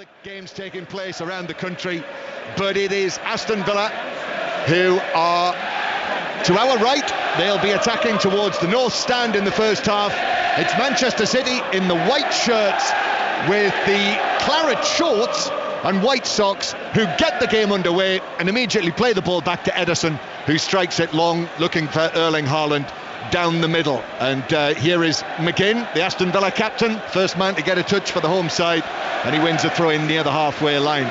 other games taking place around the country, but it is Aston Villa who are to our right. They'll be attacking towards the north stand in the first half. It's Manchester City in the white shirts with the claret shorts and white socks who get the game underway and immediately play the ball back to Ederson, who strikes it long, looking for Erling Haaland down the middle. And here is McGinn, the Aston Villa captain, first man to get a touch for the home side, and he wins a throw-in near the halfway line.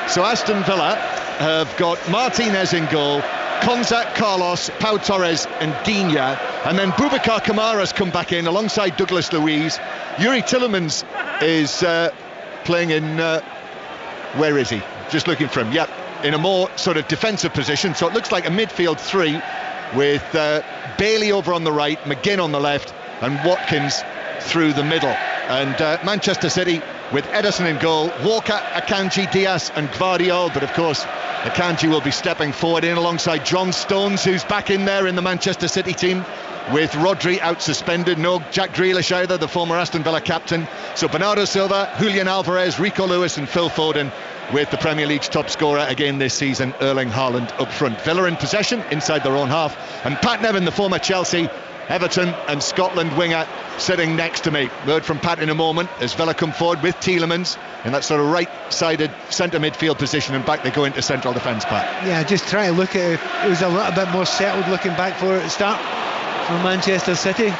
So Aston Villa have got Martinez in goal, Konza, Carlos, Pau Torres and Digne, and then Boubacar Kamara's come back in alongside Douglas Luiz. Yuri Tillemans is playing in where is he? Just looking for him. Yep, in a more sort of defensive position, so it looks like a midfield three with Bailey over on the right, McGinn on the left and Watkins through the middle. And Manchester City with Ederson in goal, Walker, Akanji, Diaz and Gvardiol, but of course Akanji will be stepping forward in alongside John Stones, who's back in there in the Manchester City team, with Rodri out suspended, no Jack Grealish either, the former Aston Villa captain. So Bernardo Silva, Julian Alvarez, Rico Lewis and Phil Foden, with the Premier League's top scorer again this season, Erling Haaland, up front. Villa in possession inside their own half, and Pat Nevin, the former Chelsea, Everton and Scotland winger, sitting next to me. Word from Pat in a moment as Villa come forward with Tielemans in that sort of right-sided centre midfield position, and back they go into central defence, Pat. Yeah, just try to look at it. It was a little bit more settled looking back for it at the start from Manchester City.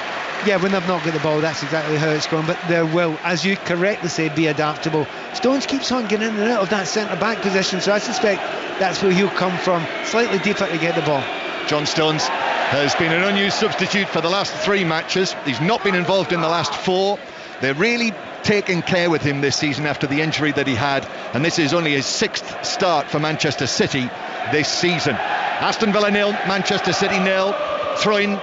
Yeah, when they've not got the ball, that's exactly how it's going, but there will, as you correctly say, be adaptable. Stones keeps on getting in and out of that centre-back position, so I suspect that's where he'll come from, slightly deeper to get the ball. John Stones has been an unused substitute for the last 3 matches. He's not been involved in the last 4. They're really taking care with him this season after the injury that he had, and this is only his 6th start for Manchester City this season. Aston Villa 0, Manchester City 0. Throw-in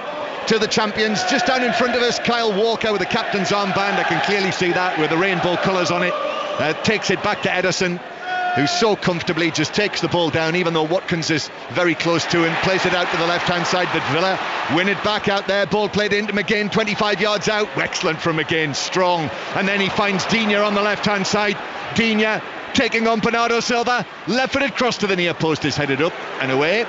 to the champions. Just down in front of us, Kyle Walker with the captain's armband. I can clearly see that with the rainbow colours on it. Takes it back to Ederson, who so comfortably just takes the ball down, even though Watkins is very close to him. Plays it out to the left-hand side, but Villa win it back out there. Ball played into McGinn, 25 yards out. Excellent from McGinn, strong. And then he finds Digne on the left-hand side. Digne taking on Bernardo Silva. Left-footed cross to the near post is headed up and away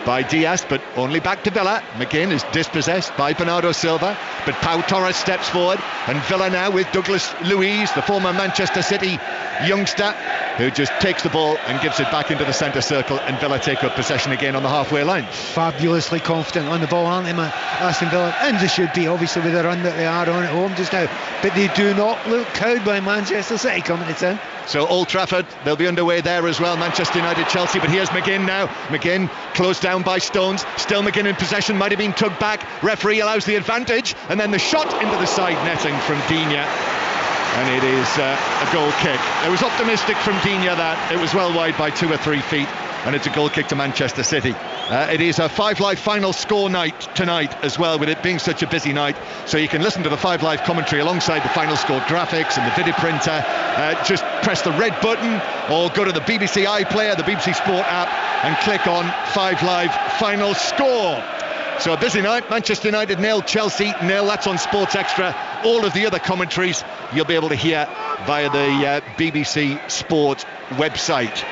by Diaz, but only back to Villa. McGinn is dispossessed by Bernardo Silva, but Pau Torres steps forward, and Villa now with Douglas Luiz, the former Manchester City youngster, who just takes the ball and gives it back into the centre circle, and Villa take up possession again on the halfway line. Fabulously confident on the ball, aren't they, Aston Villa? And they should be, obviously, with the run that they are on at home just now, but they do not look cowed by Manchester City coming to town. So Old Trafford, they'll be underway there as well, Manchester United, Chelsea, but here's McGinn now. McGinn closed down by Stones, still McGinn in possession, might have been tugged back, referee allows the advantage, and then the shot into the side netting from Digne, and it is a goal kick. It was optimistic from Digne that it was well wide by 2 or 3 feet, and it's a goal kick to Manchester City. It is a 5 Live final score night tonight as well, with it being such a busy night, so you can listen to the 5 Live commentary alongside the final score graphics and the video printer. Just press the red button or go to the BBC iPlayer, the BBC Sport app, and click on 5 Live final score. So a busy night. Manchester United 0, Chelsea 0. That's on Sports Extra. All of the other commentaries you'll be able to hear via the BBC Sport website.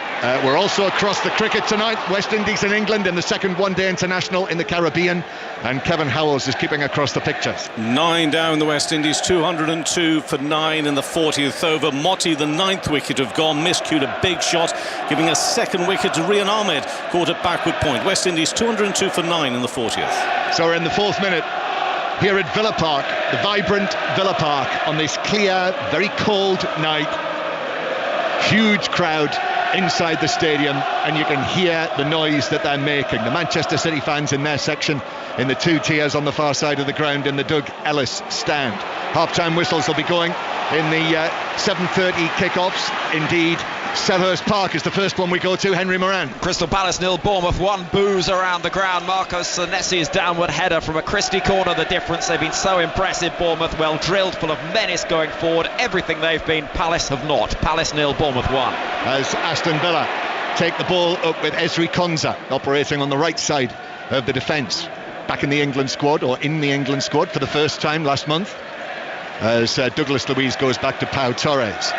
We're also across the cricket tonight. West Indies and England in the second one-day international in the Caribbean, and Kevin Howells is keeping across the pictures. 9 down the West Indies, 202 for 9 in the 40th over. Motti, the 9th wicket, have gone. Miscued a big shot, giving a 2nd wicket to Rian Ahmed, caught at backward point. West Indies 202 for 9 in the 40th. So we're in the 4th minute here at Villa Park, the vibrant Villa Park, on this clear, very cold night. Huge crowd inside the stadium, and you can hear the noise that they're making. The Manchester City fans in their section, in the 2 tiers on the far side of the ground in the Doug Ellis stand. Half-time whistles will be going in the 7:30 kickoffs. Indeed, Selhurst Park is the first one we go to. Henry Moran. Crystal Palace 0, Bournemouth 1. Boos around the ground. Marcos Senesi's downward header from a Christie corner. The difference. They've been so impressive. Bournemouth well drilled, full of menace going forward. Everything they've been, Palace have not. Palace 0, Bournemouth 1. As Aston Villa take the ball up with Ezri Konza operating on the right side of the defence. Back in the England squad, or in the England squad for the first time last month. as Douglas Luiz goes back to Pau Torres.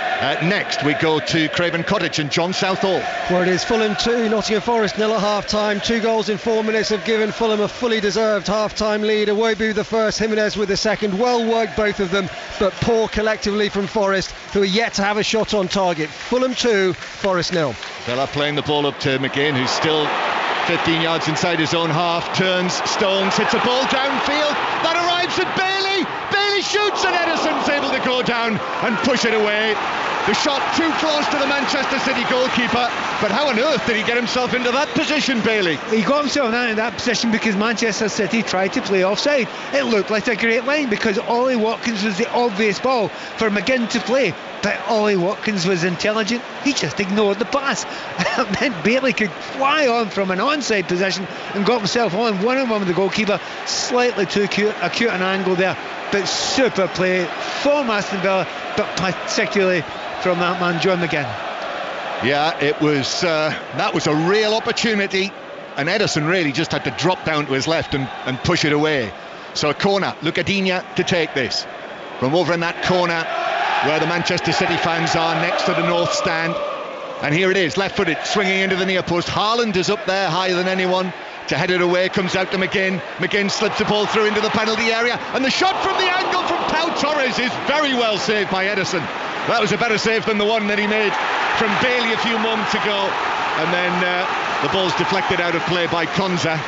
Next we go to Craven Cottage and John Southall, where it is Fulham 2, Nottingham Forest 0 at half-time. 2 goals in 4 minutes have given Fulham a fully deserved half-time lead. Iwobi the first, Jimenez with the second. Well worked, both of them, but poor collectively from Forest, who are yet to have a shot on target. Fulham 2, Forest 0. Villa playing the ball up to McGinn, who's still 15 yards inside his own half, turns, Stones, hits a ball downfield, that arrives at Bailey shoots, and Ederson's able to go down and push it away. The shot too close to the Manchester City goalkeeper, but how on earth did he get himself into that position, Bailey? He got himself in that position because Manchester City tried to play offside. It looked like a great line because Ollie Watkins was the obvious ball for McGinn to play, but Ollie Watkins was intelligent. He just ignored the pass. It meant Bailey could fly on from an onside position and got himself on one-on-one with the goalkeeper. Slightly too acute an angle there, but super play from Aston Villa, but particularly from that man John McGinn. Yeah, it was that was a real opportunity, and Ederson really just had to drop down to his left and push it away. So a corner, Lucadinha to take this from over in that corner where the Manchester City fans are, next to the north stand, and here it is, left-footed, swinging into the near post. Haaland is up there higher than anyone to head it away, comes out to McGinn slips the ball through into the penalty area, and the shot from the angle from Pau Torres is very well saved by Ederson. That was a better save than the one that he made from Bailey a few moments ago, and then the ball's deflected out of play by Konza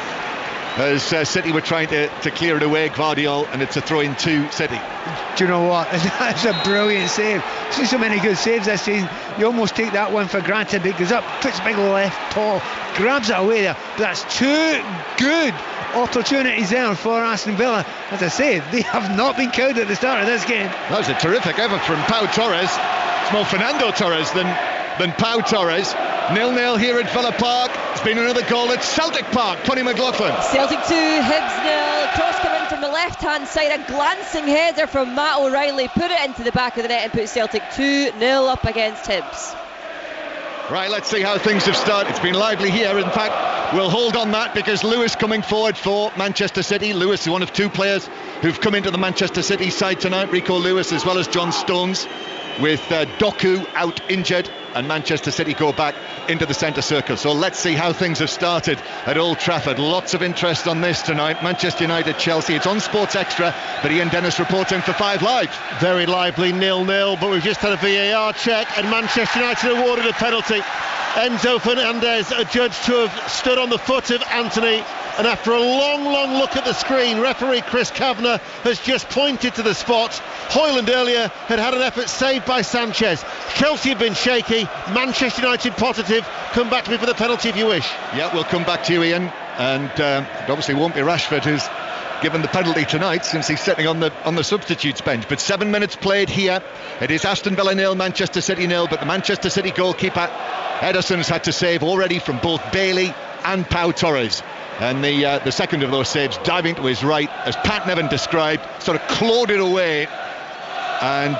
as City were trying to clear it away, Gvardiol, and it's a throw-in to City. Do you know what? That's a brilliant save. I've seen so many good saves this season. You almost take that one for granted. It goes up, puts big left paw, grabs it away there. But that's 2 good opportunities there for Aston Villa. As I say, they have not been cowed at the start of this game. That was a terrific effort from Pau Torres. It's more Fernando Torres than Pau Torres. 0-0 here at Villa Park. It's been another goal at Celtic Park. Connie McLaughlin. Celtic 2, Hibs 0. Cross coming from the left-hand side. A glancing header from Matt O'Reilly. Put it into the back of the net and put Celtic 2-0 up against Hibs. Right, let's see how things have started. It's been lively here. In fact, we'll hold on that because Lewis coming forward for Manchester City. Lewis is one of 2 players who've come into the Manchester City side tonight. Rico Lewis as well as John Stones, with Doku out injured, and Manchester City go back into the centre circle. So let's see how things have started at Old Trafford. Lots of interest on this tonight. Manchester United Chelsea. It's on Sports Extra, but Ian Dennis reporting for 5 Live. Very lively 0-0, but we've just had a VAR check and Manchester United awarded a penalty. Enzo Fernandez adjudged to have stood on the foot of Anthony, and after a long look at the screen, referee Chris Kavanagh has just pointed to the spot. Hoyland earlier had an effort saved by Sanchez. Chelsea have been shaky, Manchester United positive. Come back to me for the penalty if you wish. Yeah, we'll come back to you, Ian, and it obviously won't be Rashford who's given the penalty tonight, since he's sitting on the substitutes bench. But 7 minutes played here. It is Aston Villa 0, Manchester City 0, but the Manchester City goalkeeper Ederson's had to save already from both Bailey and Pau Torres, and the second of those saves, diving to his right, as Pat Nevin described, sort of clawed it away, and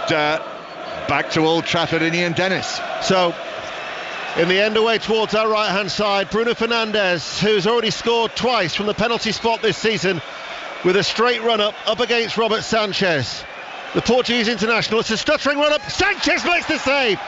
back to Old Trafford and Ian Dennis. So in the end away towards our right hand side, Bruno Fernandes, who's already scored twice from the penalty spot this season, with a straight run up against Robert Sanchez, the Portuguese international. It's a stuttering run up, Sanchez makes the save,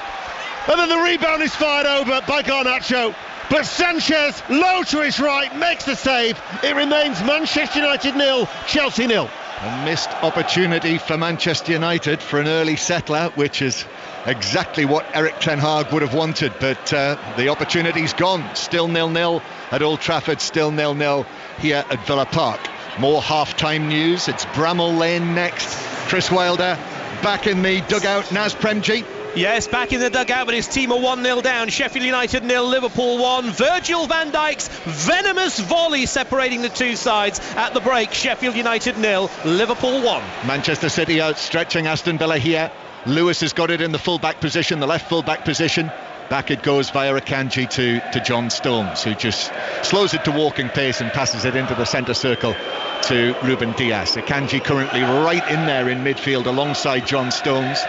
and then the rebound is fired over by Garnacho, but Sanchez, low to his right, makes the save. It remains Manchester United 0, Chelsea 0. A missed opportunity for Manchester United for an early settler, which is exactly what Eric Ten Hag would have wanted, but the opportunity's gone. Still 0-0 at Old Trafford, still 0-0 here at Villa Park. More half-time news. It's Bramall Lane next. Chris Wilder back in the dugout. Naz Premji. Yes, back in the dugout, but his team are 1-0 down. Sheffield United 0, Liverpool 1. Virgil van Dijk's venomous volley separating the two sides at the break. Sheffield United 0, Liverpool 1. Manchester City outstretching Aston Villa here. Lewis has got it in the full-back position, the left full-back position. Back it goes via Akanji to John Stones, who just slows it to walking pace and passes it into the centre circle to Ruben Dias. Akanji currently right in there in midfield alongside John Stones,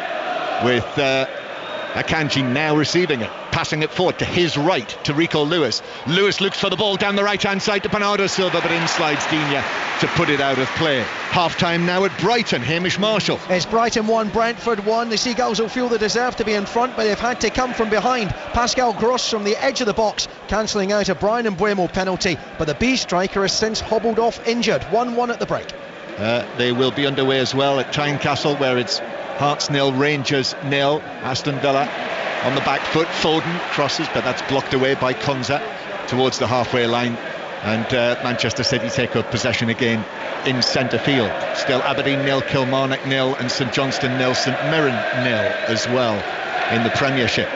with Akanji now receiving it. passing it forward to his right to Rico Lewis. Lewis looks for the ball down the right hand side to Bernardo Silva, but in slides Digne to put it out of play. Half time now at Brighton. Hamish Marshall. It's Brighton 1, Brentford 1. The Seagulls will feel they deserve to be in front, but they've had to come from behind. Pascal Gross from the edge of the box cancelling out a Brian Mbeumo penalty, but the B striker has since hobbled off injured. 1-1 at the break. They will be underway as well at Tynecastle, where it's Hearts 0, Rangers 0. Aston Villa on the back foot. Foden crosses, but that's blocked away by Konza towards the halfway line. And Manchester City take up possession again in centre field. Still Aberdeen 0, Kilmarnock 0, and St Johnstone 0, St Mirren 0 as well in the Premiership.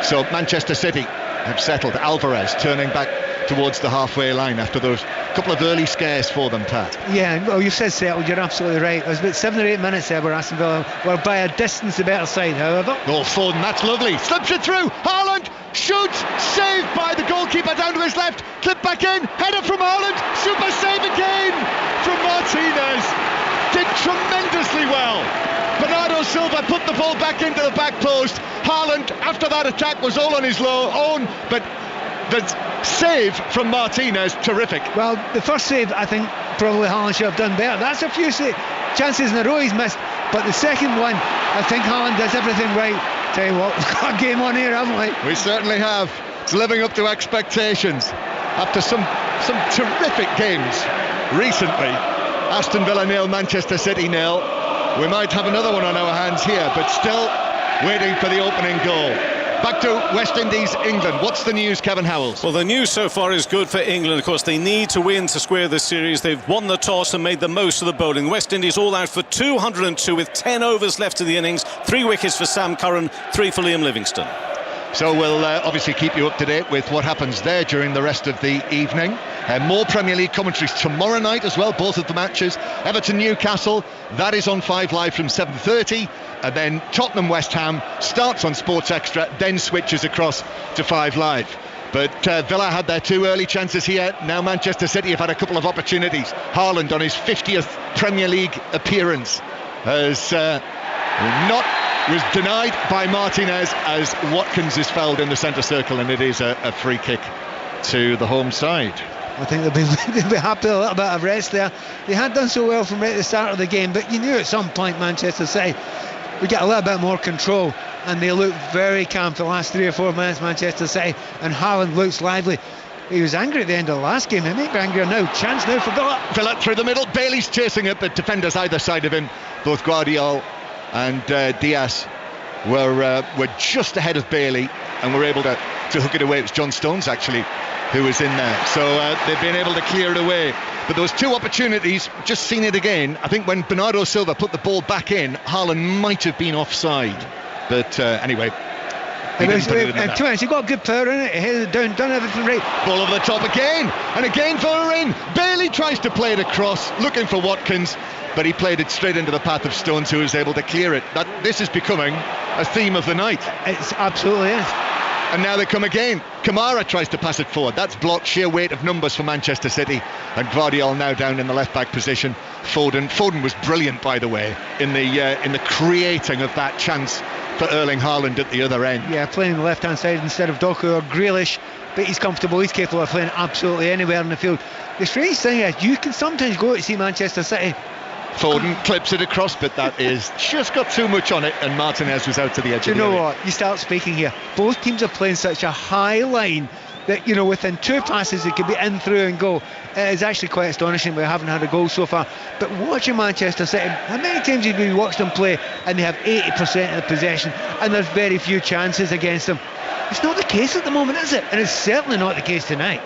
So Manchester City have settled. Alvarez turning back towards the halfway line after those couple of early scares for them, Pat. Yeah, well, you said settled, you're absolutely right. It was about 7 or 8 minutes there where Aston Villa were by a distance the better side, however. Oh, Foden, that's lovely. Slips it through. Haaland shoots, saved by the goalkeeper down to his left. Clip back in, header from Haaland. Super save again from Martinez. Did tremendously well. Bernardo Silva put the ball back into the back post. Haaland, after that attack, was all on his own, but the save from Martinez, terrific. Well, the first save, I think probably Haaland should have done better. That's a few chances in a row he's missed, but the second one, I think Haaland does everything right. Tell you what, we've got a game on here, haven't we? We certainly have. It's living up to expectations after some terrific games recently. Aston Villa 0, Manchester City 0. We might have another one on our hands here, but still waiting for the opening goal. Back to West Indies, England. What's the news, Kevin Howells? Well, the news so far is good for England. Of course, they need to win to square the series. They've won the toss and made the most of the bowling. West Indies all out for 202 with 10 overs left of the innings. 3 wickets for Sam Curran, 3 for Liam Livingstone. So we'll obviously keep you up to date with what happens there during the rest of the evening. More Premier League commentaries tomorrow night as well, both of the matches. Everton Newcastle, that is on 5 Live from 7:30, and then Tottenham West Ham starts on Sports Extra, then switches across to 5 Live. But Villa had their 2 early chances here. Now Manchester City have had a couple of opportunities. Haaland on his 50th Premier League appearance was denied by Martinez as Watkins is fouled in the centre circle, and it is a free kick to the home side. I think they'll be happy with a little bit of rest there. They had done so well from right at the start of the game, but you knew at some point Manchester City would get a little bit more control, and they looked very calm for the last 3 or 4 minutes, Manchester City, and Haaland looks lively. He was angry at the end of the last game. He may be angrier now. Chance now for Villa. Villa through the middle. Bailey's chasing it, but defenders either side of him, both Guardiola and Diaz, were just ahead of Bailey and were able to hook it away. It was John Stones actually who was in there, so they've been able to clear it away. But those 2 opportunities, just seen it again. I think when Bernardo Silva put the ball back in, Haaland might have been offside, but anyway, he didn't put it in the net. He got good power in it. He headed down, done everything right. Ball over the top again, and again for a ring. Bailey tries to play it across, looking for Watkins, but he played it straight into the path of Stones, who was able to clear it. This is becoming a theme of the night. It's absolutely is. And now they come again. Kamara tries to pass it forward. That's blocked. Sheer weight of numbers for Manchester City. And Guardiola now down in the left-back position. Foden was brilliant, by the way, in the creating of that chance for Erling Haaland at the other end. Yeah, playing the left-hand side instead of Doku or Grealish. But he's comfortable. He's capable of playing absolutely anywhere in the field. The strange thing is, you can sometimes go to see Manchester City. Foden clips it across, but that is just got too much on it, and Martinez was out to the edge of the area. You know what? You start speaking here. Both teams are playing such a high line that, you know, within 2 passes it could be in, through and go. It is actually quite astonishing. We haven't had a goal so far. But watching Manchester City, how many times have you watched them play and they have 80% of the possession and there's very few chances against them? It's not the case at the moment, is it? And it's certainly not the case tonight.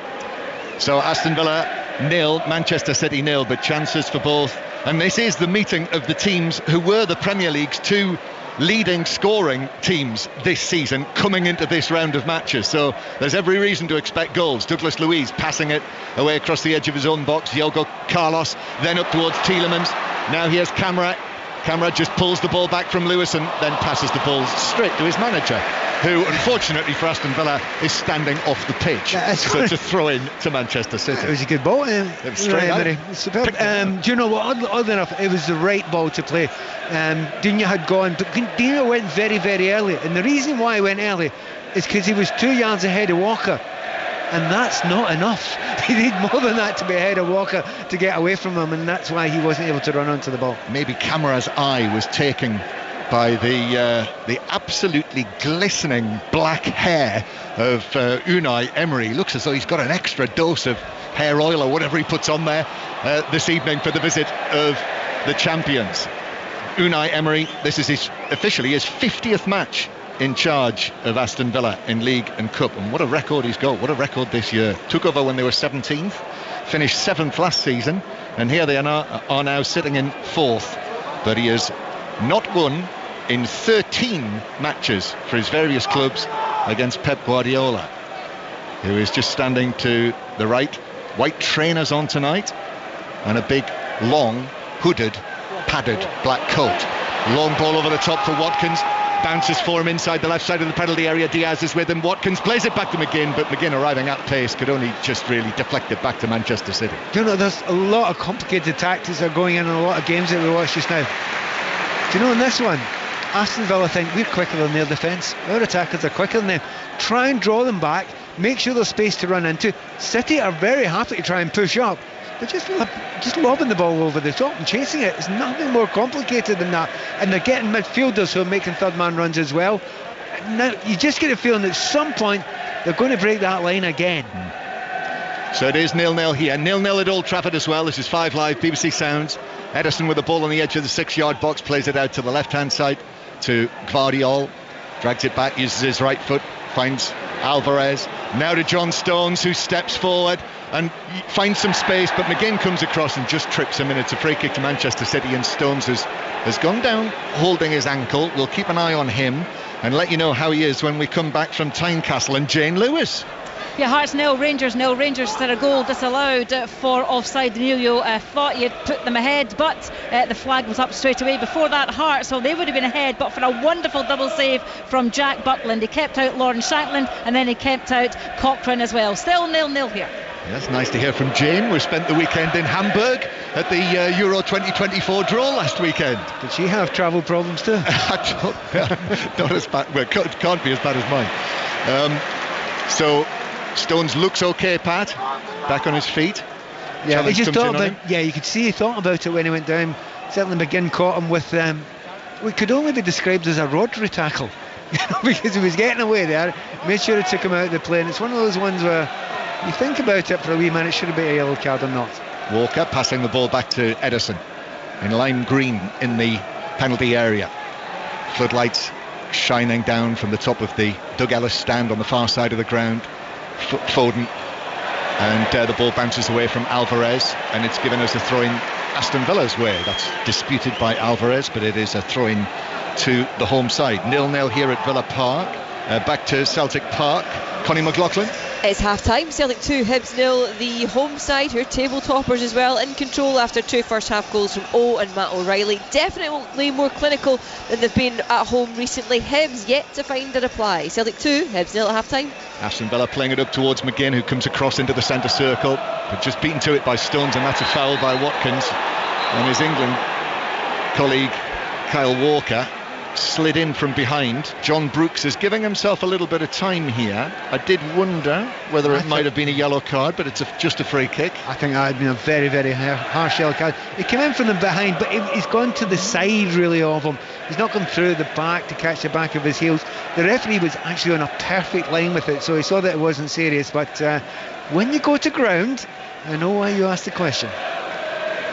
So Aston Villa 0, Manchester City 0, but chances for both. And this is the meeting of the teams who were the Premier League's 2 leading scoring teams this season coming into this round of matches. So there's every reason to expect goals. Douglas Luiz passing it away across the edge of his own box. Diogo Carlos then up towards Tielemans. Now here's Camara. Camara just pulls the ball back from Lewis and then passes the ball straight to his manager, who unfortunately for Aston Villa is standing off the pitch. So to throw in to Manchester City. It was a good ball. It was straight out. Do you know what? Oddly enough, it was the right ball to play. Digne had gone, but Digne went very, very early. And the reason why he went early is because he was 2 yards ahead of Walker, and that's not enough. You need more than that to be ahead of Walker to get away from him, and that's why he wasn't able to run onto the ball. Maybe camera's eye was taken by the absolutely glistening black hair of Unai Emery. Looks as though he's got an extra dose of hair oil or whatever he puts on there this evening for the visit of the champions. Unai Emery, this is officially his 50th match in charge of Aston Villa in League and Cup, and what a record he's got, what a record this year. Took over when they were 17th, finished 7th last season, and here they are now sitting in 4th, but he has not won in 13 matches for his various clubs against Pep Guardiola, who is just standing to the right. White trainers on tonight and a big, long, hooded, padded black coat. Long ball over the top for Watkins. Bounces for him inside the left side of the penalty area. Diaz is with him. Watkins plays it back to McGinn, but McGinn, arriving at pace, could only just really deflect it back to Manchester City. You know, there's a lot of complicated tactics that are going in a lot of games that we watch just now. Do you know, in this one, Aston Villa think we're quicker than their defence. Our attackers are quicker than them. Try and draw them back. Make sure there's space to run into. City are very happy to try and push up. They're just lobbing the ball over the top and chasing it. It's nothing more complicated than that. And they're getting midfielders who are making third man runs as well. Now you just get a feeling that at some point they're going to break that line again. So it is 0-0 here. 0-0 at Old Trafford as well. This is 5 Live, BBC Sounds. Edison with the ball on the edge of the 6-yard box, plays it out to the left hand side to Gvardiol. Drags it back, uses his right foot, finds Alvarez. Now to John Stones, who steps forward and finds some space, but McGinn comes across and just trips him, and it's a free kick to Manchester City, and Stones has gone down holding his ankle. We'll keep an eye on him and let you know how he is when we come back from Tynecastle. And Jane Lewis. Yeah, Hearts 0, Rangers 0. Rangers had a goal disallowed for offside. Danilo thought he had put them ahead, but the flag was up straight away. Before that, Hearts, so they would have been ahead, but for a wonderful double save from Jack Butland. He kept out Lawrence Shankland, and then he kept out Cochrane as well. Still 0-0 here. That's nice to hear from Jane. We spent the weekend in Hamburg at the Euro 2024 draw last weekend. Did she have travel problems too? Not as bad. Well, it can't be as bad as mine. So Stones looks okay, Pat. Back on his feet. Yeah, he just thought about. Yeah, you could see he thought about it when he went down. Certainly, McGinn caught him with what could only be described as a Rodri tackle, because he was getting away there. Made sure he took him out of the play, and it's one of those ones where you think about it for a wee minute. Should it be a yellow card or not? Walker passing the ball back to Edison in lime green in the penalty area. Floodlights shining down from the top of the Doug Ellis stand on the far side of the ground. Foden, and the ball bounces away from Alvarez, and it's given us a throw-in Aston Villa's way. That's disputed by Alvarez, but it is a throw-in to the home side. 0-0 here at Villa Park. Back to Celtic Park. Connie McLaughlin. It's half-time. Celtic 2, Hibs 0. The home side, who are table toppers as well, in control after 2 first-half goals from O and Matt O'Reilly. Definitely more clinical than they've been at home recently. Hibs yet to find a reply. Celtic 2, Hibs 0 at half-time. Aston Villa playing it up towards McGinn, who comes across into the centre circle, but just beaten to it by Stones, and that's a foul by Watkins. And his England colleague Kyle Walker slid in from behind. John Brooks is giving himself a little bit of time here. I did wonder whether it might have been a yellow card, but it's just a free kick. I think that had been a very, very harsh yellow card. He came in from the behind, but he's gone to the side really of him. He's not come through the back to catch the back of his heels. The referee was actually on a perfect line with it, so he saw that it wasn't serious. But when you go to ground, I know why you asked the question.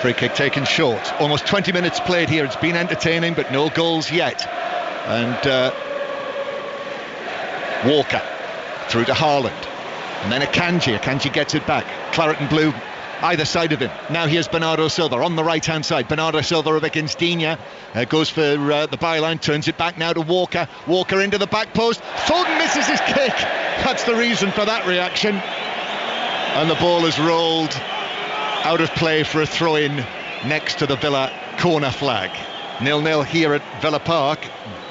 Free kick taken short. Almost 20 minutes played here. It's been entertaining, but no goals yet. And Walker through to Haaland, and then Akanji gets it back. Claret and blue either side of him. Now here's Bernardo Silva on the right hand side. Bernardo Silva up against Digne, goes for the byline, turns it back now to Walker. Walker into the back post. Foden misses his kick. That's the reason for that reaction, and the ball is rolled out of play for a throw-in next to the Villa corner flag. 0-0 here at Villa Park.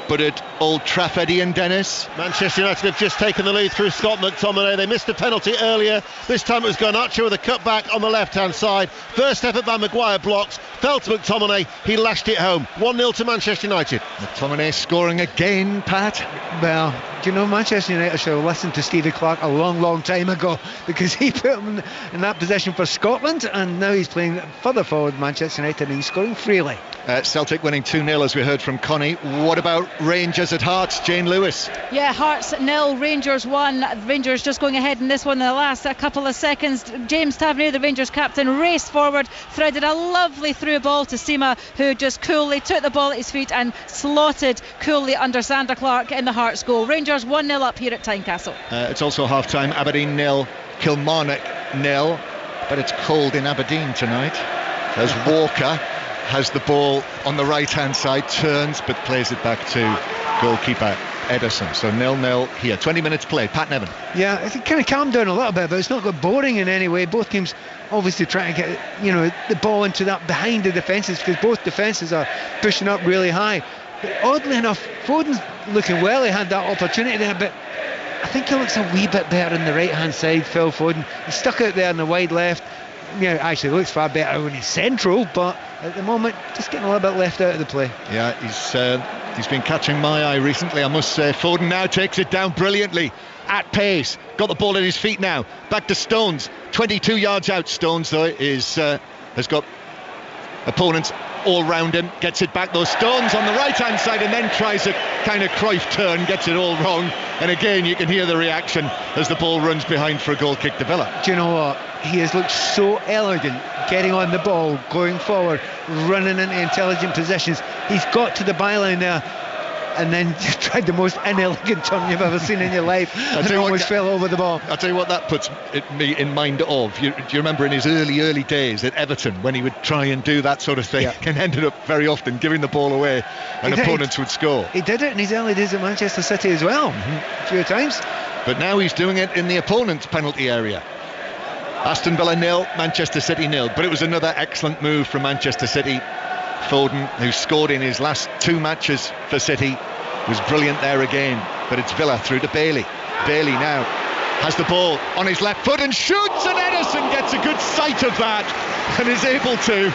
but at Old Trafford, Ian Dennis. Manchester United have just taken the lead through Scott McTominay. They missed a penalty earlier. This time it was Garnacho with a cutback on the left-hand side. First effort by Maguire blocks. Fell to McTominay. He lashed it home. 1-0 to Manchester United. McTominay scoring again, Pat. Well, do you know, Manchester United should have listened to Stevie Clark a long time ago, because he put him in that position for Scotland, and now he's playing further forward Manchester United and he's scoring freely. Celtic winning 2-0 as we heard from Connie. What about Rangers at Hearts, Jane Lewis? Yeah, Hearts 0, Rangers 1. Rangers just going ahead in this one in the last couple of seconds. James Tavernier, the Rangers captain, raced forward, threaded a lovely through ball to Sima, who just coolly took the ball at his feet and slotted coolly under Sander Clark in the Hearts goal. Rangers 1-0 up here at Tynecastle. It's also half-time. Aberdeen 0, Kilmarnock 0. But it's cold in Aberdeen tonight as Walker has the ball on the right-hand side, turns but plays it back to goalkeeper Ederson. So 0-0 here. 20 minutes played. Pat Nevin. Yeah, it kind of calmed down a little bit, but it's not got boring in any way. Both teams obviously trying to get, the ball into that behind the defences, because both defences are pushing up really high. But oddly enough, Foden's looking well. He had that opportunity there, but I think he looks a wee bit better on the right-hand side, Phil Foden. He's stuck out there on the wide left. Actually looks far better when he's central, but at the moment just getting a little bit left out of the play. Yeah, he's been catching my eye recently, I must say. Foden now takes it down brilliantly at pace, got the ball at his feet now, back to Stones, 22 yards out. Stones though has got opponents all round him, gets it back though. Stones on the right hand side and then tries a kind of Cruyff turn, gets it all wrong, and again you can hear the reaction as the ball runs behind for a goal kick to Villa. Do you know what? He has looked so elegant getting on the ball, going forward, running into intelligent positions. He's got to the byline there and then tried the most inelegant turn you've ever seen in your life and almost fell over the ball. I'll tell you what that puts me in mind of. Do you remember in his early days at Everton when he would try and do that sort of thing, and ended up very often giving the ball away and opponents would score? He did it in his early days at Manchester City as well, a few times. But now he's doing it in the opponent's penalty area. Aston Villa 0, Manchester City 0. But it was another excellent move from Manchester City. Foden, who scored in his last 2 matches for City, was brilliant there again. But it's Villa through to Bailey. Bailey now has the ball on his left foot and shoots, and Ederson gets a good sight of that and is able to,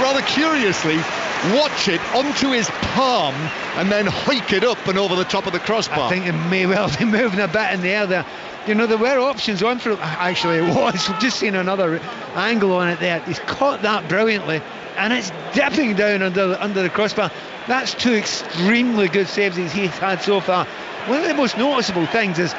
rather curiously, watch it onto his palm and then hike it up and over the top of the crossbar. I think it may well be moving a bit in the air there. There were options on for him. Actually, it was. We've just seen another angle on it there. He's caught that brilliantly, and it's dipping down under the crossbar. That's 2 extremely good saves he's had so far. One of the most noticeable things is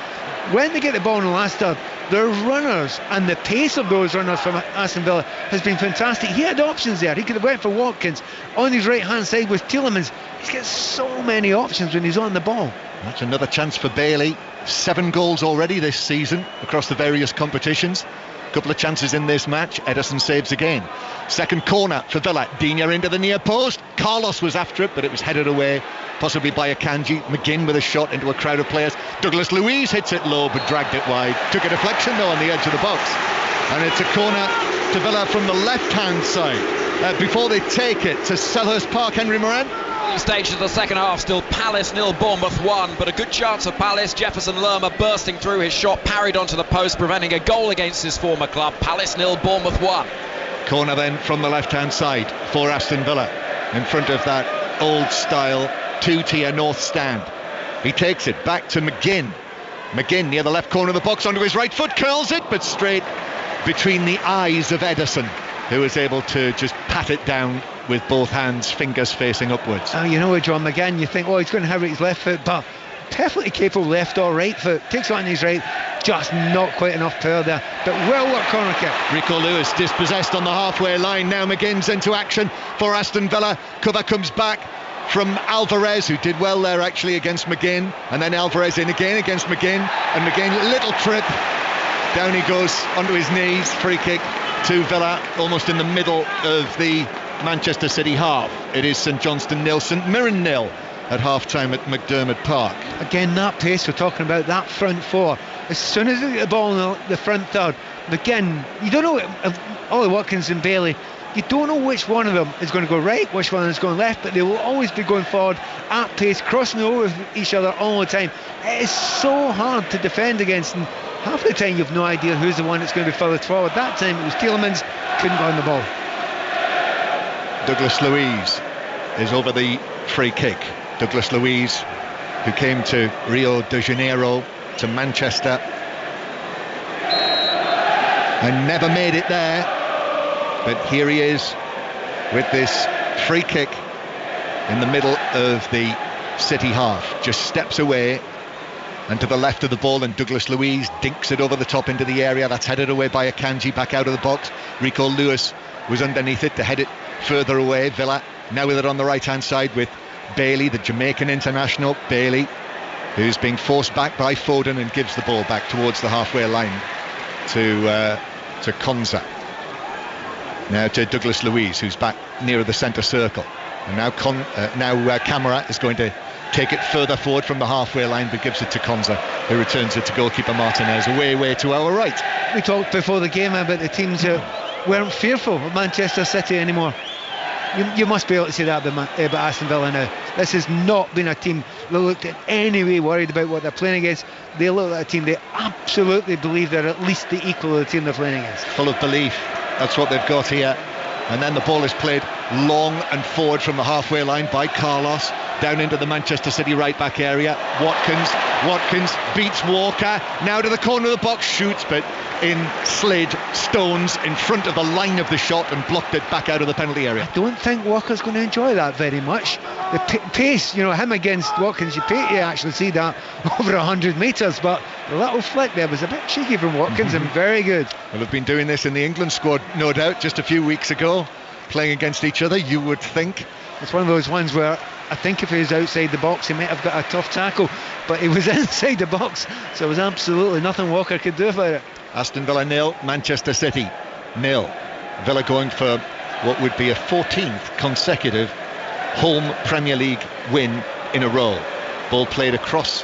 when they get the ball in the last third, their runners and the pace of those runners from Aston Villa has been fantastic. He had options there. He could have went for Watkins on his right hand side with Tielemans. He's got so many options when he's on the ball. That's another chance for Bailey. 7 goals already this season across the various competitions. A couple of chances in this match. Ederson saves again. Second corner for Villa. Digne into the near post. Carlos was after it, but it was headed away, possibly by Akanji. McGinn with a shot into a crowd of players. Douglas Luiz hits it low but dragged it wide. Took a deflection though on the edge of the box. And it's a corner to Villa from the left-hand side. Before they take it to Selhurst Park, Henry Moran. Stage of the second half, still Palace 0, Bournemouth 1, but a good chance for Palace. Jefferson Lerma bursting through, his shot parried onto the post, preventing a goal against his former club. Palace 0, Bournemouth 1. Corner then from the left-hand side for Aston Villa, in front of that old-style 2-tier north stand. He takes it back to McGinn. McGinn near the left corner of the box, onto his right foot, curls it, but straight between the eyes of Ederson, who is able to just pat it down with both hands, fingers facing upwards. You know what, John McGinn, you think, he's going to have it his left foot, but perfectly capable left or right foot. Takes it on his right, just not quite enough power there, but well worked corner kick. Rico Lewis dispossessed on the halfway line. Now McGinn's into action for Aston Villa. Cover comes back from Alvarez, who did well there actually against McGinn, and then Alvarez in again against McGinn, and McGinn, little trip, down he goes onto his knees. Free kick to Villa, almost in the middle of the Manchester City half. It is St Johnstone 0, St Mirren 0 at half-time at McDermott Park. Again, that pace we're talking about, that front four. As soon as they get the ball in the front third, McGinn, you don't know if Ollie Watkins and Bailey, You don't know which one of them is going to go right, which one is going left, but they will always be going forward at pace, crossing over each other all the time. It is so hard to defend against, and half the time you've no idea who's the one that's going to be furthest forward. That time it was Tielemans, couldn't go on the ball. Douglas Luiz is over the free kick. Douglas Luiz, who came to Rio de Janeiro, to Manchester, and never made it there, but here he is with this free kick in the middle of the City half, just steps away and to the left of the ball, and Douglas Luiz dinks it over the top into the area. That's headed away by Akanji, back out of the box. Rico Lewis was underneath it to head it further away. Villa now with it on the right hand side with Bailey, the Jamaican international. Bailey, who's being forced back by Foden, and gives the ball back towards the halfway line to Konza. Now to Douglas Luiz, who's back nearer the centre circle, and now Camara is going to take it further forward from the halfway line, but gives it to Konza, who returns it to goalkeeper Martinez, way to our right. We talked before the game about the teams that weren't fearful of Manchester City anymore. You must be able to say that about Aston Villa now. This has not been a team that looked in any way worried about what they're playing against. They look like a team they absolutely believe they're at least the equal of the team they're playing against. Full of belief, that's what they've got here. And then the ball is played long and forward from the halfway line by Carlos, down into the Manchester City right back area. Watkins beats Walker, now to the corner of the box, shoots, but in slid stones in front of the line of the shot and blocked it back out of the penalty area. I don't think Walker's going to enjoy that very much. The pace, him against Watkins, you actually see that over 100 metres, but the little flick there was a bit cheeky from Watkins and very good. Well, they've been doing this in the England squad, no doubt, just a few weeks ago, playing against each other, you would think. It's one of those ones where I think if he was outside the box he might have got a tough tackle, but he was inside the box, so there was absolutely nothing Walker could do about it. Aston Villa 0, Manchester City 0. Villa going for what would be a 14th consecutive home Premier League win in a row. Ball played across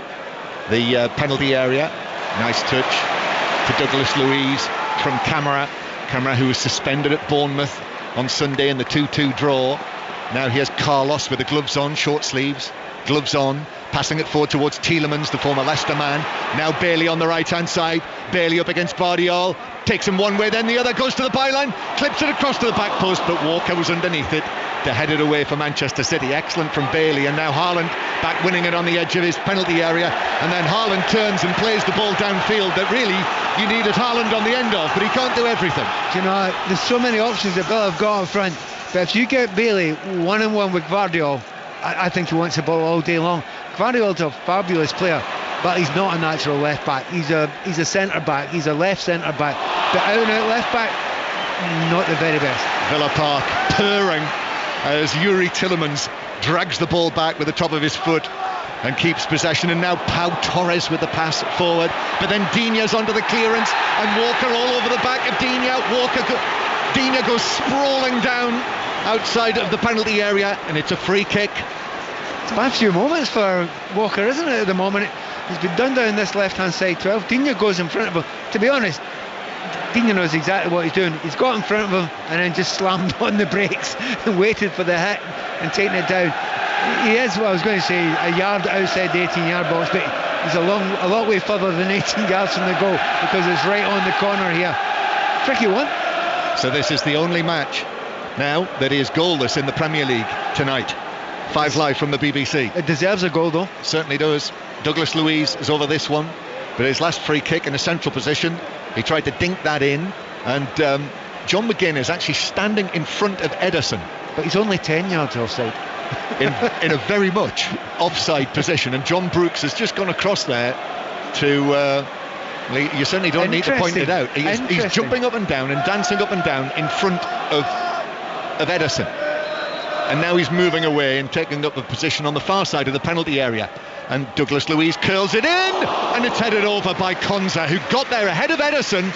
the penalty area. Nice touch to Douglas Luiz from Camara, who was suspended at Bournemouth on Sunday in the 2-2 draw. Now here's Carlos with the gloves on, short sleeves, gloves on, passing it forward towards Tielemans, the former Leicester man. Now Bailey on the right hand side, Bailey up against Bardiol, takes him one way then the other, goes to the byline, clips it across to the back post, but Walker was underneath it to head it away for Manchester City. Excellent from Bailey, and now Haaland back winning it on the edge of his penalty area, and then Haaland turns and plays the ball downfield that really you needed Haaland on the end of, but he can't do everything. There's so many options that Villa have got in front, but if you get Bailey 1-on-1 with Guardiola, I think he wants the ball all day long. Guardiola's a fabulous player, but he's not a natural left back. He's a centre back, he's a left centre back, but out and out left back, not the very best. Villa Park purring as Yuri Tielemans drags the ball back with the top of his foot and keeps possession, and now Pau Torres with the pass forward, but then Digne's onto the clearance and Walker all over the back of Digne. Digne goes sprawling down outside of the penalty area, and it's a free kick. It's a bad few moments for Walker, isn't it, at the moment? He's been done down this left hand side 12. Digne goes in front of him. To be honest, Digne knows exactly what he's doing. He's got in front of him and then just slammed on the brakes and waited for the hit and taken it down. He is, what I was going to say, a yard outside the 18-yard box, but he's a lot way further than 18 yards from the goal, because it's right on the corner here. Tricky one. So this is the only match now that is goalless in the Premier League tonight. 5 Live from the BBC. It deserves a goal though. Certainly does. Douglas Luiz is over this one, but his last free kick in a central position, he tried to dink that in, and John McGinn is actually standing in front of Ederson, but he's only 10 yards offside. in a very much offside position, and John Brooks has just gone across there to you certainly don't need to point it out. He's jumping up and down and dancing up and down in front of Ederson, and now he's moving away and taking up a position on the far side of the penalty area, and Douglas Luiz curls it in, and it's headed over by Konza, who got there ahead of Ederson,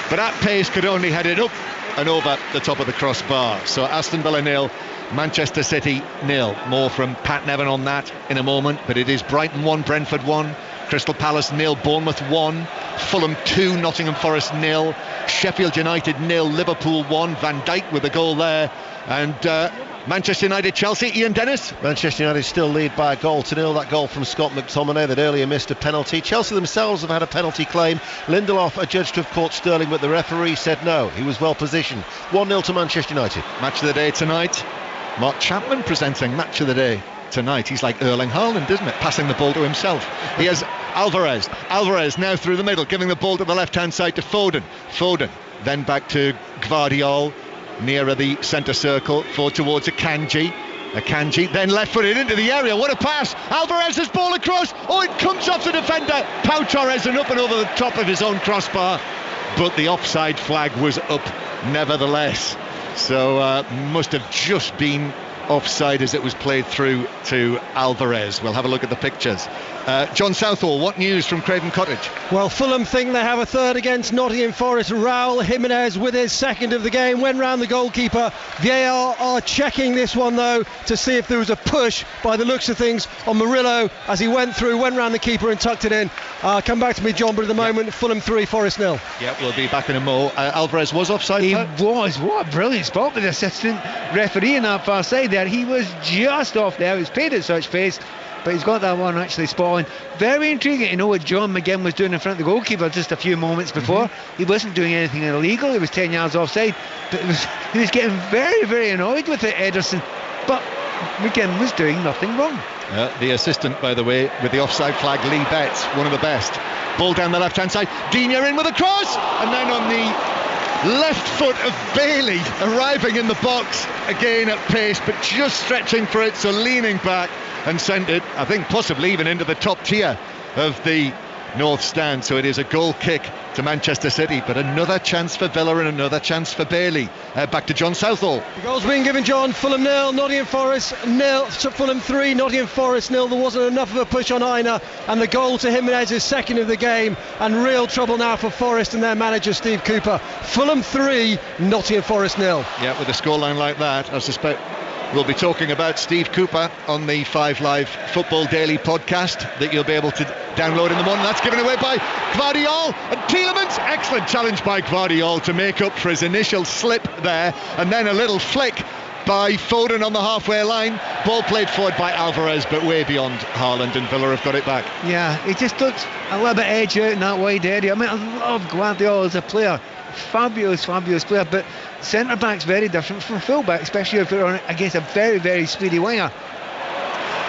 but at pace could only head it up and over the top of the crossbar. So Aston Villa 0, Manchester City 0. More from Pat Nevin on that in a moment, but it is Brighton 1, Brentford 1, Crystal Palace 0, Bournemouth 1, Fulham 2, Nottingham Forest 0, Sheffield United 0, Liverpool 1. Van Dijk with a goal there. And Manchester United, Chelsea, Ian Dennis. Manchester United still lead by a goal to 0. That goal from Scott McTominay that earlier missed a penalty. Chelsea themselves have had a penalty claim. Lindelof adjudged to have caught Sterling, but the referee said no. He was well positioned. 1-0 to Manchester United. Match of the day tonight. Mark Chapman presenting Match of the Day tonight. He's like Erling Haaland, isn't it? Passing the ball to himself. He has Alvarez. Alvarez now through the middle, giving the ball to the left-hand side to Foden. Foden then back to Gvardiol, nearer the centre circle, forward towards Akanji. Akanji then left-footed into the area. What a pass! Alvarez's ball across. Oh, it comes off the defender. Pau Torres and up and over the top of his own crossbar. But the offside flag was up nevertheless. So must have just been offside as it was played through to Alvarez. We'll have a look at the pictures. John Southall, what news from Craven Cottage? Well, Fulham think they have a third against Nottingham Forest. Raul Jimenez with his second of the game went round the goalkeeper. VAR are checking this one though to see if there was a push by the looks of things on Murillo as he went round the keeper and tucked it in. Come back to me, John, but at the moment Fulham 3, Forest 0. Yeah, we'll be back in a mo. Alvarez was offside. He was. What a brilliant spot with the assistant referee in that far side there. He was just off there. He was paid at such pace, but he's got that one actually spot on. Very intriguing to know what John McGinn was doing in front of the goalkeeper just a few moments before. He wasn't doing anything illegal. He was 10 yards offside, but he was getting very, very annoyed with it, Ederson. But McGinn was doing nothing wrong. The assistant, by the way, with the offside flag, Lee Betts, one of the best. Ball down the left-hand side. Digne in with a cross, and then on the left foot of Bailey, arriving in the box again at pace, but just stretching for it, so leaning back and sent it, I think possibly even into the top tier of the North Stand. So it is a goal kick to Manchester City, but another chance for Villa and another chance for Bailey. Back to John Southall. The goal's being given, John. Fulham 0, Nottingham Forest 0. Fulham 3, Nottingham Forest 0. There wasn't enough of a push on Aina, and the goal to Jimenez is second of the game, and real trouble now for Forest and their manager Steve Cooper. Fulham 3, Nottingham Forest 0. Yeah, with a scoreline like that, I suspect we'll be talking about Steve Cooper on the 5 Live Football Daily podcast that you'll be able to download in the morning. That's given away by Gvardiol and Tielemans. Excellent challenge by Gvardiol to make up for his initial slip there, and then a little flick by Foden on the halfway line. Ball played forward by Alvarez, but way beyond Haaland, and Villa have got it back. Yeah, he just looks a little bit edge out in that wide area. I mean, I love Gvardiol as a player. Fabulous player, but centre back's very different from full back, especially if you're on against a very, very speedy winger.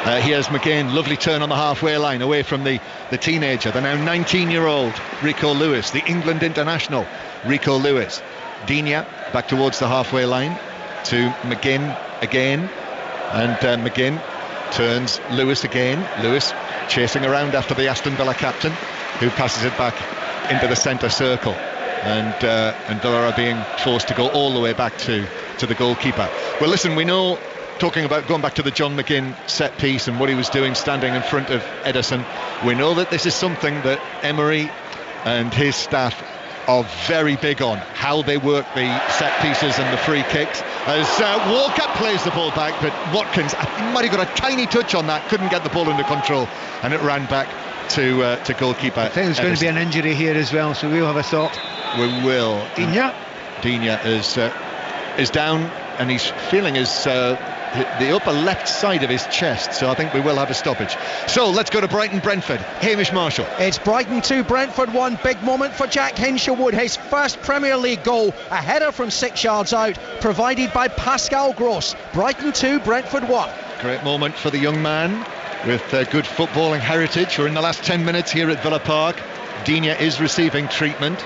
Here's McGinn, lovely turn on the halfway line away from the teenager, the now 19-year-old Rico Lewis, the England international Rico Lewis. Digne back towards the halfway line to McGinn again, and McGinn turns Lewis again. Lewis chasing around after the Aston Villa captain, who passes it back into the centre circle. And Villa are being forced to go all the way back to the goalkeeper. Well, listen, we know, talking about going back to the John McGinn set piece and what he was doing standing in front of Ederson, we know that this is something that Emery and his staff are very big on, how they work the set pieces and the free kicks. As Walker plays the ball back, but Watkins, he might have got a tiny touch on that, couldn't get the ball under control, and it ran back to goalkeeper. I think there's going to be an injury here as well, so we'll have a thought. We will. Digne is down, and he's feeling the upper left side of his chest, so I think we will have a stoppage. So let's go to Brighton-Brentford. Hamish Marshall. It's Brighton 2, Brentford 1. Big moment for Jack Hinshelwood, his first Premier League goal, a header from 6 yards out, provided by Pascal Gross. Brighton 2, Brentford 1. Great moment for the young man with good footballing heritage. We're in the last 10 minutes here at Villa Park. Digne is receiving treatment,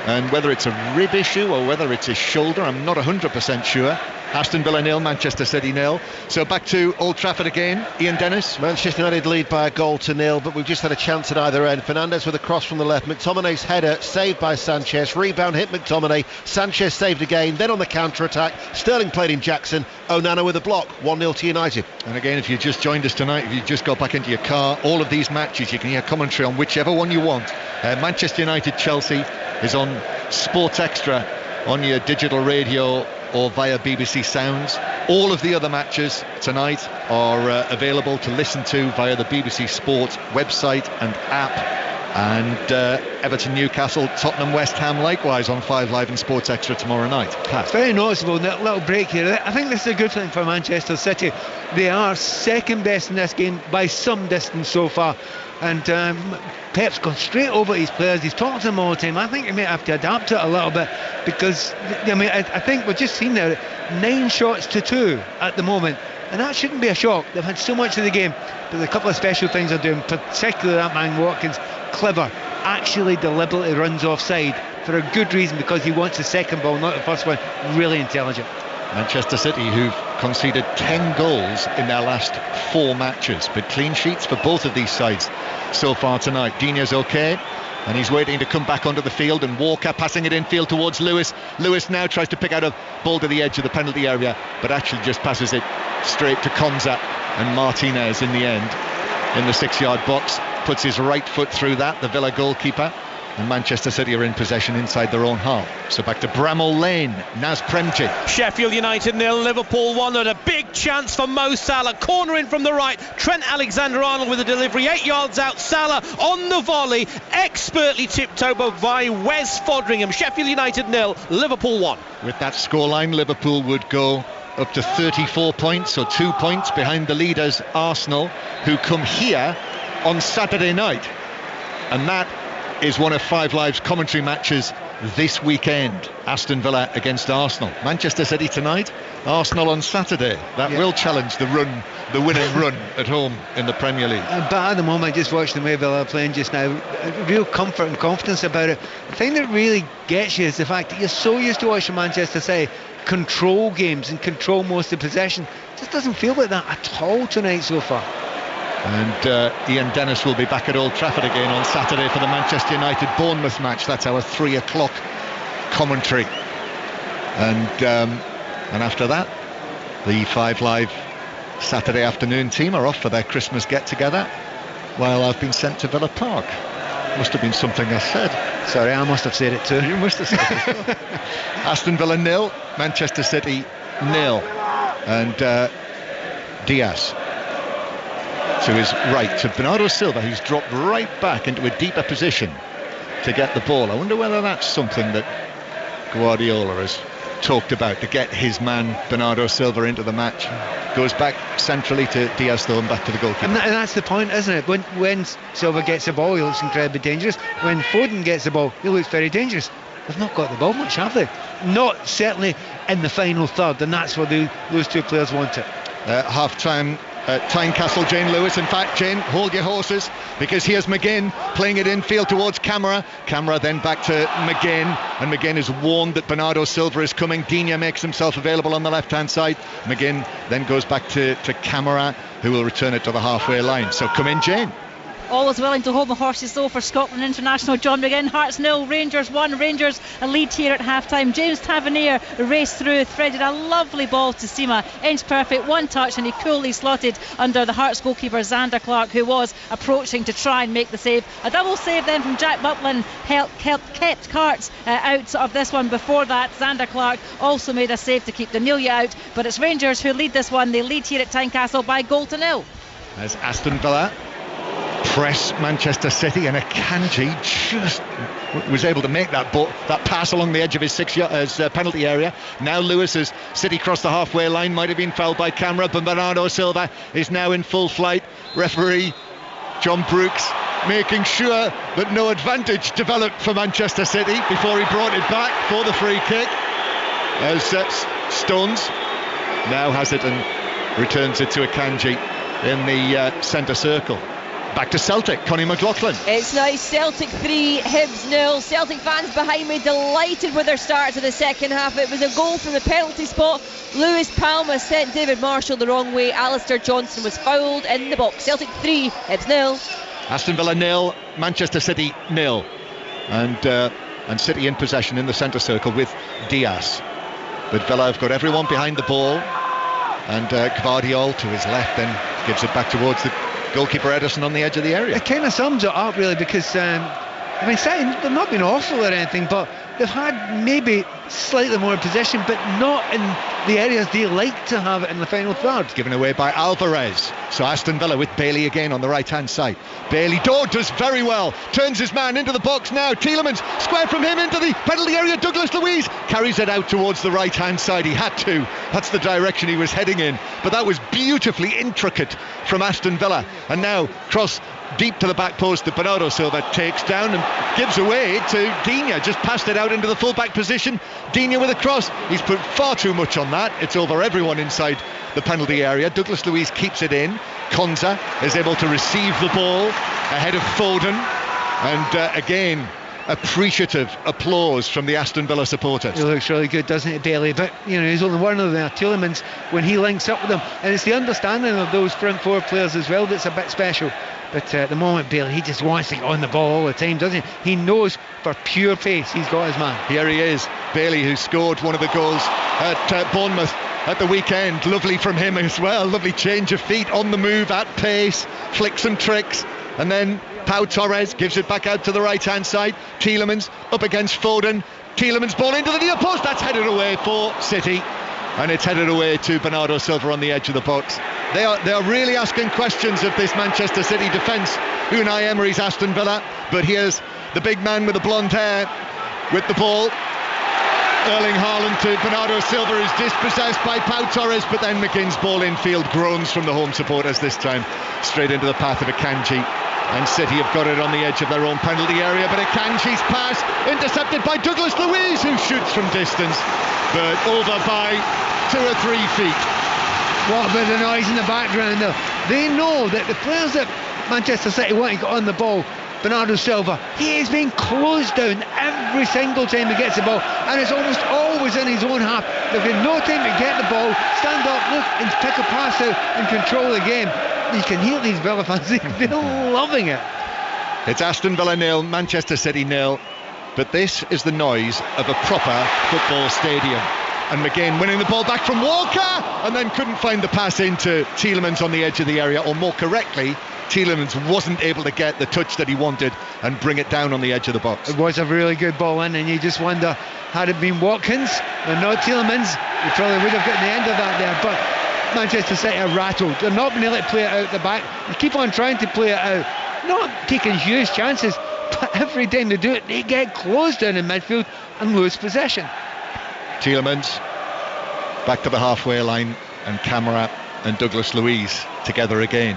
and whether it's a rib issue or whether it's his shoulder, I'm not 100% sure. Aston Villa 0, Manchester City 0. So back to Old Trafford again. Ian Dennis. Manchester United lead by a goal to 0, but we've just had a chance at either end. Fernandes with a cross from the left. McTominay's header saved by Sanchez. Rebound hit McTominay. Sanchez saved again. Then on the counter-attack, Sterling played in Jackson. Onana with a block. 1-0 to United. And again, if you just joined us tonight, if you just got back into your car, all of these matches, you can hear commentary on whichever one you want. Manchester United Chelsea is on Sports Extra on your digital radio or via BBC Sounds. All of the other matches tonight are available to listen to via the BBC Sport website and app. And Everton, Newcastle, Tottenham, West Ham likewise on 5 Live and Sports Extra tomorrow night. It's very noticeable, that little break here. I think this is a good thing for Manchester City. They are second best in this game by some distance so far. And Pep's gone straight over his players. He's talking to them all the time. I think he may have to adapt it a little bit, because I think we've just seen there 9 shots to 2 at the moment, and that shouldn't be a shock. They've had so much of the game, but there's a couple of special things they're doing, particularly that man Watkins, clever, actually deliberately runs offside for a good reason, because he wants the second ball, not the first one. Really intelligent. Manchester City, who've conceded 10 goals in their last 4 matches, but clean sheets for both of these sides so far tonight. Dini's okay, and he's waiting to come back onto the field, and Walker passing it infield towards Lewis. Lewis now tries to pick out a ball to the edge of the penalty area, but actually just passes it straight to Konza, and Martinez in the end in the 6-yard box puts his right foot through that, the Villa goalkeeper, and Manchester City are in possession inside their own half. So back to Bramall Lane, Naz Premji. Sheffield United 0, Liverpool 1, and a big chance for Mo Salah, corner in from the right, Trent Alexander-Arnold with a delivery 8 yards out, Salah on the volley, expertly tipped over by Wes Fodringham. Sheffield United 0, Liverpool 1. With that scoreline, Liverpool would go up to 34 points, or 2 points behind the leaders Arsenal, who come here on Saturday night, and that is one of 5 Live's commentary matches this weekend. Aston Villa against Arsenal. Manchester City tonight, Arsenal on Saturday. That will challenge the winning run at home in the Premier League. But at the moment, just watch the way Villa are playing just now, real comfort and confidence about it. The thing that really gets you is the fact that you're so used to watching Manchester City control games and control most of the possession. It just doesn't feel like that at all tonight so far. And Ian Dennis will be back at Old Trafford again on Saturday for the Manchester United-Bournemouth match. That's our 3 o'clock commentary. And after that, the 5 Live Saturday afternoon team are off for their Christmas get-together, while I've been sent to Villa Park. Must have been something I said. Sorry, I must have said it too. You must have said it. Aston Villa 0, Manchester City 0. And Diaz to his right, to Bernardo Silva, who's dropped right back into a deeper position to get the ball. I wonder whether that's something that Guardiola has talked about, to get his man Bernardo Silva into the match. Goes back centrally to Diaz, though, and back to the goalkeeper. And that's the point, isn't it? When Silva gets the ball, he looks incredibly dangerous. When Foden gets the ball, he looks very dangerous. They've not got the ball much, have they? Not certainly in the final third, and that's where those 2 players want it. Half-time Tynecastle, Jane Lewis. In fact, Jane, hold your horses, because here's McGinn playing it infield towards Camara. Camara then back to McGinn, and McGinn is warned that Bernardo Silva is coming. Digne makes himself available on the left-hand side. McGinn then goes back to Camara, who will return it to the halfway line. So come in, Jane. Always willing to hold the horses though for Scotland international John McGinn. Hearts 0, Rangers 1. Rangers a lead here at half-time. James Tavernier raced through, threaded a lovely ball to Sima, inch perfect, 1 touch, and he coolly slotted under the Hearts goalkeeper Xander Clark, who was approaching to try and make the save. A double save then from Jack Butlin kept Hearts out of this one. Before that, Xander Clark also made a save to keep Danelia out, but it's Rangers who lead this one. They lead here at Tynecastle by 1-0. As Aston Villa press Manchester City, and Akanji just was able to make that pass along the edge of his penalty area. Now Lewis, as City crossed the halfway line, might have been fouled by Camara, but Bernardo Silva is now in full flight. Referee John Brooks making sure that no advantage developed for Manchester City before he brought it back for the free kick, as Stones now has it and returns it to Akanji in the centre circle. Back to Celtic, Connie McLaughlin. It's now Celtic 3, Hibs 0. Celtic fans behind me delighted with their start to the second half. It was a goal from the penalty spot. Lewis Palma sent David Marshall the wrong way. Alistair Johnson was fouled in the box. Celtic 3, Hibs 0. Aston Villa 0, Manchester City 0. And City in possession in the centre circle with Diaz. But Villa have got everyone behind the ball. And Gvardiol to his left then gives it back towards the goalkeeper Ederson on the edge of the area. It kind of sums it up really, because I mean, City, they've not been awful or anything, but they've had maybe slightly more possession, but not in the areas they like to have it in the final third. Given away by Alvarez. So Aston Villa with Bailey again on the right-hand side. Bailey does very well. Turns his man into the box now. Tielemans, square from him into the penalty area. Douglas Luiz carries it out towards the right-hand side. He had to. That's the direction he was heading in. But that was beautifully intricate from Aston Villa. And now cross deep to the back post that Bernardo Silva takes down and gives away to Digne. Just passed it out into the full-back position. Digne with a cross. He's put far too much on that. It's over everyone inside the penalty area. Douglas Luiz keeps it in. Konza is able to receive the ball ahead of Foden. And again, appreciative applause from the Aston Villa supporters. He looks really good, doesn't he, Bailey? But, you know, he's only one of them. Tielemans, when he links up with them, and it's the understanding of those front four players as well that's a bit special. But at the moment, Bailey, he just wants to get on the ball all the time, doesn't he? He knows for pure pace he's got his man. Here he is, Bailey, who scored one of the goals at Bournemouth at the weekend. Lovely from him as well. Lovely change of feet, on the move, at pace, flicks and tricks. And then Pau Torres gives it back out to the right-hand side. Tielemans up against Foden. Tielemans ball into the near post. That's headed away for City. And it's headed away to Bernardo Silva on the edge of the box. They are really asking questions of this Manchester City defence. Unai Emery's Aston Villa. But here's the big man with the blonde hair with the ball. Erling Haaland to Bernardo Silva, is dispossessed by Pau Torres, but then McGinn's ball infield groans from the home supporters this time, straight into the path of Akanji. And City have got it on the edge of their own penalty area, but Akanji's pass intercepted by Douglas Luiz, who shoots from distance, but over by 2 or 3 feet. What about the noise in the background though? They know that the players that Manchester City want to get on the ball, Bernardo Silva, he is being closed down every single time he gets the ball, and it's almost always in his own half. They've got no time to get the ball, stand up, look and pick a pass out and control the game. You can hear these Villa fans, they're loving it. It's Aston Villa 0, Manchester City 0, but this is the noise of a proper football stadium. And McGinn winning the ball back from Walker, and then couldn't find the pass into Tielemans on the edge of the area, or more correctly, Tielemans wasn't able to get the touch that he wanted and bring it down on the edge of the box. It was a really good ball in, and you just wonder, had it been Watkins and not Tielemans, he probably would have gotten the end of that there. But Manchester City are rattled. They're not being able to play it out the back. They keep on trying to play it out, not taking huge chances, but every time they do it, they get closed down in midfield and lose possession. Tielemans back to the halfway line, and Camara and Douglas Luiz together again.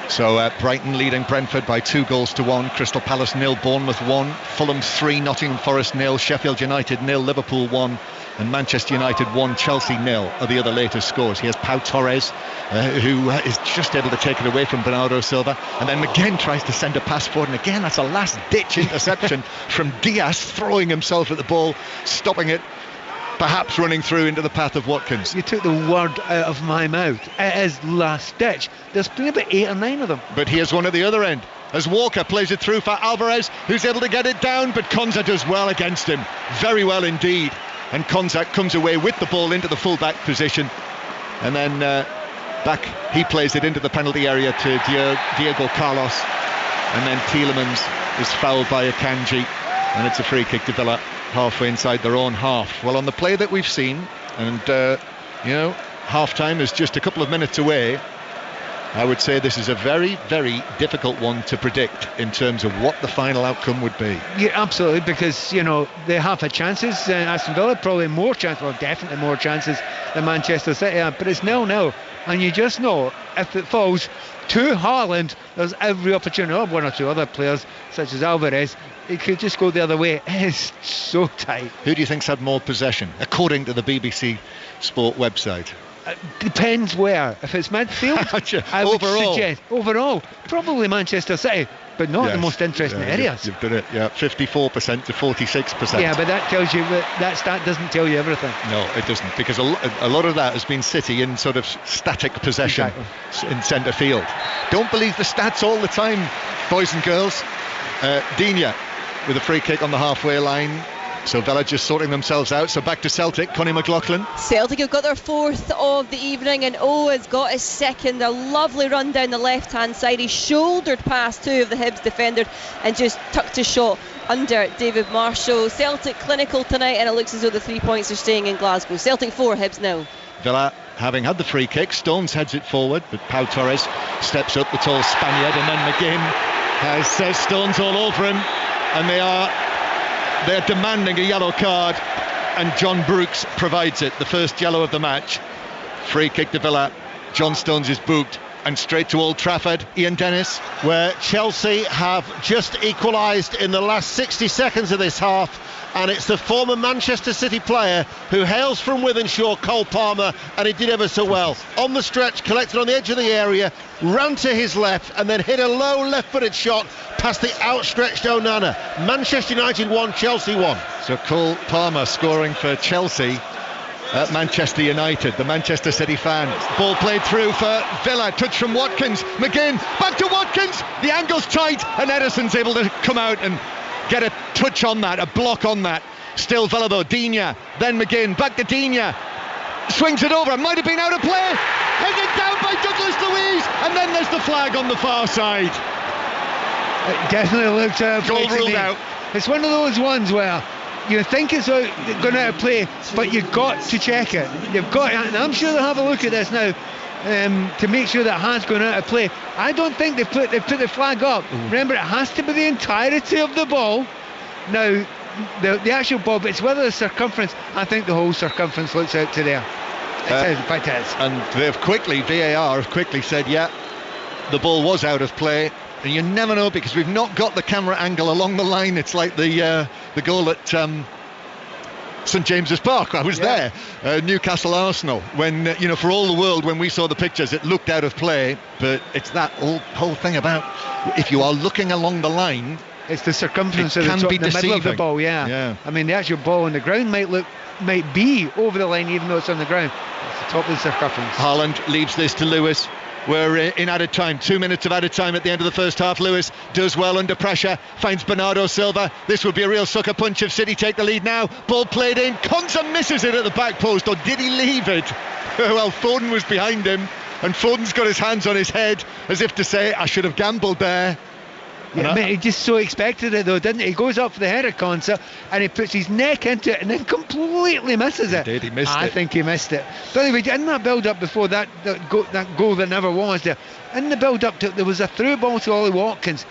So Brighton leading Brentford by 2-1. Crystal Palace 0, Bournemouth 1, Fulham 3, Nottingham Forest 0, Sheffield United 0, Liverpool 1, and Manchester United 1, Chelsea 0 are the other latest scores. Here's Pau Torres, who is just able to take it away from Bernardo Silva, and then McGinn tries to send a pass forward, and again that's a last-ditch interception from Diaz, throwing himself at the ball, stopping it, perhaps running through into the path of Watkins. You took the word out of my mouth. It is last ditch. There's been about 8 or 9 of them. But here's one at the other end, as Walker plays it through for Alvarez, who's able to get it down, but Konza does well against him, very well indeed. And Konza comes away with the ball into the full-back position, and then back he plays it into the penalty area to Diego Carlos, and then Tielemans is fouled by Akanji, and it's a free kick to Villa halfway inside their own half. Well, on the play that we've seen, and half-time is just a couple of minutes away, I would say this is a very, very difficult one to predict in terms of what the final outcome would be. Yeah, absolutely, because, they have had chances. Aston Villa probably more chances, well, definitely more chances than Manchester City have, but it's 0-0, and you just know if it falls to Haaland, there's every opportunity, or one or two other players, such as Alvarez, it could just go the other way. It is so tight. Who do you think's had more possession, according to the BBC Sport website? Depends where. If it's midfield, I would suggest overall probably Manchester City, but not the most interesting areas. You've done it, 54% to 46%. Yeah, but that tells you that stat doesn't tell you everything. No, it doesn't, because a lot of that has been City in sort of static possession in centre field. Don't believe the stats all the time, boys and girls. Digne with a free kick on the halfway line. So Villa just sorting themselves out. So back to Celtic. Connie McLaughlin. Celtic have got their fourth of the evening, and has got his second. A lovely run down the left hand side. He shouldered past two of the Hibs defenders and just tucked his shot under David Marshall. Celtic clinical tonight, and it looks as though the 3 points are staying in Glasgow. Celtic 4, Hibs 0. Villa having had the free kick. Stones heads it forward, but Pau Torres steps up, the tall Spaniard, and then McGinn has Stones all over him, and they're demanding a yellow card, and John Brooks provides it, the first yellow of the match. Free kick to Villa. John Stones is booked, and straight to Old Trafford. Ian Dennis, where Chelsea have just equalised in the last 60 seconds of this half, and it's the former Manchester City player who hails from Wythenshawe, Cole Palmer, and he did ever so well. On the stretch, collected on the edge of the area, ran to his left, and then hit a low left-footed shot past the outstretched Onana. Manchester United 1, Chelsea 1. So Cole Palmer scoring for Chelsea at Manchester United, the Manchester City fans. Ball played through for Villa, touch from Watkins, McGinn, back to Watkins, the angle's tight, and Ederson's able to come out and get a touch on that, a block on that. Still Villa though, Digne, then McGinn, back to Digne, swings it over, might have been out of play, headed down by Douglas Luiz, and then there's the flag on the far side. It definitely looked goal ruled out. It's one of those ones where you think it's going out of play, but you've got to check it. You've got, and I'm sure they'll have a look at this now to make sure that it has gone out of play. I don't think they've put the flag up. Remember, it has to be the entirety of the ball. Now, the actual ball, but it's whether the circumference. I think the whole circumference looks out to there. In fact, it is. And VAR have quickly said, yeah, the ball was out of play. And you never know, because we've not got the camera angle along the line. It's like the goal at St James's Park. I was there, Newcastle Arsenal, when for all the world, when we saw the pictures, it looked out of play. But it's that whole thing about if you are looking along the line, it's the circumference of the middle of the ball. Yeah. I mean, the actual ball on the ground might be over the line, even though it's on the ground. It's the top of the circumference. Haaland leaves this to Lewis. We're in added time, 2 minutes of added time at the end of the first half. Lewis does well under pressure, finds Bernardo Silva. This would be a real sucker punch if City take the lead now. Ball played in, Konsa misses it at the back post, or did he leave it? Well, Foden was behind him, and Foden's got his hands on his head as if to say, I should have gambled there. Yeah, he just so expected it though, didn't he? He goes up for the header, Konsa, and he puts his neck into it and then completely misses it. He missed it. I think he missed it. But anyway, in that build-up before that goal that never was there, in the build-up to, there was a through ball to Ollie Watkins.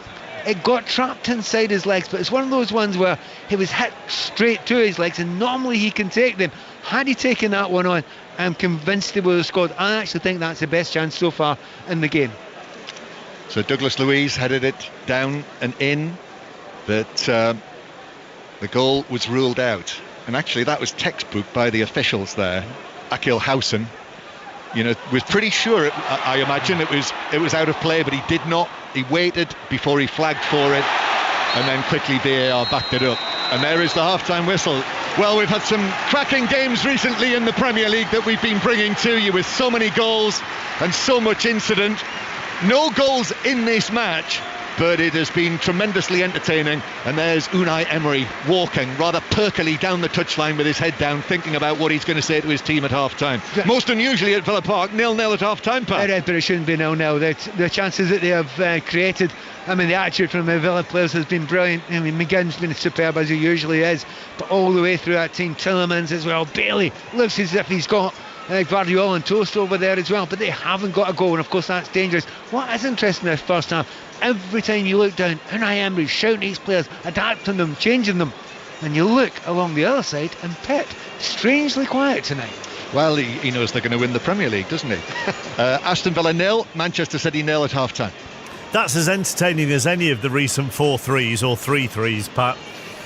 It got trapped inside his legs, but it's one of those ones where he was hit straight to his legs, and normally he can take them. Had he taken that one on, I'm convinced he would have scored. I actually think that's the best chance so far in the game. So Douglas Luiz headed it down and in, but the goal was ruled out. And actually that was textbook by the officials there. Akil Hausen, was pretty sure, I imagine it was out of play, but he did not. He waited before he flagged for it, and then quickly VAR backed it up. And there is the half-time whistle. Well, we've had some cracking games recently in the Premier League that we've been bringing to you, with so many goals and so much incident. No goals in this match, but it has been tremendously entertaining. And there's Unai Emery walking rather perkily down the touchline with his head down, thinking about what he's going to say to his team at half-time. Most unusually at Villa Park, 0-0 at half-time, Pat. But it shouldn't be 0-0. The chances that they have created, I mean, the attitude from the Villa players has been brilliant. I mean, McGinn's been superb as he usually is, but all the way through that team, Tielemans as well. Bailey looks as if he's got Guardiola and Toast over there as well, but they haven't got a goal, and of course that's dangerous. What is interesting in this first half, every time you look down, Unai Emery shouting these players, adapting them, changing them, and you look along the other side, and Pitt strangely quiet tonight. Well, he knows they're going to win the Premier League, doesn't he? Aston Villa 0, Manchester City 0 at half-time. That's as entertaining as any of the recent 4-3s or 3-3s, Pat.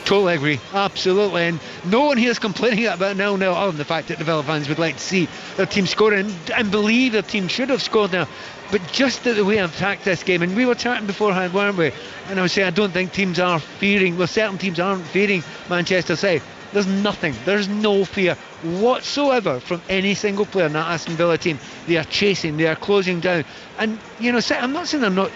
Totally agree, absolutely, and no one here is complaining about 0-0 other than the fact that the Villa fans would like to see their team score and believe their team should have scored now. But just the way I've attacked this game, and we were chatting beforehand, weren't we? And I was saying I don't think teams are fearing, well, certain teams aren't fearing Manchester City. There's no fear whatsoever from any single player in that Aston Villa team. They are chasing, they are closing down, and I'm not saying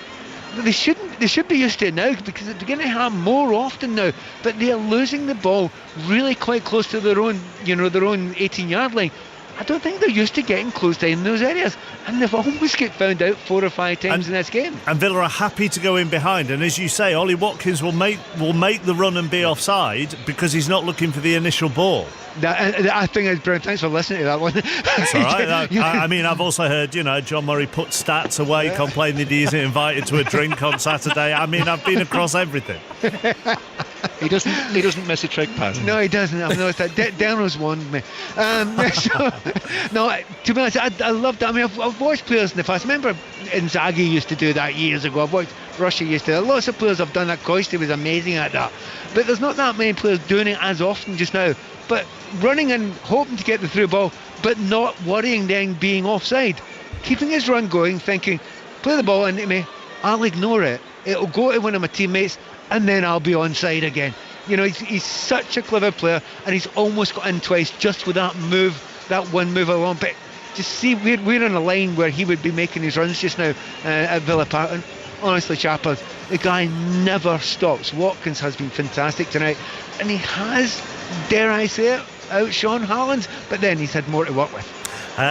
they shouldn't. they should be used to it now, because it's beginning to happen more often now. But they are losing the ball really quite close to their own 18-yard line. I don't think they're used to getting close down in those areas, and they've almost get found out 4 or 5 times in this game. And Villa are happy to go in behind, and as you say, Ollie Watkins will make the run and be offside because he's not looking for the initial ball. I think it's brilliant. Thanks for listening to that one. That's all right. I mean, I've also heard, John Murray put stats away, complaining that he isn't invited to a drink on Saturday. I mean, I've been across everything. He doesn't miss a trick pass. No, he doesn't. I've noticed that. Daniel's warned me. To be honest, I love that. I mean, I've watched players in the past. I remember Inzaghi used to do that years ago. I've watched Russia used to. Lots of players have done that. Costa was amazing at that. But there's not that many players doing it as often just now. But running and hoping to get the through ball, but not worrying then being offside. Keeping his run going, thinking, play the ball into me, I'll ignore it. It'll go to one of my teammates, and then I'll be onside again. He's such a clever player, and he's almost got in twice just with that move, that one move along. But just see, we're on a line where he would be making his runs just now at Villa Park. And honestly, chappers, the guy never stops. Watkins has been fantastic tonight, and he has, dare I say it, outshone Haaland, but then he's had more to work with.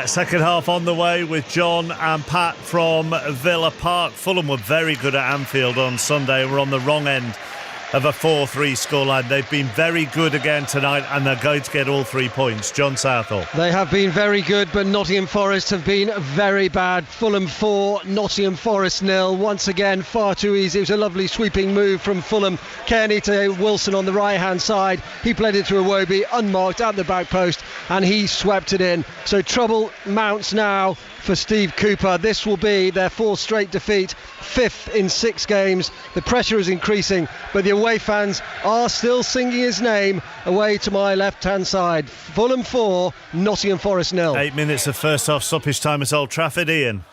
Second half on the way with John and Pat from Villa Park. Fulham were very good at Anfield on Sunday. We're on the wrong end of a 4-3 scoreline. They've been very good again tonight, and they're going to get all 3 points. John Southall. They have been very good, but Nottingham Forest have been very bad. Fulham 4, Nottingham Forest 0. Once again, far too easy. It was a lovely sweeping move from Fulham. Kearney to Wilson on the right-hand side. He played it to Iwobi, unmarked at the back post, and he swept it in. So trouble mounts now for Steve Cooper. This will be their 4th straight defeat, 5th in 6 games. The pressure is increasing, but the away fans are still singing his name away to my left-hand side. Fulham 4, Nottingham Forest 0. 8 minutes of first half stoppage time at Old Trafford. Ian.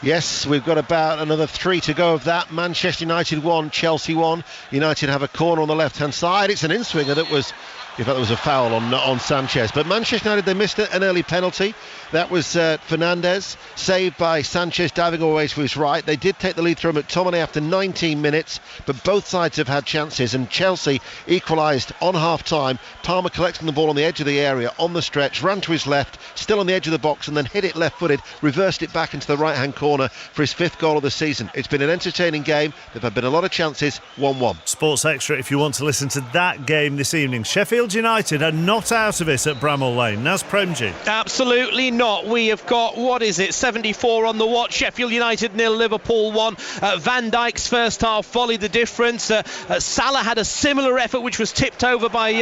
Yes, we've got about another 3 to go of that. Manchester United 1, Chelsea 1. United have a corner on the left-hand side. It's an in-swinger that was... In fact, there was a foul on Sanchez. But Manchester United, they missed an early penalty. That was Fernandes, saved by Sanchez diving away to his right. They did take the lead through McTominay after 19 minutes, but both sides have had chances, and Chelsea equalised on half-time. Palmer collecting the ball on the edge of the area, on the stretch, ran to his left, still on the edge of the box, and then hit it left-footed, reversed it back into the right-hand corner for his 5th goal of the season. It's been an entertaining game. There have been a lot of chances, 1-1. Sports Extra, if you want to listen to that game this evening. Sheffield United are not out of it at Bramall Lane. Naz Premji. Absolutely not. We have got, 74 on the watch. Sheffield United 0, Liverpool 1. Van Dijk's first half volley the difference. Salah had a similar effort which was tipped over by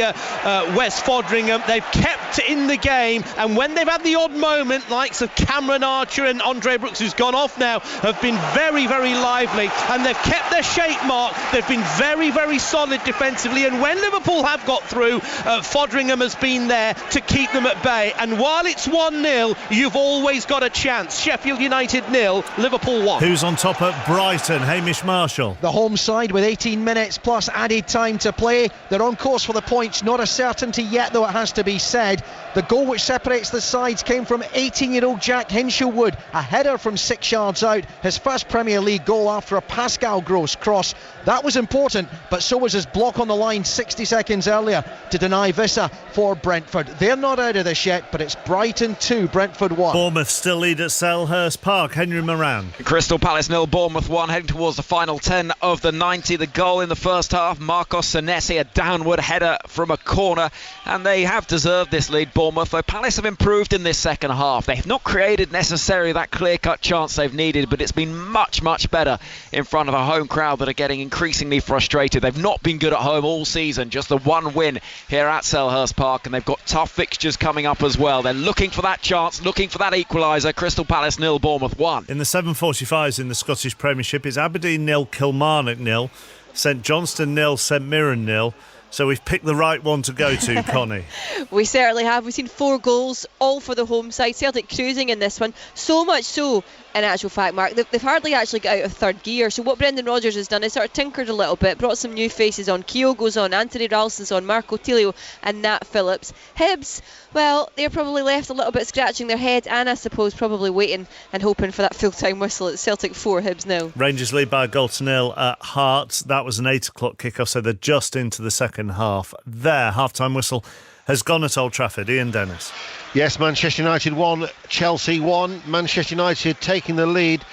Wes Foderingham. They've kept in the game, and when they've had the odd moment, likes of Cameron Archer and Andre Brooks, who's gone off now, have been very, very lively, and they've kept their shape mark. They've been very, very solid defensively, and when Liverpool have got through, Foderingham has been there to keep them at bay, and while it's 1-0, you've always got a chance. Sheffield United 0, Liverpool 1. Who's on top at Brighton? Hamish Marshall. The home side with 18 minutes plus added time to play. They're on course for the points. Not a certainty yet, though, it has to be said. The goal which separates the sides came from 18-year-old Jack Hinshelwood. A header from 6 yards out. His first Premier League goal after a Pascal Gross cross. That was important, but so was his block on the line 60 seconds earlier to deny Vissa for Brentford. They're not out of this yet, but it's Brighton 2, Brentford 1. Bournemouth still lead at Selhurst Park. Henry Moran. Crystal Palace 0, Bournemouth 1, heading towards the final 10 of the 90. The goal in the first half, Marcos Senesi, a downward header from a corner, and they have deserved this lead, Bournemouth, though Palace have improved in this second half. They have not created necessarily that clear-cut chance they've needed, but it's been much, much better in front of a home crowd that are getting increasingly frustrated. They've not been good at home all season, just the one win here at Selhurst Park, and they've got tough fixtures coming up as well. They're looking for that chance, looking for that equaliser. Crystal Palace 0, Bournemouth 1. In the 7:45s in the Scottish Premiership, it's Aberdeen 0, Kilmarnock 0, St Johnstone 0, St Mirren 0, So we've picked the right one to go to, Connie. We certainly have. We've seen 4 goals, all for the home side. Celtic cruising in this one. So much so, in actual fact, Mark, they've hardly actually got out of third gear. So what Brendan Rodgers has done is sort of tinkered a little bit, brought some new faces on. Kyogo's on, Anthony Ralston's on, Marco Tilio and Nat Phillips. Hibs, well, they're probably left a little bit scratching their head, and I suppose probably waiting and hoping for that full-time whistle. It's Celtic 4, Hibs 0. Rangers lead by a goal to nil at Hearts. That was an 8 o'clock kickoff, so they're just into the second half. Their half-time whistle has gone at Old Trafford. Ian Dennis. Yes, Manchester United 1, Chelsea 1. Manchester United taking the lead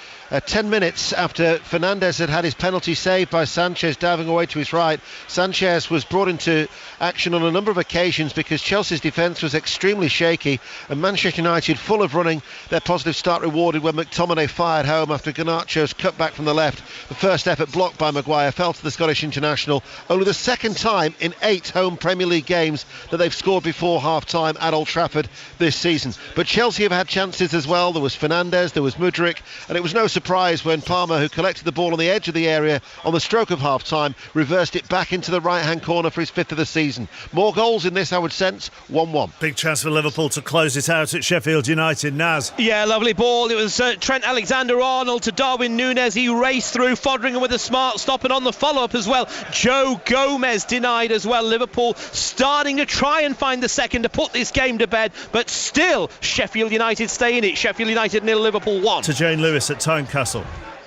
10 minutes after Fernandes had his penalty saved by Sanchez diving away to his right. Sanchez was brought into action on a number of occasions because Chelsea's defence was extremely shaky, and Manchester United, full of running, their positive start rewarded when McTominay fired home after Garnacho's cut back from the left. The first effort blocked by Maguire fell to the Scottish international, only the second time in 8 home Premier League games that they've scored before half-time at Old Trafford this season. But Chelsea have had chances as well. There was Fernandes, there was Mudryk, and it was no surprise when Palmer, who collected the ball on the edge of the area on the stroke of half-time, reversed it back into the right-hand corner for his 5th of the season. More goals in this, I would sense. 1-1. Big chance for Liverpool to close it out at Sheffield United. Naz. Yeah, lovely ball. It was Trent Alexander-Arnold to Darwin Núñez. He raced through, Foderingham with a smart stop, and on the follow-up as well, Joe Gomez denied as well. Liverpool starting to try and find the second to put this game to bed, but still Sheffield United stay in it. Sheffield United 0, Liverpool 1. To Jane Lewis at Tynecastle.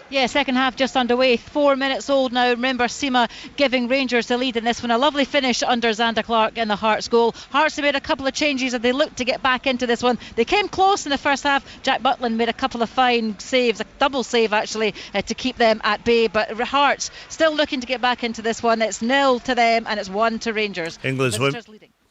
Yeah, second half just underway. 4 minutes old now. Remember, Sima giving Rangers the lead in this one. A lovely finish under Xander Clark in the Hearts goal. Hearts have made a couple of changes and they look to get back into this one. They came close in the first half. Jack Butland made a couple of fine saves, a double save actually, to keep them at bay. But Hearts still looking to get back into this one. It's 0 to them and it's 1 to Rangers. England's women.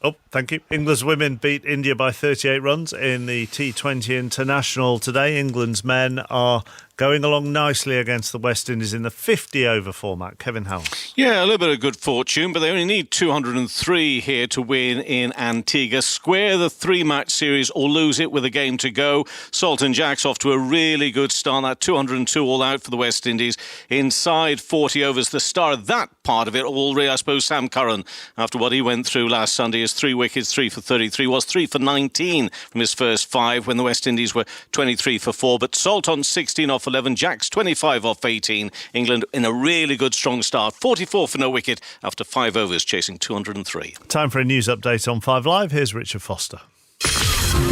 Oh, thank you. England's women beat India by 38 runs in the T20 International today. England's men are going along nicely against the West Indies in the 50-over format. Kevin Howell. Yeah, a little bit of good fortune, but they only need 203 here to win in Antigua. Square the 3-match series or lose it with a game to go. Sultan Jack's off to a really good start. That 202 all out for the West Indies. Inside 40 overs. The star of that part of it all, I suppose, Sam Curran, after what he went through last Sunday, is 3 wickets, 3 for 33, was 3 for 19 from his first 5 when the West Indies were 23 for 4. But Sultan 16 off 11, Jacks 25 off 18. England in a really good strong start, 44 for no wicket after 5 overs, chasing 203. Time for a news update on 5 Live. Here's Richard Foster.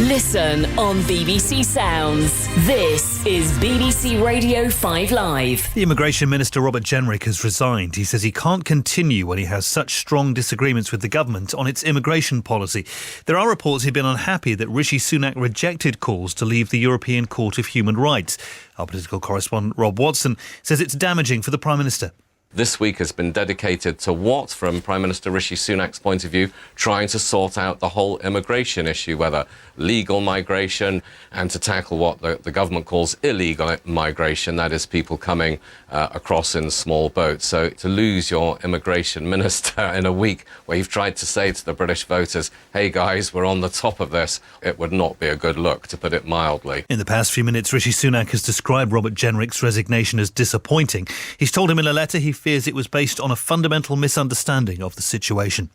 Listen on BBC Sounds. This is BBC Radio 5 Live. The Immigration Minister Robert Jenrick has resigned. He says he can't continue when he has such strong disagreements with the government on its immigration policy. There are reports he'd been unhappy that Rishi Sunak rejected calls to leave the European Court of Human Rights. Our political correspondent Rob Watson says it's damaging for the Prime Minister. This week has been dedicated to what, from Prime Minister Rishi Sunak's point of view, trying to sort out the whole immigration issue, whether legal migration and to tackle what the government calls illegal migration, that is people coming across in small boats. So to lose your immigration minister in a week where you've tried to say to the British voters, hey guys, we're on the top of this, it would not be a good look, to put it mildly. In the past few minutes, Rishi Sunak has described Robert Jenrick's resignation as disappointing. He's told him in a letter he fears it was based on a fundamental misunderstanding of the situation.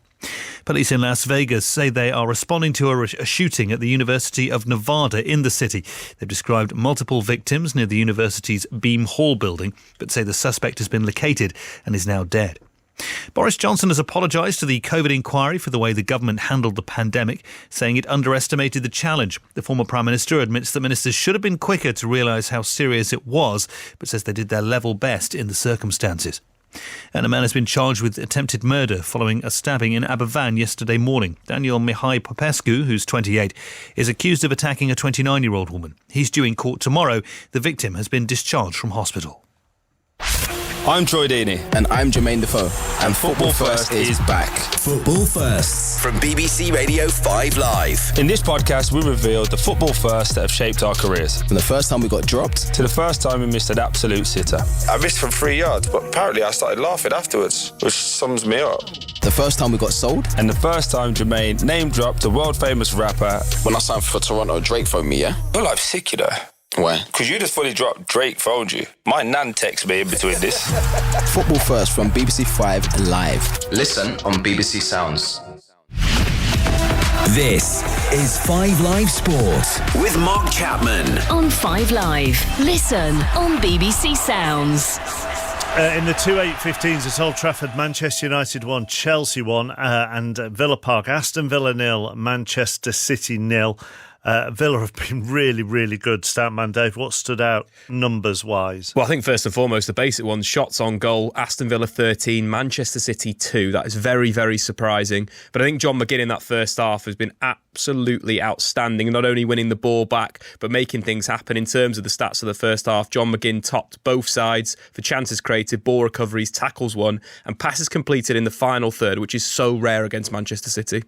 Police in Las Vegas say they are responding to a shooting at the University of Nevada in the city. They've described multiple victims near the university's Beam Hall building, but say the suspect has been located and is now dead. Boris Johnson has apologised to the COVID inquiry for the way the government handled the pandemic, saying it underestimated the challenge. The former Prime Minister admits that ministers should have been quicker to realise how serious it was, but says they did their level best in the circumstances. And a man has been charged with attempted murder following a stabbing in Aberfan yesterday morning. Daniel Mihai Popescu, who's 28, is accused of attacking a 29-year-old woman. He's due in court tomorrow. The victim has been discharged from hospital. I'm Troy Deeney. And I'm Jermaine Defoe. And Football First is back. Football First from BBC Radio 5 Live. In this podcast, we reveal the football firsts that have shaped our careers. From the first time we got dropped to the first time we missed an absolute sitter. I missed from 3 yards, but apparently I started laughing afterwards, which sums me up. The first time we got sold. And the first time Jermaine name dropped a world famous rapper. When I signed for Toronto, Drake phoned me, yeah? You're like sick, you know. Why? Because you just fully dropped Drake phoned you. My nan texted me in between this. Football First from BBC 5 Live. Listen on BBC Sounds. This is 5 Live Sport With Mark Chapman. On 5 Live. Listen on BBC Sounds. In the 2-8-15s at Old Trafford, Manchester United won, Chelsea won, and Villa Park, Aston Villa 0, Manchester City 0. Villa have been really, really good. Statman Dave, what stood out numbers-wise? Well, I think first and foremost, the basic ones, shots on goal, Aston Villa 13, Manchester City 2. That is very, very surprising. But I think John McGinn in that first half has been absolutely outstanding, not only winning the ball back, but making things happen. In terms of the stats of the first half, John McGinn topped both sides for chances created, ball recoveries, tackles won, and passes completed in the final third, which is so rare against Manchester City.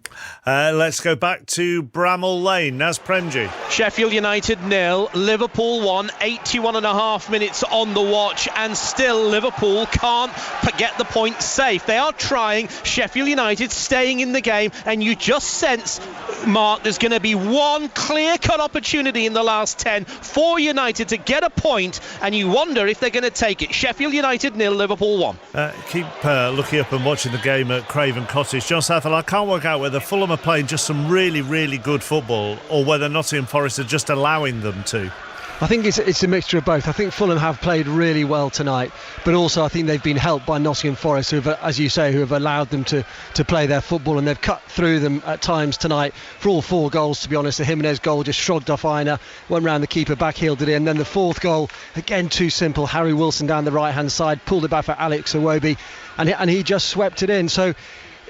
Let's go back to Bramall Lane. Naz Prenji. Sheffield United 0, Liverpool 1, 81.5 minutes on the watch, and still Liverpool can't get the point safe. They are trying, Sheffield United staying in the game, and you just sense, Mark, there's going to be one clear-cut opportunity in the last 10 for United to get a point, and you wonder if they're going to take it. Sheffield United 0, Liverpool 1. Keep looking up and watching the game at Craven Cottage. John Southwell, I can't work out whether Fulham are playing just some really, really good football or whether Nottingham Forest are just allowing them to. I think it's a mixture of both. I think Fulham have played really well tonight, but also I think they've been helped by Nottingham Forest, who have, as you say, who have allowed them to play their football, and they've cut through them at times tonight for all 4 goals, to be honest. The Jimenez goal just shrugged off Aina, went round the keeper, backheeled it in. Then the 4th goal, again too simple. Harry Wilson down the right-hand side, pulled it back for Alex Iwobi, and he just swept it in. So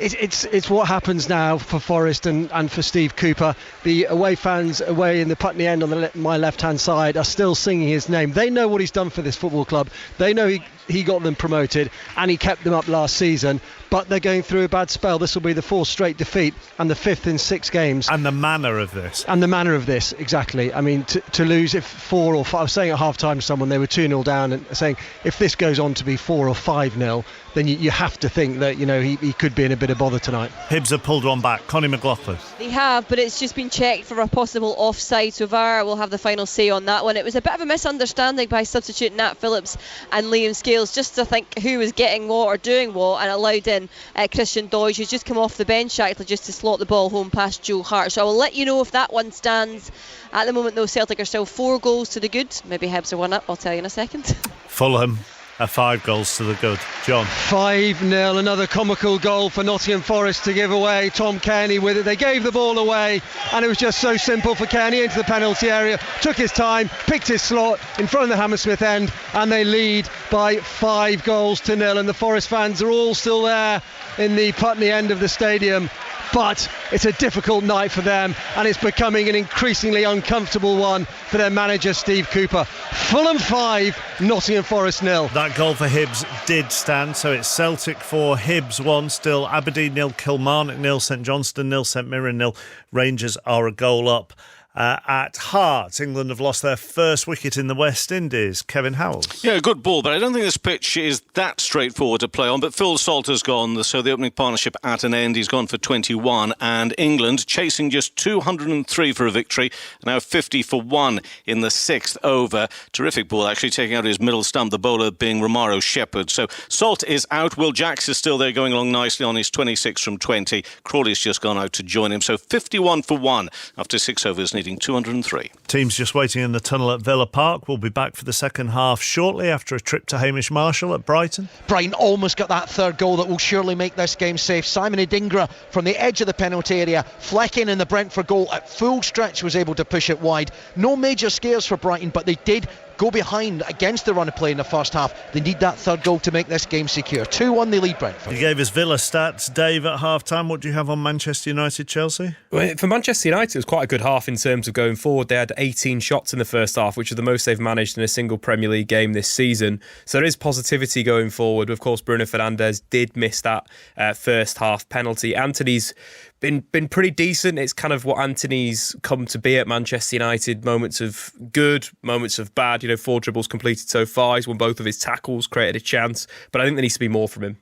it's what happens now for Forest and for Steve Cooper. The away fans away in the Putney end on my left-hand side are still singing his name. They know what he's done for this football club. They know he got them promoted and he kept them up last season, but they're going through a bad spell. This will be the 4th straight defeat and the 5th in 6 games. And the manner of this. Exactly. I mean, to lose if 4 or 5, I was saying at half-time to someone, they were 2-0 down, and saying if this goes on to be 4 or 5-0, then you have to think that, he could be in a bit of bother tonight. Hibs have pulled one back. Connie McLaughlin. They have, but it's just been checked for a possible offside, so VAR will have the final say on that one. It was a bit of a misunderstanding by substitute Nat Phillips and Liam Scales, just to think who was getting what or doing what, and allowed in Christian Doidge, who's just come off the bench actually just to slot the ball home past Joe Hart. So I will let you know if that one stands. At the moment though, Celtic are still 4 goals to the good. Maybe Hibs are 1 up, I'll tell you in a second. Fulham are 5 goals to the good. John. 5-0, another comical goal for Nottingham Forest to give away. Tom Kearney with it. They gave the ball away, and it was just so simple for Kearney into the penalty area. Took his time, picked his slot in front of the Hammersmith end, and they lead by 5 goals to 0. And the Forest fans are all still there in the Putney end of the stadium. But it's a difficult night for them, and it's becoming an increasingly uncomfortable one for their manager Steve Cooper. Fulham 5, Nottingham Forest 0. That goal for Hibs did stand, so it's Celtic 4, Hibs 1, still Aberdeen 0, Kilmarnock 0, St Johnstone 0, St Mirren 0. Rangers are a goal up. At Hearts, England have lost their first wicket in the West Indies. Kevin Howells. Yeah, good ball, but I don't think this pitch is that straightforward to play on. But Phil Salter's gone, so the opening partnership at an end. He's gone for 21, and England chasing just 203 for a victory, now 50 for 1 in the 6th over. Terrific ball, actually, taking out his middle stump, the bowler being Romaro Shepherd. So Salt is out. Will Jacks is still there, going along nicely on his 26 from 20. Crawley's just gone out to join him. So 51 for 1 after 6 overs, needing 203. Teams just waiting in the tunnel at Villa Park. We'll be back for the second half shortly after a trip to Hamish Marshall at Brighton. Brighton almost got that 3rd goal that will surely make this game safe. Simon Adingra from the edge of the penalty area, Flecking in the Brentford goal at full stretch was able to push it wide. No major scares for Brighton, but they did go behind against the run of play in the first half. They need that 3rd goal to make this game secure. 2-1 they lead Brentford. You gave us Villa stats, Dave, at half-time. What do you have on Manchester United, Chelsea? Well, for Manchester United, it was quite a good half in terms of going forward. They had 18 shots in the first half, which is the most they've managed in a single Premier League game this season. So there is positivity going forward. Of course, Bruno Fernandes did miss that first half penalty. Anthony's been pretty decent. It's kind of what Anthony's come to be at Manchester United. Moments of good, moments of bad. 4 dribbles completed so far. He's won both of his tackles, created a chance. But I think there needs to be more from him.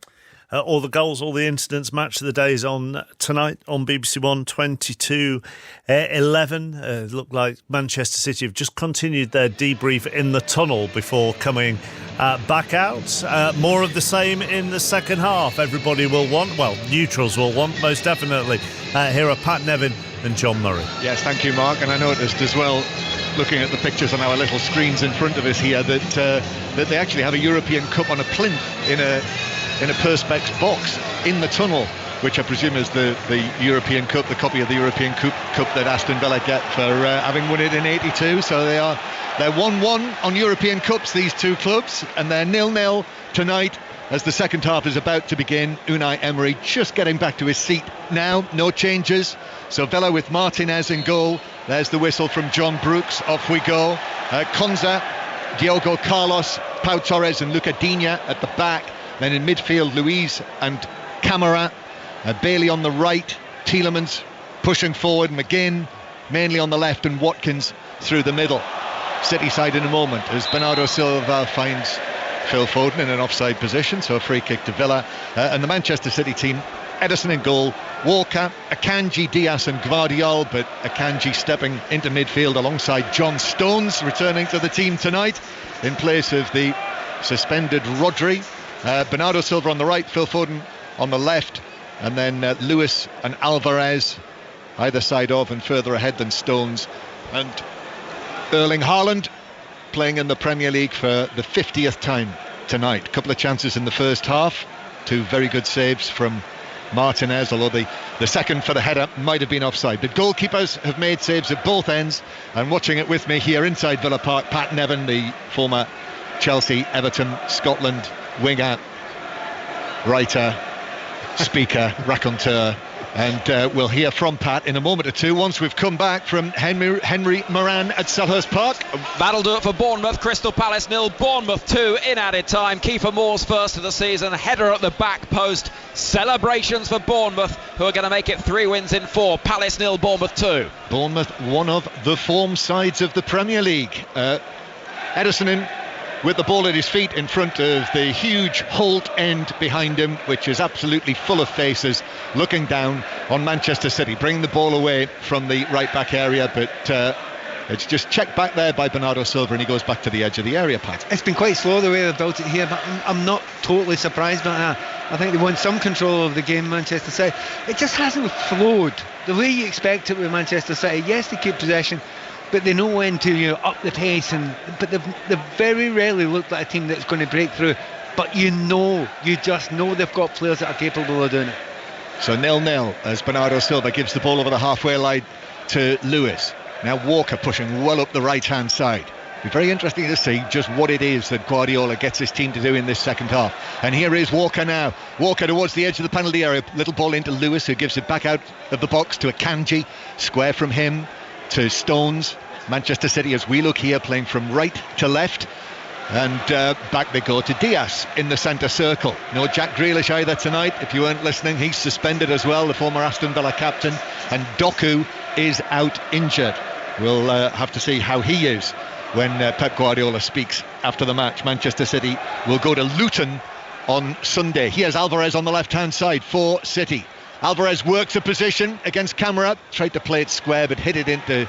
all the goals, all the incidents. Match of the day is on tonight on BBC One, 22:11. It looked like Manchester City have just continued their debrief in the tunnel before coming back out. More of the same in the second half. Everybody will want, well, neutrals will want, most definitely. Here are Pat Nevin and John Murray. Yes, thank you, Mark. And I noticed as well, looking at the pictures on our little screens in front of us here, that they actually have a European Cup on a plinth in a Perspex box in the tunnel, which I presume is the European Cup, the copy of the European Cup that Aston Villa get for having won it in '82. So they're 1-1 on European Cups, these two clubs, and they're 0-0 tonight as the second half is about to begin. Unai Emery just getting back to his seat now, no changes. So Villa with Martinez in goal. There's the whistle from John Brooks. Off we go. Konza, Diogo Carlos, Pau Torres and Luca Digne at the back. Then in midfield, Luiz and Camara. Bailey on the right. Tielemans pushing forward. McGinn mainly on the left, and Watkins through the middle. City side in a moment as Bernardo Silva finds Phil Foden in an offside position, so a free kick to Villa. And the Manchester City team, Ederson in goal, Walker, Akanji, Diaz and Gvardiol, but Akanji stepping into midfield alongside John Stones, returning to the team tonight in place of the suspended Rodri. Bernardo Silva on the right, Phil Foden on the left, and then Lewis and Alvarez either side of and further ahead than Stones. And Erling Haaland playing in the Premier League for the 50th time tonight. A couple of chances in the first half, two very good saves from Martinez, although the second for the header might have been offside. But goalkeepers have made saves at both ends, and watching it with me here inside Villa Park, Pat Nevin, the former Chelsea, Everton, Scotland winger, writer, speaker, raconteur, and we'll hear from Pat in a moment or two once we've come back from Henry Moran at Selhurst Park. That'll do it for Bournemouth. Crystal Palace 0, Bournemouth 2 in added time. Kiefer Moore's first of the season, header at the back post. Celebrations for Bournemouth, who are going to make it 3 wins in 4. Palace 0, Bournemouth 2. Bournemouth, one of the form sides of the Premier League. Ederson in with the ball at his feet in front of the huge Holt end behind him, which is absolutely full of faces looking down on Manchester City, bringing the ball away from the right back area, but it's just checked back there by Bernardo Silva, and he goes back to the edge of the area, Pat. It's been quite slow the way they've built it here, but I'm not totally surprised by that. I think they want some control of the game, Manchester City. It just hasn't flowed the way you expect it with Manchester City. Yes, they keep possession, but they know when to up the pace, but they've very rarely looked like a team that's going to break through. But you just know they've got players that are capable of doing it. So 0-0 as Bernardo Silva gives the ball over the halfway line to Lewis. Now Walker pushing well up the right hand side. Be very interesting to see just what it is that Guardiola gets his team to do in this second half. And here is Walker now. Walker towards the edge of the penalty area. Little ball into Lewis, who gives it back out of the box to Akanji. Square from him to Stones. Manchester City, as we look here, playing from right to left, and back they go to Diaz in the centre circle. No Jack Grealish either tonight. If you weren't listening, he's suspended as well, the former Aston Villa captain, and Doku is out injured. We'll have to see how he is when Pep Guardiola speaks after the match. Manchester City will go to Luton on Sunday. Here's Alvarez on the left hand side for City. Alvarez works a position against Camara, tried to play it square but hit it into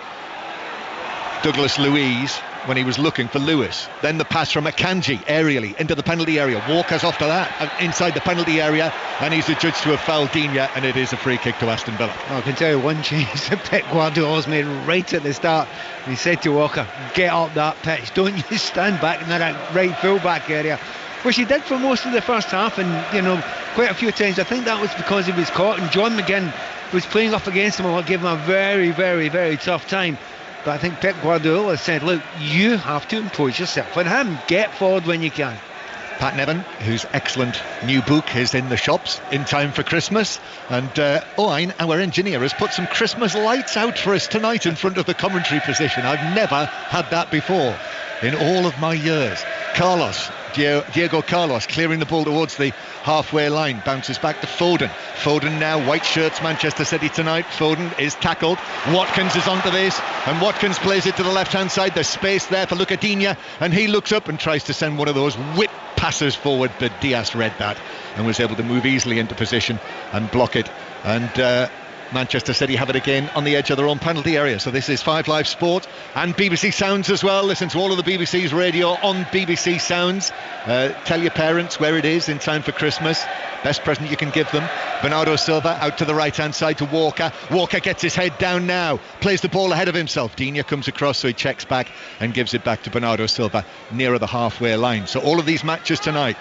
Douglas Luiz when he was looking for Lewis. Then the pass from Akanji aerially into the penalty area. Walker's off to that inside the penalty area, and he's adjudged to a foul, Digne, and it is a free kick to Aston Villa. I can tell you one change that Pep Guardiola's made right at the start. He said to Walker, get up that pitch, don't you stand back in that right full back area, which he did for most of the first half, and quite a few times. I think that was because he was caught, and John McGinn was playing up against him a lot, gave him a very, very, very tough time. But I think Pep Guardiola said, look, you have to impose yourself on him, get forward when you can. Pat Nevin, whose excellent new book is in the shops in time for Christmas, and Owain, our engineer, has put some Christmas lights out for us tonight in front of the commentary position. I've never had that before in all of my years. Carlos. Diego Carlos clearing the ball towards the halfway line, bounces back to Foden. Foden now, white shirts, Manchester City tonight. Foden is tackled. Watkins is onto this, and Watkins plays it to the left-hand side. There's space there for Luca Digne, and he looks up and tries to send one of those whip passes forward, but Diaz read that and was able to move easily into position and block it. And Manchester City have it again on the edge of their own penalty area. So this is 5 Live Sport and BBC Sounds as well. Listen to all of the BBC's radio on BBC Sounds. Tell your parents where it is in time for Christmas. Best present you can give them. Bernardo Silva out to the right hand side to Walker. Walker gets his head down now, plays the ball ahead of himself. Digne comes across, so he checks back and gives it back to Bernardo Silva nearer the halfway line. So all of these matches tonight: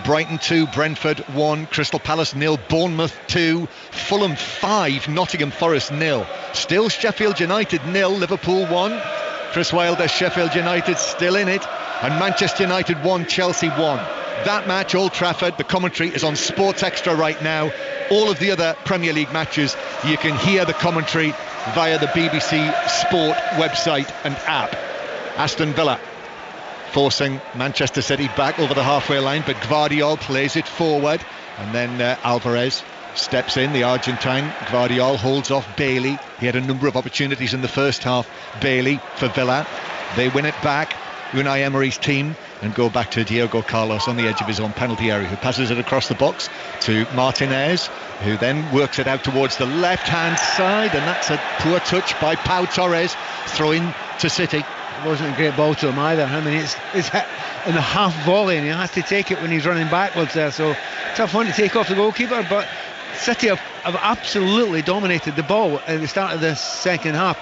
Brighton 2, Brentford 1, Crystal Palace 0, Bournemouth 2, Fulham 5, Nottingham Forest 0. Still Sheffield United 0, Liverpool 1. Chris Wilder, Sheffield United still in it. And Manchester United 1, Chelsea 1. That match, Old Trafford, the commentary is on Sports Extra right now. All of the other Premier League matches, you can hear the commentary via the BBC Sport website and app. Aston Villa forcing Manchester City back over the halfway line, but Gvardiol plays it forward, and then Alvarez steps in, the Argentine. Gvardiol holds off Bailey. He had a number of opportunities in the first half. Bailey for Villa. They win it back, Unai Emery's team, and go back to Diego Carlos on the edge of his own penalty area, who passes it across the box to Martinez, who then works it out towards the left-hand side, and that's a poor touch by Pau Torres. Throw in to City. It wasn't a great ball to him either. I mean, it's hit in a half volley, and he has to take it when he's running backwards there, so tough one to take off the goalkeeper. But City have absolutely dominated the ball at the start of the second half,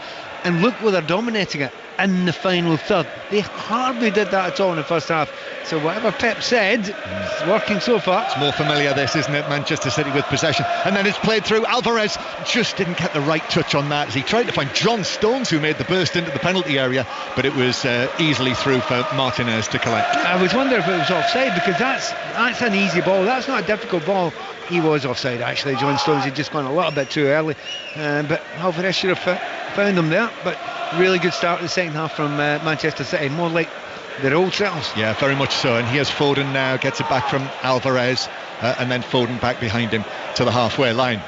and look where they're dominating it in the final third. They hardly did that at all in the first half. So whatever Pep said, it's working so far. It's more familiar, this, isn't it? Manchester City with possession, and then it's played through. Alvarez just didn't get the right touch on that as he tried to find John Stones, who made the burst into the penalty area, but it was easily through for Martinez to collect. I was wondering if it was offside, because that's an easy ball. That's not a difficult ball. He was offside, actually. John Stones had just gone a little bit too early, but Alvarez should have found him there. But really good start to the second half from Manchester City, more like their old selves. Yeah, very much so. And here's Foden now, gets it back from Alvarez, and then Foden back behind him to the halfway line.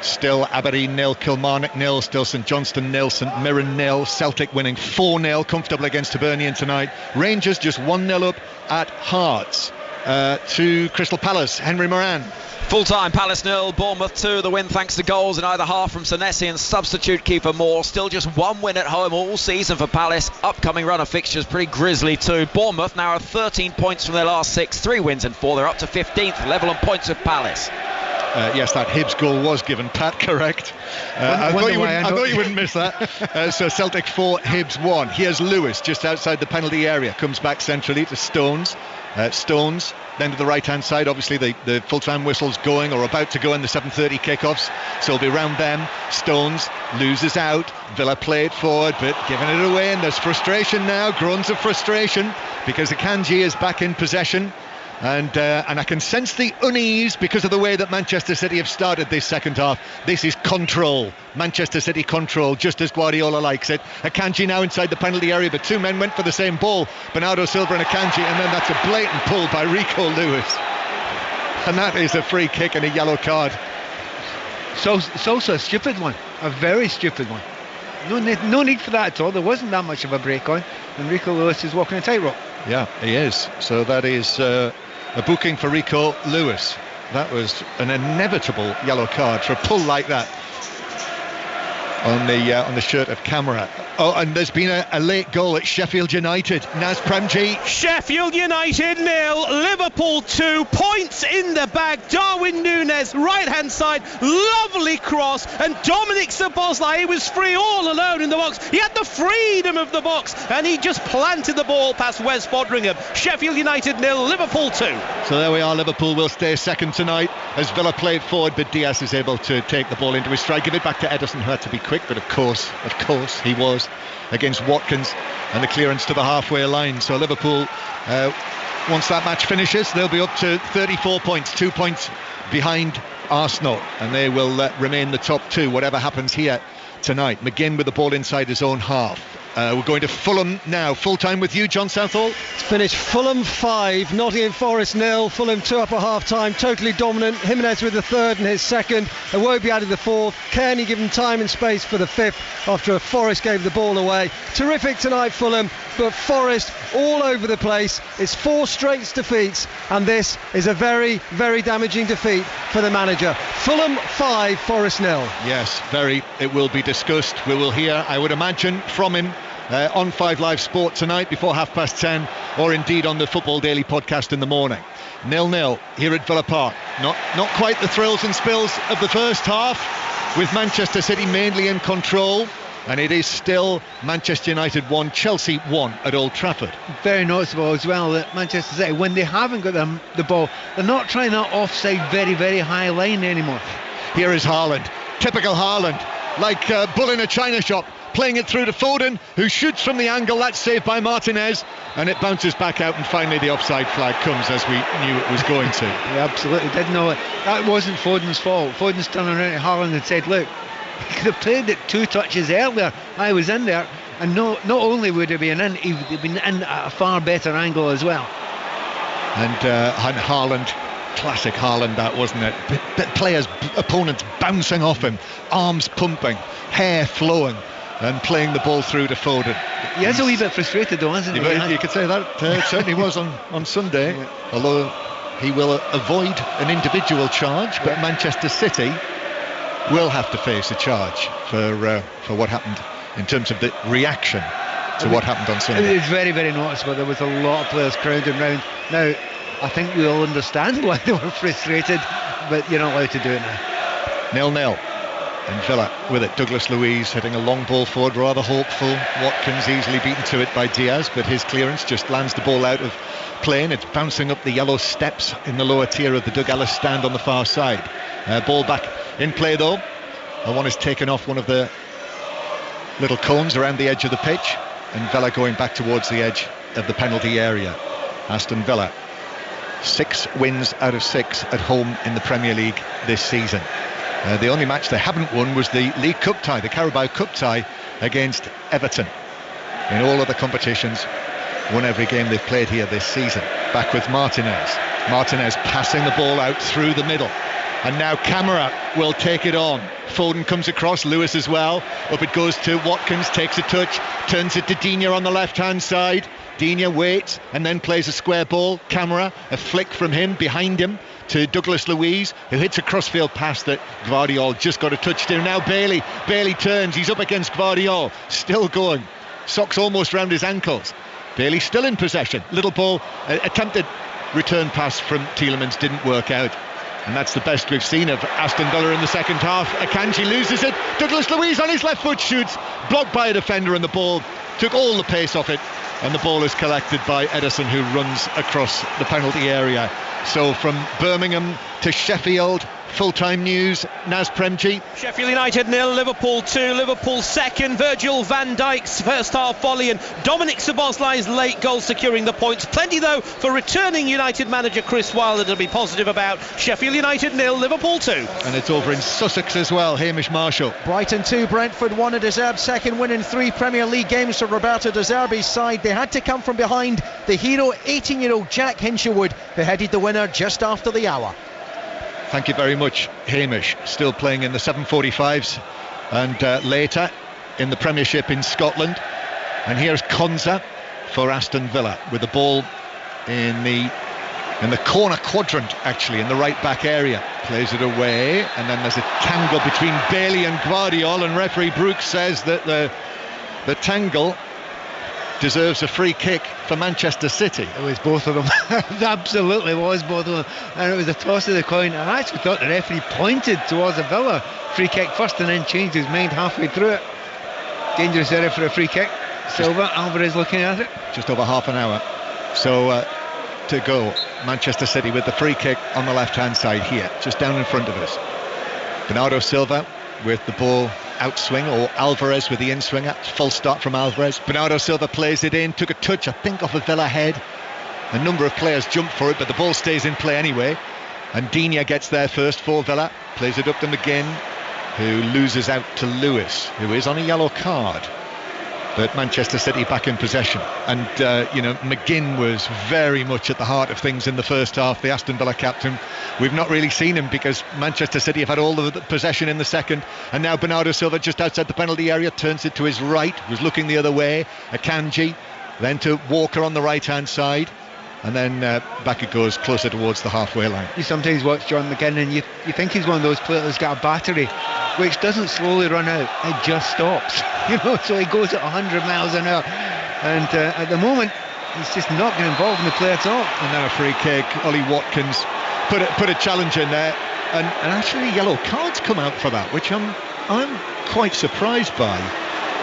Still Aberdeen 0, Kilmarnock 0, still St Johnstone 0, St Mirren 0, Celtic winning 4-0 comfortable against Hibernian tonight. Rangers just 1-0 up at Hearts to Crystal Palace. Henry Moran. Full-time Palace 0, Bournemouth 2. The win thanks to goals in either half from Senesi and substitute keeper Moore. Still just one win at home all season for Palace. Upcoming run of fixtures pretty grisly too. Bournemouth now have 13 points from their last 6, 3 wins and 4. They're up to 15th, level on points with Palace. Yes, that Hibs goal was given, Pat, correct. I thought you wouldn't miss that. So Celtic 4, Hibs 1. Here's Lewis just outside the penalty area, comes back centrally to Stones. Stones then to the right hand side. Obviously the full-time whistle's going or about to go in the 7:30 kickoffs, so it'll be round them. Stones loses out. Villa play it forward, but giving it away, and there's frustration now, groans of frustration, because Akanji is back in possession. And I can sense the unease because of the way that Manchester City have started this second half. This is control, Manchester City control, just as Guardiola likes it. Akanji now inside the penalty area, but two men went for the same ball, Bernardo Silva and Akanji, and then that's a blatant pull by Rico Lewis, and that is a free kick and a yellow card. So a stupid one, a very stupid one. No need for that at all. There wasn't that much of a break on, and Rico Lewis is walking a tightrope. Yeah, he is. So that is a booking for Rico Lewis. That was an inevitable yellow card for a pull like that on the shirt of Camara. Oh, and there's been a late goal at Sheffield United. Naz Premji. Sheffield United 0, Liverpool 2. Points in the bag. Darwin Núñez, right hand side, lovely cross, and Dominic Szoboszlai, he was free all alone in the box. He had the freedom of the box, and he just planted the ball past Wes Fodringham. Sheffield United 0, Liverpool 2. So there we are. Liverpool will stay second tonight as Villa played forward, but Diaz is able to take the ball into his stride, give it back to Ederson, who had to be quick, but of course he was against Watkins, and the clearance to the halfway line. So Liverpool, once that match finishes, they'll be up to 34 points, 2 points behind Arsenal, and they will remain the top two whatever happens here tonight. McGinn with the ball inside his own half. We're going to Fulham now. Full time with you, John Southall. It's finished Fulham 5, Nottingham Forest 0. Fulham 2 up at half time, totally dominant. Jimenez with the third and his second. Iwobi added the fourth. Kearney given time and space for the fifth after Forest gave the ball away. Terrific tonight, Fulham, but Forest all over the place. It's 4 straight defeats, and this is a very, very damaging defeat for the manager. Fulham 5, Forest 0. Yes, very. It will be discussed. We will hear, I would imagine, from him on 5 Live Sport tonight before 10:30, or indeed on the Football Daily podcast in the morning. 0-0 here at Villa Park. Not quite the thrills and spills of the first half, with Manchester City mainly in control, and it is still Manchester United 1, Chelsea 1 at Old Trafford. Very noticeable as well that Manchester City, when they haven't got the ball, they're not trying that offside very, very high line anymore. Here is Haaland, typical Haaland, like a bull in a china shop, playing it through to Foden, who shoots from the angle. That's saved by Martinez, and it bounces back out, and finally the offside flag comes, as we knew it was going to. Yeah, absolutely, didn't know it. That wasn't Foden's fault. Foden's turning around to Haaland and said, look, he could have played it 2 touches earlier. I was in there, and not only would he be in, he would have been in at a far better angle as well. And Haaland, classic Haaland that, wasn't it? Opponents bouncing off him, arms pumping, hair flowing, and playing the ball through to Foden. He is a wee bit frustrated though, isn't he? You could say that. Certainly was on Sunday, although he will avoid an individual charge, but Manchester City will have to face a charge for what happened in terms of the reaction to what happened on Sunday. It's very, very noticeable. There was a lot of players crowding round. Now, I think we all understand why they were frustrated, but you're not allowed to do it now. 0-0. And Villa with it. Douglas Luiz hitting a long ball forward, rather hopeful. Watkins easily beaten to it by Diaz, but his clearance just lands the ball out of play, and it's bouncing up the yellow steps in the lower tier of the Doug Ellis stand on the far side. Ball back in play though. One is taken off one of the little cones around the edge of the pitch, and Villa going back towards the edge of the penalty area. Aston Villa 6 wins out of 6 at home in the Premier League this season. The only match they haven't won was the League Cup tie, the Carabao Cup tie against Everton. In all other competitions, won every game they've played here this season. Back with Martinez. Martinez passing the ball out through the middle. And now Camara will take it on. Foden comes across, Lewis as well. Up it goes to Watkins, takes a touch, turns it to Digne on the left-hand side. Digne waits and then plays a square ball. Camara, a flick from him, behind him to Douglas Luiz, who hits a crossfield pass that Gvardiol just got a touch to. Now Bailey turns, he's up against Gvardiol, still going. Socks almost round his ankles. Bailey still in possession. Little ball, attempted return pass from Tielemans didn't work out. And that's the best we've seen of Aston Villa in the second half. Akanji loses it. Douglas Luiz on his left foot shoots, blocked by a defender, and the ball took all the pace off it. And the ball is collected by Ederson, who runs across the penalty area. So from Birmingham to Sheffield, full-time news, Naz Premji. Sheffield United 0, Liverpool 2, Liverpool second. Virgil van Dijk's first half volley and Dominic Szoboszlai's late goal securing the points. Plenty though for returning United manager Chris Wilder to be positive about. Sheffield United 0, Liverpool 2. And it's over in Sussex as well. Hamish Marshall. Brighton 2, Brentford 1. A deserved second win in 3 Premier League games for Roberto De Zerbi's side. They had to come from behind. The hero, 18-year-old Jack Hinshelwood, who headed the winner just after the hour. Thank you very much, Hamish. Still playing in the 745s and later in the Premiership in Scotland. And here's Konza for Aston Villa with the ball in the corner quadrant, actually, in the right back area. Plays it away, and then there's a tangle between Bailey and Gvardiol, and referee Brooks says that the tangle deserves a free kick for Manchester City. It was both of them. It absolutely was both of them, and it was a toss of the coin. I actually thought the referee pointed towards the Villa free kick first and then changed his mind halfway through it. Dangerous area for a free kick. Silva, Alvarez looking at it. Just over half an hour so to go. Manchester City with the free kick on the left hand side here, just down in front of us. Bernardo Silva with the ball outswing, or Alvarez with the inswinger. Full start from Alvarez. Bernardo Silva plays it in, took a touch I think off a Villa head. A number of players jumped for it, but the ball stays in play anyway, and Digne gets there first for Villa, plays it up to McGinn, who loses out to Lewis, who is on a yellow card. But Manchester City back in possession, and McGinn was very much at the heart of things in the first half, the Aston Villa captain. We've not really seen him because Manchester City have had all of the possession in the second, and now Bernardo Silva just outside the penalty area turns it to his right, was looking the other way. Akanji, then to Walker on the right hand side, and then back it goes closer towards the halfway line. You sometimes watch John McGinn and you think he's one of those players that's got a battery which doesn't slowly run out, it just stops. So he goes at 100 miles an hour, and at the moment he's just not getting involved in the play at all. And now a free kick. Ollie Watkins put a challenge in there, and actually yellow cards come out for that, which I'm quite surprised by.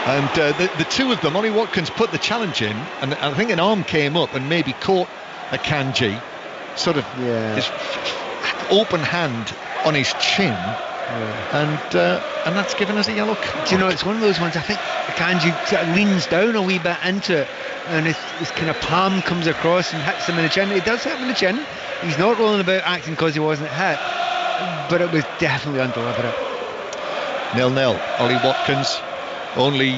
And the two of them, Ollie Watkins put the challenge in, and I think an arm came up and maybe caught Akanji, sort of his open hand on his chin. And that's given us a yellow card. It's one of those ones. I think Akanji sort of leans down a wee bit into it, and his kind of palm comes across and hits him in the chin. He does hit him in the chin. He's not rolling about acting because he wasn't hit, but it was definitely undeliberate. 0-0. Ollie Watkins. Only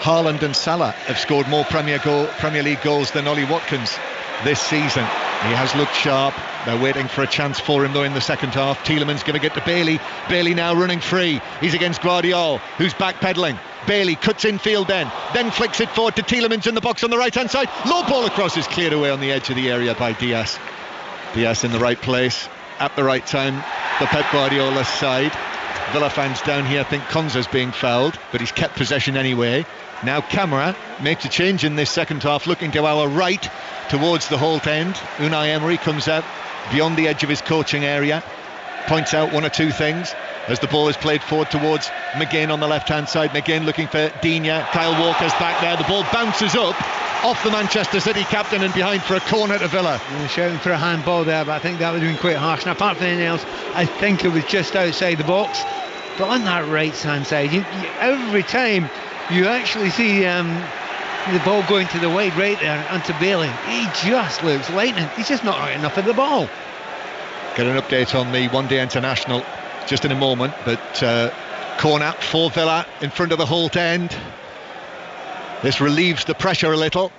Haaland and Salah have scored more Premier League goals than Ollie Watkins this season. He has looked sharp. They're waiting for a chance for him though in the second half. Tielemans giving it to Bailey. Bailey now running free. He's against Guardiola, who's backpedaling. Bailey cuts infield then flicks it forward to Tielemans in the box on the right hand side. Low ball across is cleared away on the edge of the area by Diaz. Diaz in the right place at the right time for Pep Guardiola's side. Villa fans down here think Konsa's being fouled, but he's kept possession anyway. Now Camara makes a change in this second half, looking to our right towards the Holt end. Unai Emery comes out beyond the edge of his coaching area, points out one or two things as the ball is played forward towards McGinn on the left hand side. McGinn looking for Digne. Kyle Walker's back there. The ball bounces up off the Manchester City captain and behind for a corner to Villa. Shouting for a handball there, but I think that would have been quite harsh. And apart from anything else, I think it was just outside the box. But on that right hand side, every time you actually see the ball going to the wide right there onto Bailey, he just looks lightning. He's just not right enough at the ball. Get an update on the one-day international just in a moment, but corner for Villa in front of the Holt end. This relieves the pressure a little,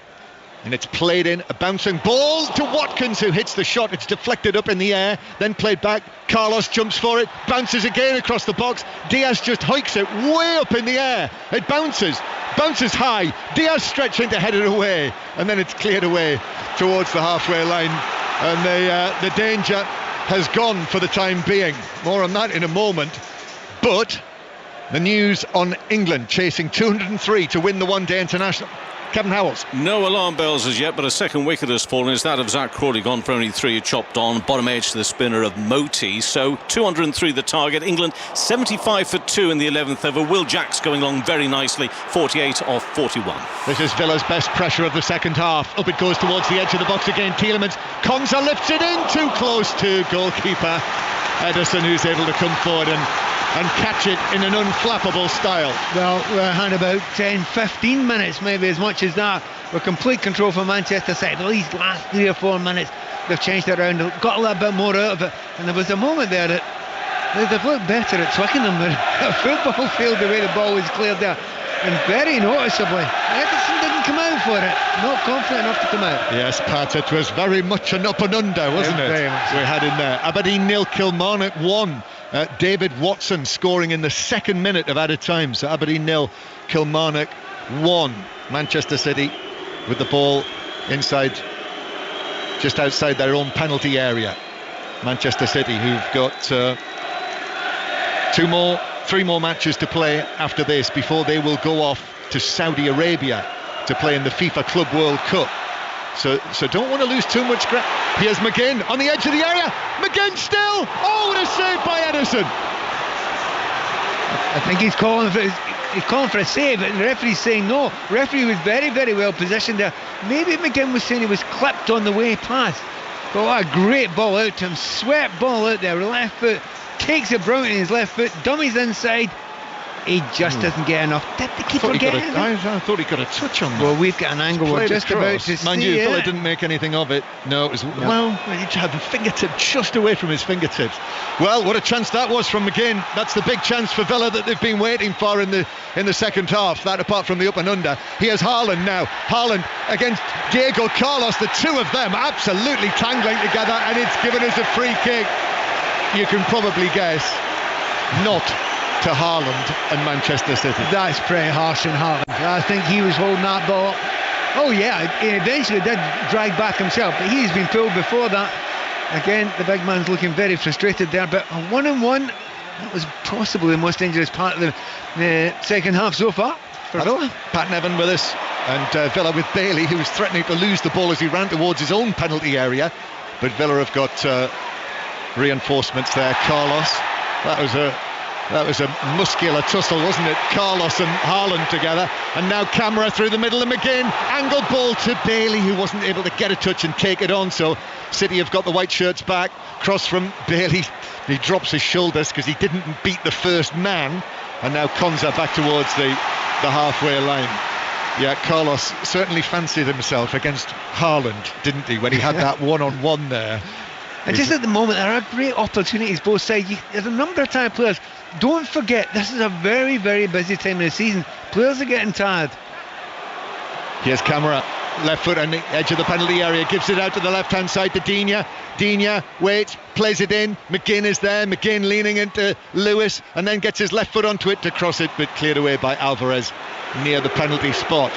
and it's played in, a bouncing ball to Watkins, who hits the shot. It's deflected up in the air, then played back. Carlos jumps for it, bounces again across the box. Diaz just hikes it way up in the air. It bounces high. Diaz stretching to head it away, and then it's cleared away towards the halfway line, and the danger has gone for the time being. More on that in a moment. But the news on England chasing 203 to win the one-day international. Kevin Howells. No alarm bells as yet, but a second wicket has fallen. It's that of Zach Crawley, gone for only 3, chopped on. Bottom edge to the spinner of Moti. So 203 the target. England 75 for 2 in the 11th over. Will Jacks going along very nicely, 48 off 41. This is Villa's best pressure of the second half. Up it goes towards the edge of the box again. Tielemans. Konsa lifts it in, too close to goalkeeper Ederson, who's able to come forward and catch it in an unflappable style. Well, we're had about 10-15 minutes, maybe as much as that, with complete control for Manchester City. But these last 3 or 4 minutes, they've changed it around, got a little bit more out of it, and there was a moment there that they've looked better at Twickenham than a football field, the way the ball was cleared there, and very noticeably Ederson didn't come out for it, not confident enough to come out. Yes, Pat, it was very much an up and under, wasn't it? Very much. We had in there. Aberdeen 0, Kilmarnock 1. David Watson scoring in the second minute of added time. So Aberdeen 0, Kilmarnock 1. Manchester City with the ball inside, just outside their own penalty area. Manchester City, who've got 3 more matches to play after this before they will go off to Saudi Arabia to play in the FIFA Club World Cup. So don't want to lose too much ground. Here's McGinn on the edge of the area. McGinn still. Oh, what a save by Ederson. I think he's calling for a save, but the referee's saying no. The referee was very, very well positioned there. Maybe McGinn was saying he was clipped on the way past. But what a great ball out to him. Swept ball out there, left foot. Takes it brilliantly in his left foot. Dummies inside. he just doesn't get enough. Did the keeper get it? I thought he got a touch on that. Well, we've got an angle we're just about to see. Mind you, Villa didn't make anything of it. No, it was, well, he had the fingertip just away from his fingertips. Well, what a chance that was from McGinn. That's the big chance for Villa that they've been waiting for in the second half. That apart from the up and under. Here's Haaland now. Haaland against Diego Carlos. The two of them absolutely tangling together, and it's given us a free kick. You can probably guess, not to Haaland and Manchester City. That's pretty harsh on Haaland. I think he was holding that ball. Oh yeah, he eventually did drag back himself, but he's been pulled before that. Again, the big man's looking very frustrated there, but a 1-on-1, that was possibly the most dangerous part of the second half so far. Hello, Pat Nevin with us, and Villa with Bailey, who was threatening to lose the ball as he ran towards his own penalty area, but Villa have got reinforcements there. Carlos, that was a muscular tussle, wasn't it? Carlos and Haaland together, and now Camara through the middle of McGinn, angled ball to Bailey, who wasn't able to get a touch and take it on, so City have got the white shirts back. Cross from Bailey, he drops his shoulders because he didn't beat the first man, and now Konza back towards the halfway line. Yeah, Carlos certainly fancied himself against Haaland, didn't he, when he had that one-on-one there. And just at the moment, there are great opportunities both sides. There's a number of tired players. Don't forget, this is a very, very busy time of the season. Players are getting tired. Here's Camara, left foot on the edge of the penalty area, gives it out to the left-hand side to Digne. Digne waits, plays it in. McGinn is there. McGinn leaning into Lewis, and then gets his left foot onto it to cross it, but cleared away by Alvarez near the penalty spot.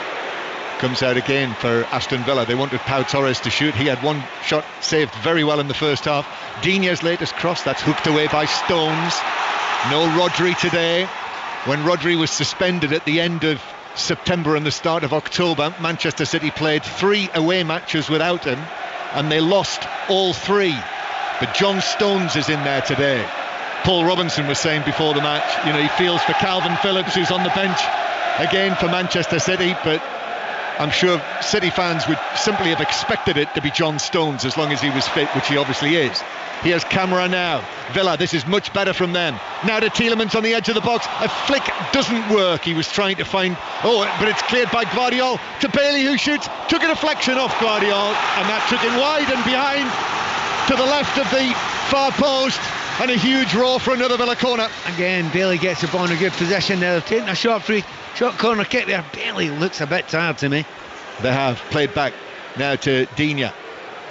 Comes out again for Aston Villa. They wanted Pau Torres to shoot. He had one shot saved very well in the first half. Digne's latest cross, that's hooked away by Stones. No Rodri today. When Rodri was suspended at the end of September and the start of October, Manchester City played 3 away matches without him, and they lost all 3. But John Stones is in there today. Paul Robinson was saying before the match, he feels for Calvin Phillips, who's on the bench again for Manchester City, but I'm sure City fans would simply have expected it to be John Stones as long as he was fit, which he obviously is. Here's Camara now. Villa, this is much better from them. Now to Tielemans on the edge of the box. A flick doesn't work. He was trying to find... but it's cleared by Guardiol to Bailey, who shoots. Took a deflection off Guardiol, and that took it wide and behind to the left of the far post. And a huge roar for another Villa corner. Again, Bailey gets the ball in a good position there. They've taken a short corner kick there. Bailey looks a bit tired to me. They have played back now to Digne,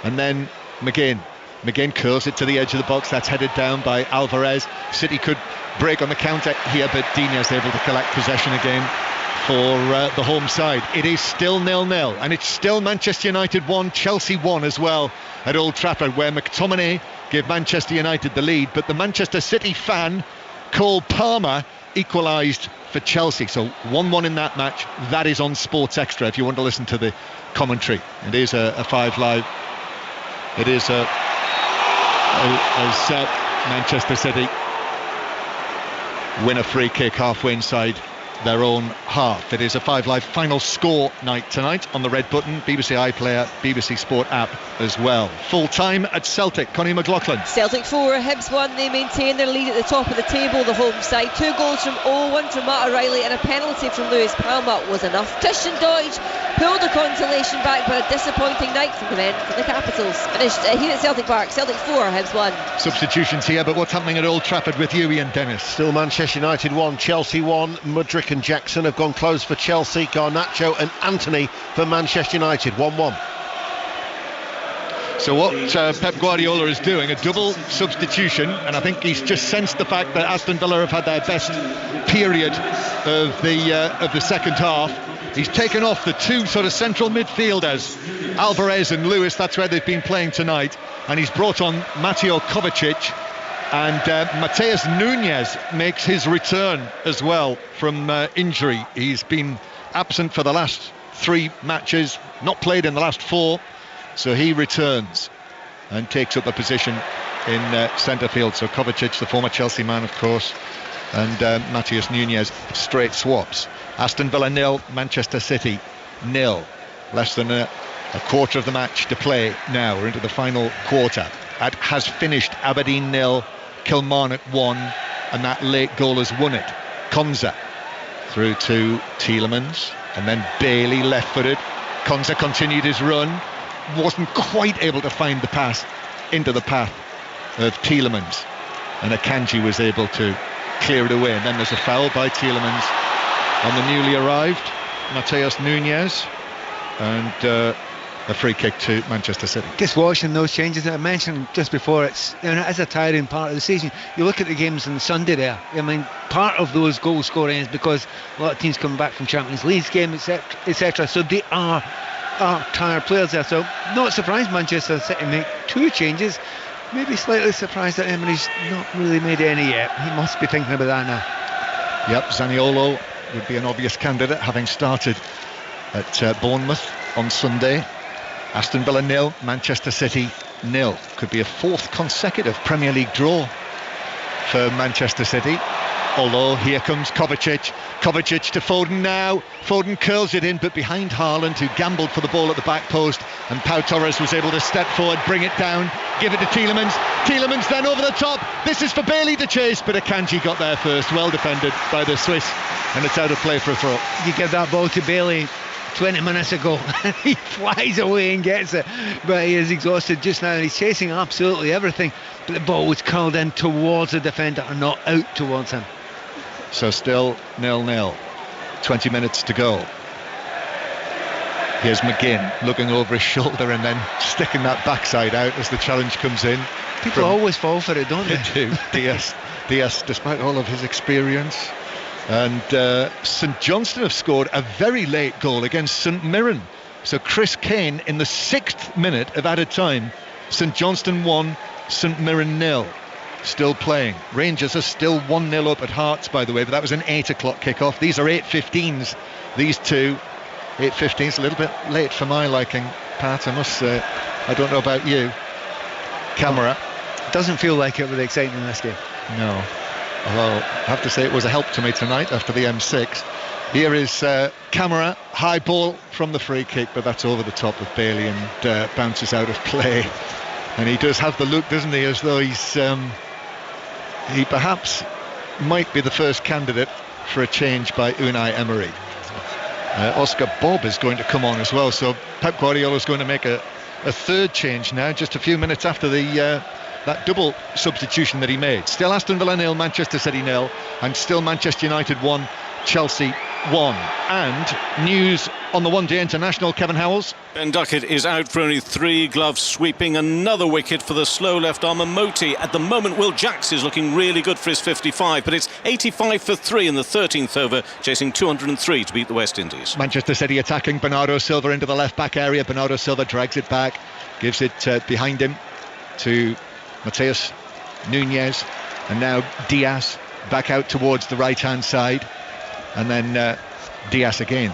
and then McGinn. McGinn curls it to the edge of the box. That's headed down by Alvarez. City could break on the counter here, but Digne is able to collect possession again for the home side. It is still 0-0, and it's still Manchester United 1, Chelsea 1 as well at Old Trafford, where McTominay gave Manchester United the lead, but the Manchester City fan, Cole Palmer, equalised for Chelsea. So 1-1 in that match. That is on Sports Extra if you want to listen to the commentary. It is a 5 Live. It is as Manchester City win a free kick halfway inside their own half. It is a 5 Live final score night tonight on the Red Button, BBC iPlayer, BBC Sport app as well. Full time at Celtic. Connie McLaughlin. Celtic 4, Hibs 1. They maintain their lead at the top of the table, the home side. 2 goals from O, 1 from Matt O'Reilly, and a penalty from Lewis Palma was enough. Christian Deutsch pulled a consolation back, but a disappointing night from the men from the Capitals. Finished here at Celtic Park. Celtic 4, Hibs 1. Substitutions here, but what's happening at Old Trafford with you, Ian Dennis? Still Manchester United 1, Chelsea 1. Mudryk and Jackson have gone close for Chelsea. Garnacho and Anthony for Manchester United. 1-1. So what Pep Guardiola is doing, a double substitution, and I think he's just sensed the fact that Aston Villa have had their best period of the second half. He's taken off the 2 sort of central midfielders, Alvarez and Lewis. That's where they've been playing tonight, and he's brought on Mateo Kovacic, and Mateus Nunes makes his return as well from injury. He's been absent for the last 3 matches, not played in the last 4, so he returns and takes up a position in centre field. So Kovacic, the former Chelsea man, of course, and Mateus Nunes, straight swaps. Aston Villa 0, Manchester City 0. Less than a quarter of the match to play now. We're into the final quarter. It has finished Aberdeen 0, Kilmarnock 1, and that late goal has won it. Konza through to Tielemans, and then Bailey left-footed. Konsa continued his run, wasn't quite able to find the pass into the path of Tielemans, and Akanji was able to clear it away. And then there's a foul by Tielemans on the newly arrived Mateus Nunes, and a free kick to Manchester City. Just watching those changes that I mentioned just before, it's a tiring part of the season. You look at the games on Sunday there. I mean, part of those goal scoring is because a lot of teams coming back from Champions League games, etc. So they are tired players there. So not surprised Manchester City make 2 changes. Maybe slightly surprised that Emery's not really made any yet. He must be thinking about that now. Yep, Zaniolo would be an obvious candidate, having started at Bournemouth on Sunday. Aston Villa 0, Manchester City 0. Could be a 4th consecutive Premier League draw for Manchester City. Although here comes Kovacic to Foden now. Foden curls it in, but behind Haaland, who gambled for the ball at the back post, and Pau Torres was able to step forward, bring it down, give it to Tielemans. Tielemans then over the top. This is for Bailey to chase, but Akanji got there first. Well defended by the Swiss, and it's out of play for a throw. You give that ball to Bailey 20 minutes ago, he flies away and gets it, but he is exhausted just now, and he's chasing absolutely everything, but the ball was curled in towards the defender and not out towards him. So still 0-0, 20 minutes to go. Here's McGinn looking over his shoulder and then sticking that backside out as the challenge comes in. People always fall for it, don't they? They do. Diaz, despite all of his experience. And St Johnstone have scored a very late goal against St Mirren. So Chris Kane in the 6th minute of added time. St Johnstone 1, St Mirren 0. Still playing. Rangers are still 1-0 up at Hearts, by the way, but that was an 8 o'clock kickoff. These are 8:15s, these two. 8:15s, a little bit late for my liking, Pat, I must say. I don't know about you. Camera. Doesn't feel like it with the excitement in this game. No. Although I have to say it was a help to me tonight after the M6. Here is Camera, high ball from the free kick, but that's over the top of Bailey and bounces out of play. And he does have the look, doesn't he, as though he perhaps might be the first candidate for a change by Unai Emery. Oscar Bob is going to come on as well, so Pep Guardiola is going to make a 3rd change now, just a few minutes after that double substitution that he made. Still Aston Villa 0, Manchester City 0, and still Manchester United 1, Chelsea 1. And news on the one-day international, Kevin Howells. Ben Duckett is out for only 3 gloves, sweeping another wicket for the slow left armer Moti. At the moment, Will Jacks is looking really good for his 55, but it's 85 for 3 in the 13th over, chasing 203 to beat the West Indies. Manchester City attacking. Bernardo Silva into the left-back area. Bernardo Silva drags it back, gives it behind him to Mateus Nunes, and now Diaz back out towards the right-hand side, and then Diaz again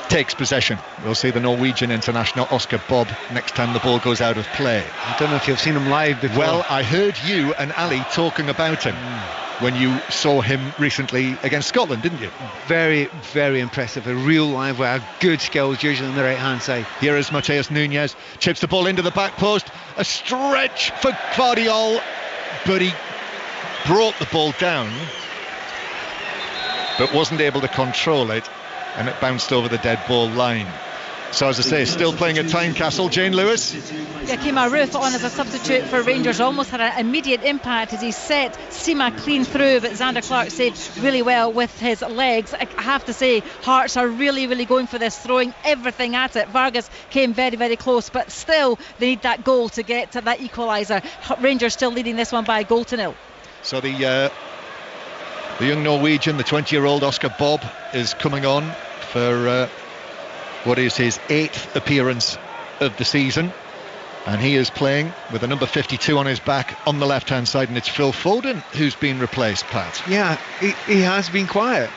takes possession. We'll see the Norwegian international Oscar Bob next time the ball goes out of play. I don't know if you've seen him live before. Well, I heard you and Ali talking about him when you saw him recently against Scotland, didn't you? Very, very impressive. A real live wire, good skills, usually on the right-hand side. Here is Mateus Nunes, chips the ball into the back post. A stretch for Guardiola, but he brought the ball down, but wasn't able to control it, and it bounced over the dead ball line. So as I say, still playing at Tynecastle. Jane Lewis. Yeah, Kemar Roof on as a substitute for Rangers almost had an immediate impact as he set Sima clean through, but Xander Clark saved really well with his legs. I have to say, Hearts are really, really going for this, throwing everything at it. Vargas came very, very close, but still they need that goal to get to that equaliser. Rangers still leading this one by a 0-0. So the young Norwegian, the 20-year-old Oscar Bob, is coming on for what is his 8th appearance of the season, and he is playing with a number 52 on his back on the left-hand side, and it's Phil Foden who's been replaced, Pat. Yeah, he has been quiet.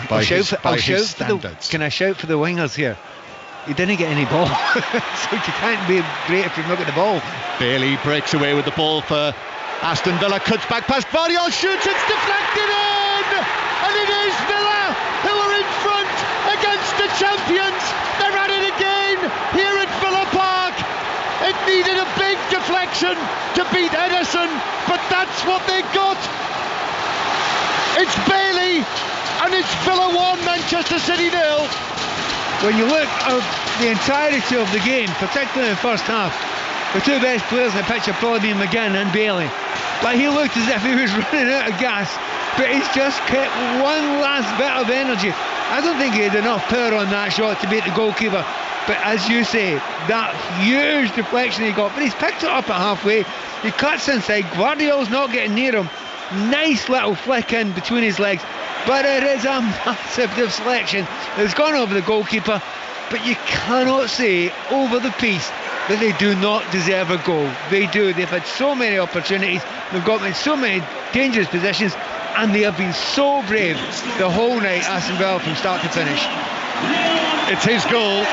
By his standards. Can I shout for the wingers here? He didn't get any ball, so you can't be great if you've not got the ball. Bailey breaks away with the ball for Aston Villa, cuts back past Guardiola, shoots, it's deflected in, and it is Villa who are in front against the champions. They're at it again here at Villa Park. It needed a big deflection to beat Ederson, but that's what they got. It's Bailey and it's Villa 1, Manchester City 0. When you look at the entirety of the game, particularly in the first half, the two best players in the pitch have probably been McGinn and Bailey. But he looked as if he was running out of gas. But he's just kept one last bit of energy. I don't think he had enough power on that shot to beat the goalkeeper. But as you say, that huge deflection he got. But he's picked it up at halfway. He cuts inside. Guardiola's not getting near him. Nice little flick in between his legs. But it is a massive deflection. It's gone over the goalkeeper. But you cannot say over the piece that they do not deserve a goal. They do. They've had so many opportunities. They've got in so many dangerous positions. And they have been so brave the whole night, Aston Villa, from start to finish. It's his goal.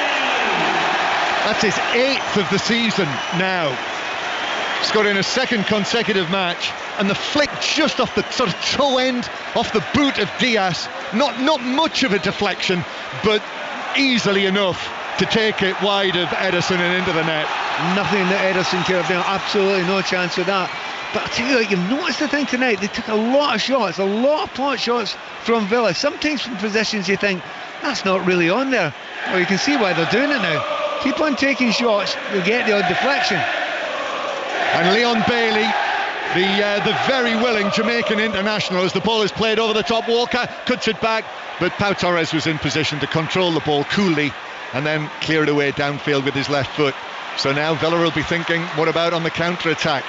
That's his 8th of the season now. Scored in a second consecutive match, and the flick just off the sort of toe end, off the boot of Diaz. Not much of a deflection, but easily enough to take it wide of Ederson and into the net. Nothing that Ederson could have done. Absolutely no chance with that. But I tell you, you've noticed the thing tonight, they took a lot of shots, a lot of pot shots from Villa. Sometimes from positions you think, that's not really on there. Well, you can see why they're doing it now. Keep on taking shots, you'll get the odd deflection. And Leon Bailey, the very willing Jamaican international, as the ball is played over the top. Walker cuts it back, but Pau Torres was in position to control the ball coolly and then clear it away downfield with his left foot. So now Villa will be thinking, what about on the counter-attack?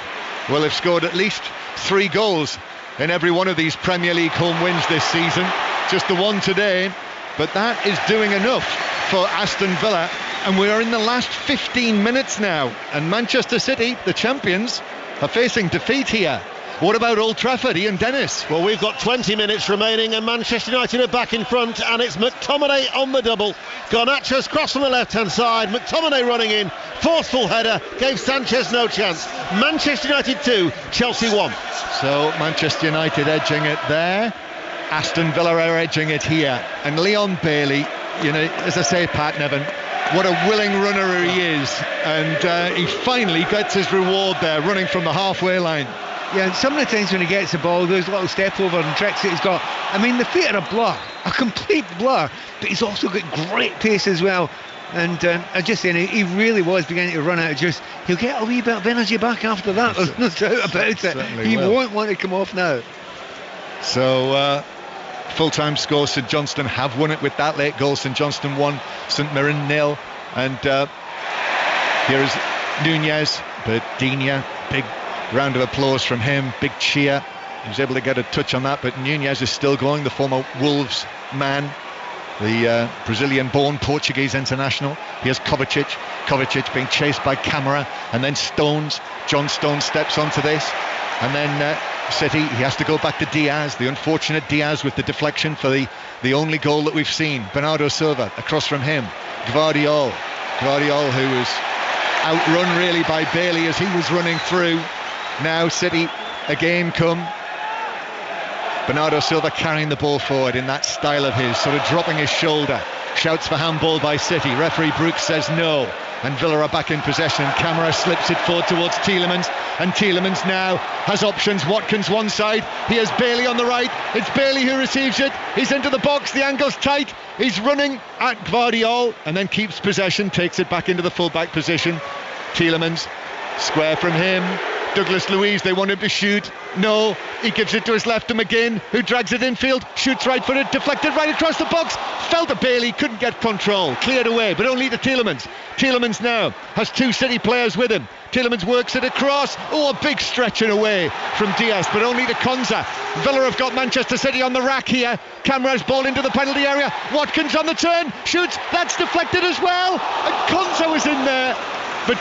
Well, they've scored at least 3 goals in every one of these Premier League home wins this season. Just the one today, but that is doing enough for Aston Villa. And we are in the last 15 minutes now, and Manchester City, the champions, are facing defeat here. What about Old Trafford, Ian Dennis? Well, we've got 20 minutes remaining and Manchester United are back in front, and it's McTominay on the double. Garnacho's cross from the left-hand side, McTominay running in, forceful header, gave Sanchez no chance. Manchester United 2, Chelsea 1. So Manchester United edging it there, Aston Villa are edging it here. And Leon Bailey, you know, as I say, Pat Nevin, what a willing runner he is, and he finally gets his reward there, running from the halfway line. Yeah, and some of the times when he gets the ball, those little step over and tricks that he's got, I mean, the feet are a blur, a complete blur, but he's also got great pace as well. And I'm just saying, he really was beginning to run out of juice. He'll get a wee bit of energy back after that, there's no doubt about it. He won't want to come off now. So full-time score, St Johnstone have won it with that late goal. St Johnstone 1, St Mirren 0. And here is Nunez, but Digne, big round of applause from him, big cheer. He was able to get a touch on that, but Nunez is still going, the former Wolves man, the Brazilian-born Portuguese international. Here's Kovacic being chased by Camara, and then Stones. John Stones steps onto this, and then City, he has to go back to Diaz, the unfortunate Diaz with the deflection for the only goal that we've seen. Bernardo Silva across from him. Gvardiol, who was outrun really by Bailey as he was running through. Now City again come. Bernardo Silva carrying the ball forward in that style of his, sort of dropping his shoulder. Shouts for handball by City. Referee Brooks says no. And Villa are back in possession. Camara slips it forward towards Tielemans. And Tielemans now has options. Watkins one side. Here's Bailey on the right. It's Bailey who receives it. He's into the box. The angle's tight. He's running at Gvardiol and then keeps possession. Takes it back into the full-back position. Tielemans, square from him. Douglas Luiz, they want him to shoot. No, he gives it to his left to McGinn, who drags it infield, shoots right footed, deflected right across the box. Fell to Bailey, couldn't get control, cleared away, but only to Tielemans. Tielemans now has 2 City players with him. Tielemans works it across. Oh, a big stretching away from Diaz, but only to Konza. Villa have got Manchester City on the rack here. Camara's ball into the penalty area. Watkins on the turn, shoots, that's deflected as well. And Konza was in there. But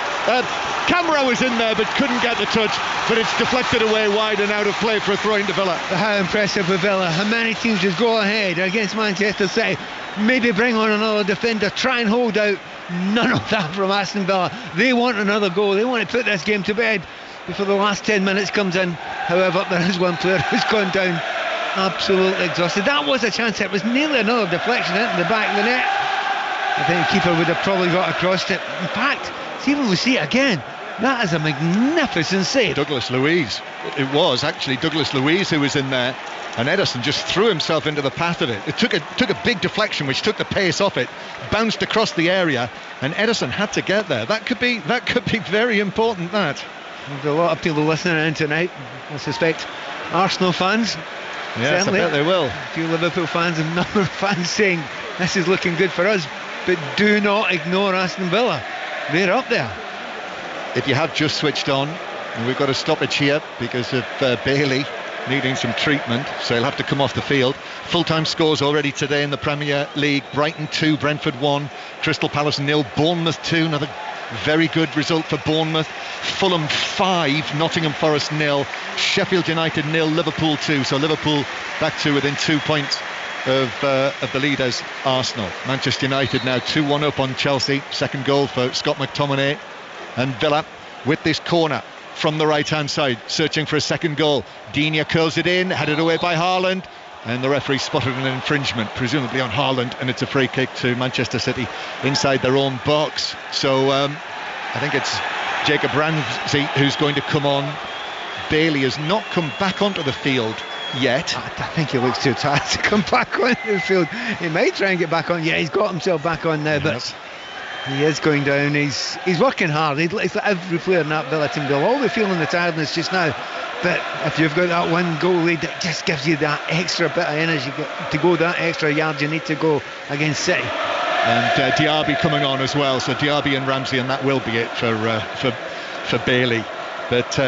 Camara was in there but couldn't get the touch, but it's deflected away wide and out of play for a throw-in to Villa. How impressive with Villa. How many teams just go ahead against Manchester City, maybe bring on another defender, try and hold out. None of that from Aston Villa. They want another goal, they want to put this game to bed before the last 10 minutes comes in. However, there is one player who's gone down absolutely exhausted. That was a chance. It was nearly another deflection into the back of the net. I think the keeper would have probably got across it. In fact, see when we see it again, That is a magnificent save. Douglas Luiz. It was actually Douglas Luiz who was in there, and Ederson just threw himself into the path of it. It took a big deflection which took the pace off it, bounced across the area, and Ederson had to get there. That could be very important. There's a lot of people listening in tonight, I suspect Arsenal fans. Yes, certainly. I bet they will. A few Liverpool fans and a number of fans saying this is looking good for us, but do not ignore Aston Villa. They're up there. If you have just switched on, and we've got a stoppage here because of Bailey needing some treatment, so he'll have to come off the field. Full-time scores already today in the Premier League. Brighton 2, Brentford 1, Crystal Palace 0, Bournemouth 2, another very good result for Bournemouth. Fulham 5, Nottingham Forest 0, Sheffield United 0, Liverpool 2. So Liverpool back to within 2 points of the leaders, Arsenal. Manchester United now 2-1 up on Chelsea. Second goal for Scott McTominay. And Villa with this corner from the right-hand side, searching for a second goal. Digne curls it in, headed away by Haaland, and the referee spotted an infringement, presumably on Haaland, and it's a free kick to Manchester City inside their own box. So I think it's Jacob Ramsey who's going to come on. Bailey has not come back onto the field yet. I think he looks too tired to come back onto the field. He may try and get back on. Yeah, he's got himself back on now, but he is going down. He's working hard. He's like every player in that Villa team. They'll all be feeling the tiredness just now, but if you've got that one goal lead, it just gives you that extra bit of energy to go that extra yard you need to go against City. And Diaby coming on as well, so Diaby and Ramsey, and that will be it for Bailey. But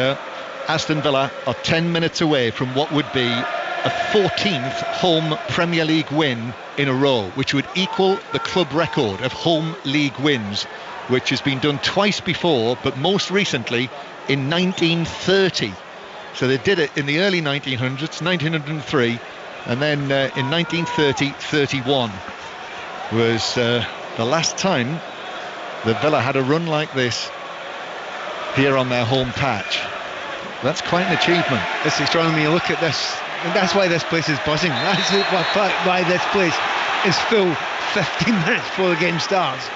Aston Villa are 10 minutes away from what would be a 14th home Premier League win in a row, which would equal the club record of home league wins, which has been done twice before, but most recently in 1930. So they did it in the early 1900s, 1903, and then in 1930-31 was the last time that Villa had a run like this here on their home patch. That's quite an achievement. It's extraordinary when you look at this, and that's why this place is buzzing. That's why this place is full 15 minutes before the game starts.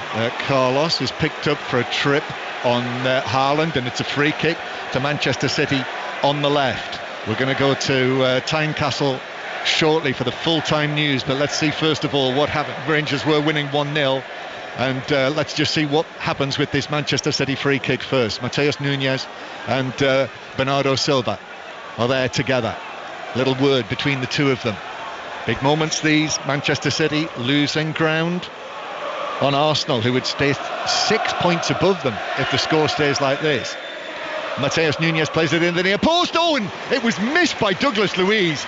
Carlos is picked up for a trip on Haaland, and it's a free kick to Manchester City on the left. We're going to go to Tynecastle shortly for the full-time news, but let's see first of all what happened. Rangers were winning 1-0, and let's just see what happens with this Manchester City free kick first. Mateus Nunes and Bernardo Silva are there together. Little word between the two of them. Big moments these. Manchester City losing ground on Arsenal, who would stay 6 points above them if the score stays like this. Mateus Nunes plays it in the near post. Oh, and it was missed by Douglas Luiz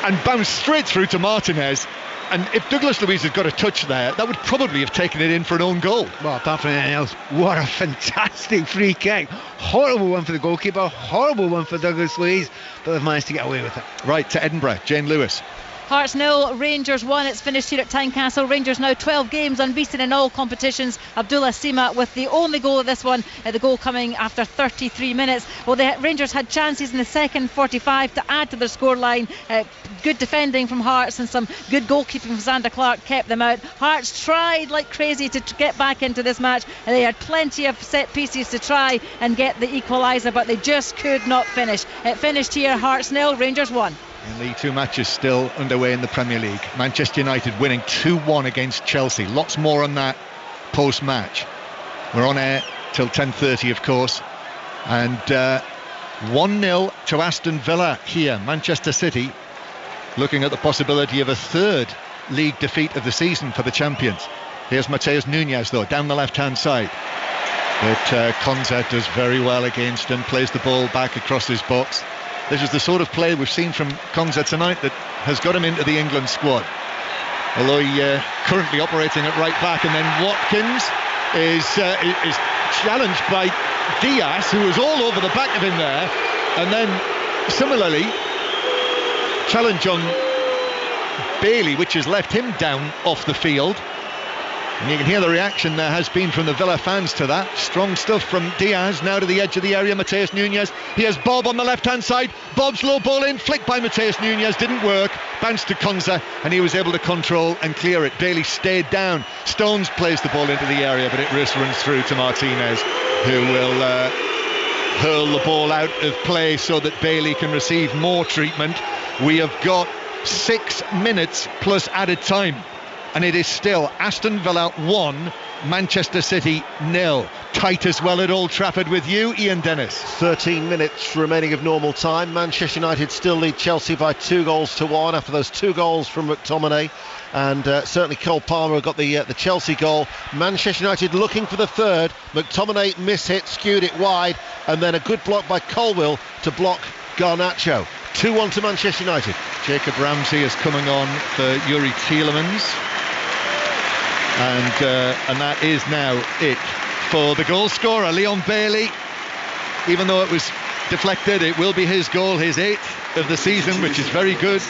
and bounced straight through to Martinez. And if Douglas Luiz had got a touch there, that would probably have taken it in for an own goal. Well, apart from anything else, what a fantastic free kick. Horrible one for the goalkeeper, horrible one for Douglas Luiz, but they've managed to get away with it. Right, to Edinburgh, Jane Lewis. Hearts 0, Rangers 1. It's finished here at Tynecastle. Rangers now 12 games unbeaten in all competitions. Abdullah Sima with the only goal of this one, the goal coming after 33 minutes. Well, the Rangers had chances in the second 45 to add to their scoreline. Good defending from Hearts and some good goalkeeping from Zander Clark kept them out. Hearts tried like crazy to get back into this match, and they had plenty of set pieces to try and get the equaliser, but they just could not finish. It finished here, Hearts 0, Rangers 1. And the two matches still underway in the Premier League. Manchester United winning 2-1 against Chelsea. Lots more on that post-match. We're on air till 10:30, of course. And 1-0 to Aston Villa here. Manchester City looking at the possibility of a third league defeat of the season for the champions. Here's Mateus Nunes, though, down the left-hand side. But Konza does very well against him, plays the ball back across his box. This is the sort of play we've seen from Konza tonight that has got him into the England squad. Although he currently operating at right back, and then Watkins is challenged by Diaz, who was all over the back of him there, and then similarly challenge on Bailey, which has left him down off the field. And you can hear the reaction there has been from the Villa fans to that. Strong stuff from Diaz, now to the edge of the area, Mateus Nunes. Here's Bob on the left-hand side. Bob's low ball in, flicked by Mateus Nunes, didn't work. Bounced to Konza, and he was able to control and clear it. Bailey stayed down. Stones plays the ball into the area, but it runs through to Martinez, who will hurl the ball out of play so that Bailey can receive more treatment. We have got 6 minutes plus added time, and it is still Aston Villa 1, Manchester City 0. Tight as well at Old Trafford with you, Ian Dennis. 13 minutes remaining of normal time. Manchester United still lead Chelsea by 2-1 after those 2 goals from McTominay, and certainly Cole Palmer got the Chelsea goal. Manchester United looking for the third. McTominay mishit, skewed it wide, and then a good block by Colwill to block Garnacho. 2-1 to Manchester United. Jacob Ramsey is coming on for Yuri Tielemans. And that is now it for the goal scorer, Leon Bailey. Even though it was deflected, it will be his goal, his 8th of the season, which is very good.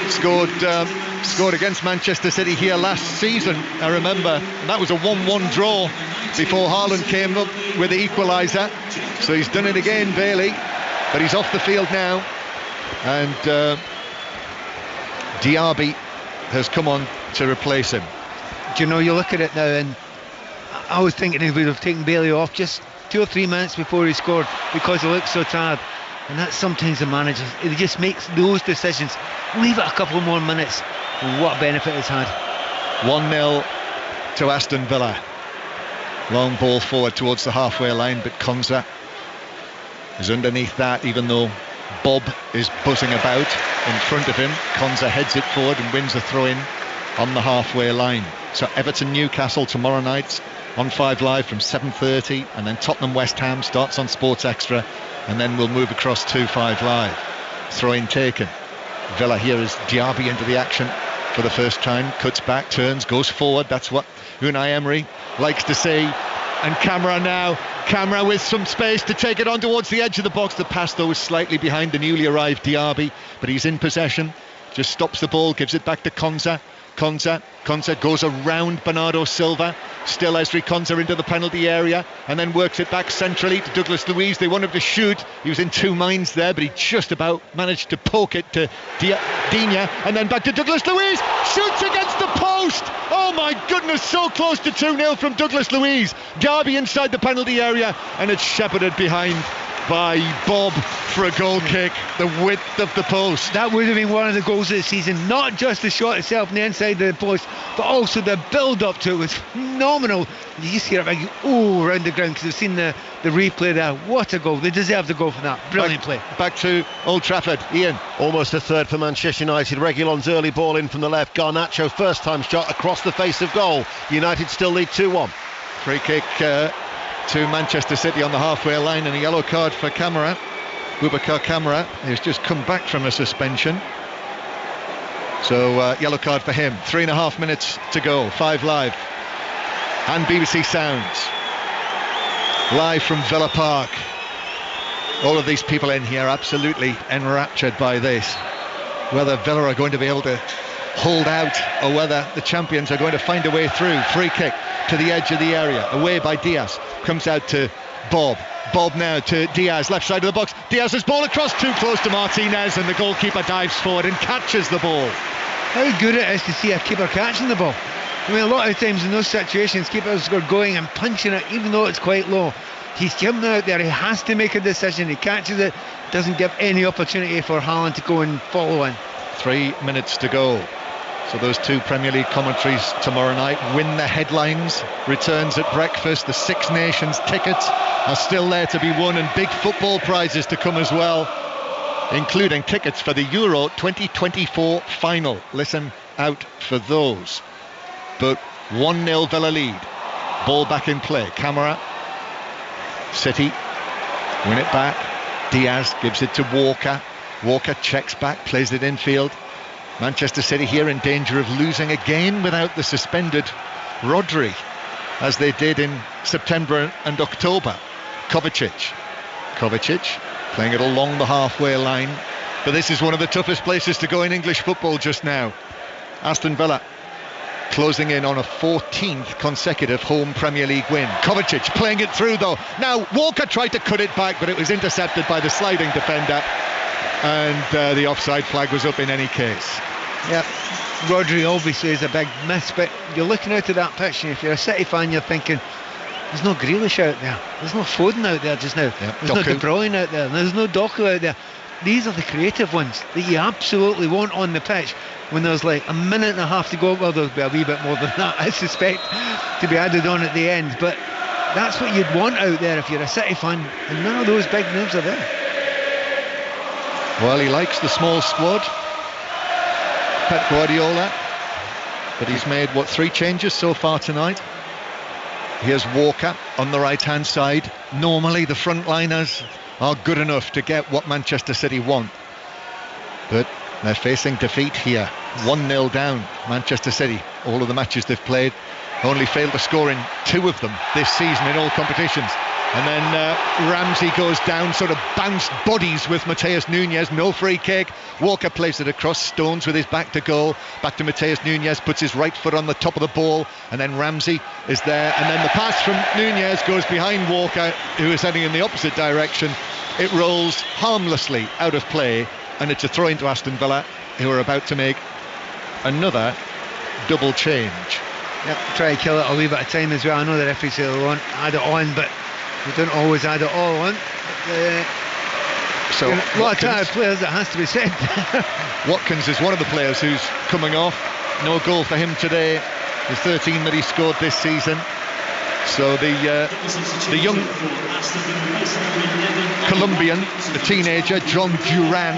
Scored against Manchester City here last season, I remember. That was a 1-1 draw before Haaland came up with the equaliser. So he's done it again, Bailey, but he's off the field now. And Diaby has come on to replace him. Do you know, you look at it now, and I was thinking he would have taken Bailey off just 2 or 3 minutes before he scored, because he looked so tired. And that's sometimes the manager, he just makes those decisions. Leave it a couple more minutes. What benefit it's had. 1-0 to Aston Villa. Long ball forward towards the halfway line, but Konza is underneath that, even though Bob is buzzing about in front of him. Konza heads it forward and wins a throw-in on the halfway line. So Everton Newcastle tomorrow night on 5 Live from 7:30, and then Tottenham West Ham starts on Sports Extra, and then we'll move across to 5 Live. Throw-in taken. Villa here is Diaby into the action for the first time, cuts back, turns, goes forward. That's what Unai Emery likes to see. And Camera with some space to take it on towards the edge of the box. The pass though was slightly behind the newly arrived Diaby, but he's in possession. Just stops the ball, gives it back to Konza. Konza goes around Bernardo Silva. Still Ezri Konza into the penalty area, and then works it back centrally to Douglas Luiz. They want him to shoot. He was in 2 minds there, but he just about managed to poke it to Digne, and then back to Douglas Luiz. Shoots against the post. Oh my goodness, so close to 2-0 from Douglas Luiz. Derby inside the penalty area, and it's shepherded behind by Bob for a goal kick, the width of the post. That would have been one of the goals of the season. Not just the shot itself on the inside of the post, but also the build up to it was phenomenal. You just hear it like, around the ground, because we've seen the replay there. What a goal. They deserve the goal for that. Brilliant play. Back to Old Trafford. Ian. Almost a third for Manchester United. Reguilon's early ball in from the left. Garnacho first time shot across the face of goal. United still lead 2-1. Free kick to Manchester City on the halfway line, and a yellow card for Boubacar Kamara, who's just come back from a suspension. So yellow card for him. 3.5 minutes to go. 5 Live and BBC Sounds live from Villa Park. All of these people in here absolutely enraptured by this. Whether Villa are going to be able to hold out, or whether the champions are going to find a way through. Free kick to the edge of the area, away by Diaz, comes out to Bob now to Diaz, left side of the box. Diaz's ball across, too close to Martinez, and the goalkeeper dives forward and catches the ball. How good it is to see a keeper catching the ball. I mean, a lot of times in those situations, keepers are going and punching it even though it's quite low. He's jumping out there, he has to make a decision, he catches it, doesn't give any opportunity for Haaland to go and follow in. 3 minutes to go. So those 2 Premier League commentaries tomorrow night. Win the Headlines returns at breakfast. The Six Nations tickets are still there to be won, and big football prizes to come as well, including tickets for the Euro 2024 final. Listen out for those. But 1-0 Villa lead. Ball back in play. Kamara. City win it back. Diaz gives it to Walker. Walker checks back, plays it infield. Manchester City here in danger of losing again without the suspended Rodri, as they did in September and October. Kovacic playing it along the halfway line, but this is one of the toughest places to go in English football just now. Aston Villa closing in on a 14th consecutive home Premier League win. Kovacic playing it through though. Now Walker tried to cut it back, but it was intercepted by the sliding defender, and the offside flag was up in any case. Yeah, Rodri obviously is a big miss, but you're looking out at that pitch, and if you're a City fan, you're thinking, there's no Grealish out there, there's no Foden out there just now, there's no De Bruyne out there, there's no Doku out there. These are the creative ones that you absolutely want on the pitch when there's like a minute and a half to go. Well, there'll be a wee bit more than that, I suspect, to be added on at the end, but that's what you'd want out there if you're a City fan, and none of those big names are there. Well, he likes the small squad, Pep Guardiola, but he's made, 3 changes so far tonight. Here's Walker on the right-hand side. Normally the frontliners are good enough to get what Manchester City want, but they're facing defeat here. 1-0 down, Manchester City. All of the matches they've played, only failed to score in 2 of them this season in all competitions. And then Ramsey goes down, sort of bounced bodies with Mateus Nunes, no free kick. Walker plays it across, Stones with his back to goal, back to Mateus Nunes, puts his right foot on the top of the ball, and then Ramsey is there, and then the pass from Nunes goes behind Walker, who is heading in the opposite direction. It rolls harmlessly out of play, and it's a throw into Aston Villa, who are about to make another double change. Yep, try to kill it a wee bit of time as well. I know the referee said they won't add it on, but we don't always add it all on. So a lot of tired players, it has to be said. Watkins is one of the players who's coming off. No goal for him today. The 13 that he scored this season. So the young Colombian, the teenager John Duran,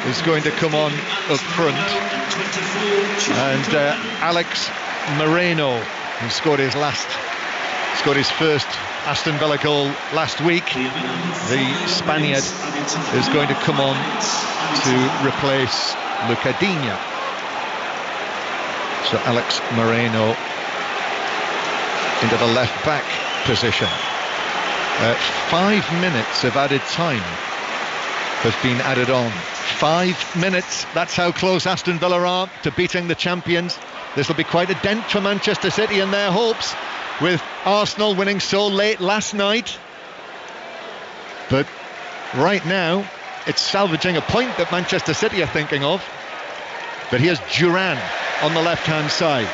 is going to come on up front, and Alex Moreno, who scored his first Aston Villa goal last week, the Spaniard, is going to come on to replace Lucadinha. So Alex Moreno into the left back position. 5 minutes of added time has been added on. 5 minutes, that's how close Aston Villa are to beating the champions. This will be quite a dent for Manchester City and their hopes, with Arsenal winning so late last night. But right now, it's salvaging a point that Manchester City are thinking of. But here's Duran on the left-hand side.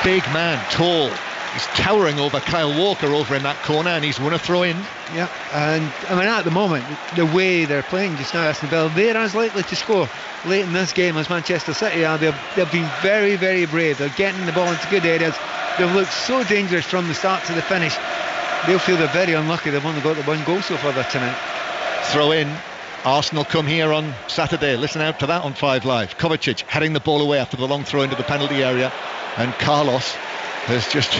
Big man, tall. He's towering over Kyle Walker over in that corner, and he's won a throw-in. Yeah, and I mean, at the moment, the way they're playing just now, Aston Villa, they're as likely to score late in this game as Manchester City are. They've been very, very brave. They're getting the ball into good areas. They've looked so dangerous from the start to the finish. They'll feel they're very unlucky. They've only got the 1 goal so far tonight. Throw in. Arsenal come here on Saturday. Listen out to that on 5 Live. Kovacic heading the ball away after the long throw into the penalty area, and Carlos has just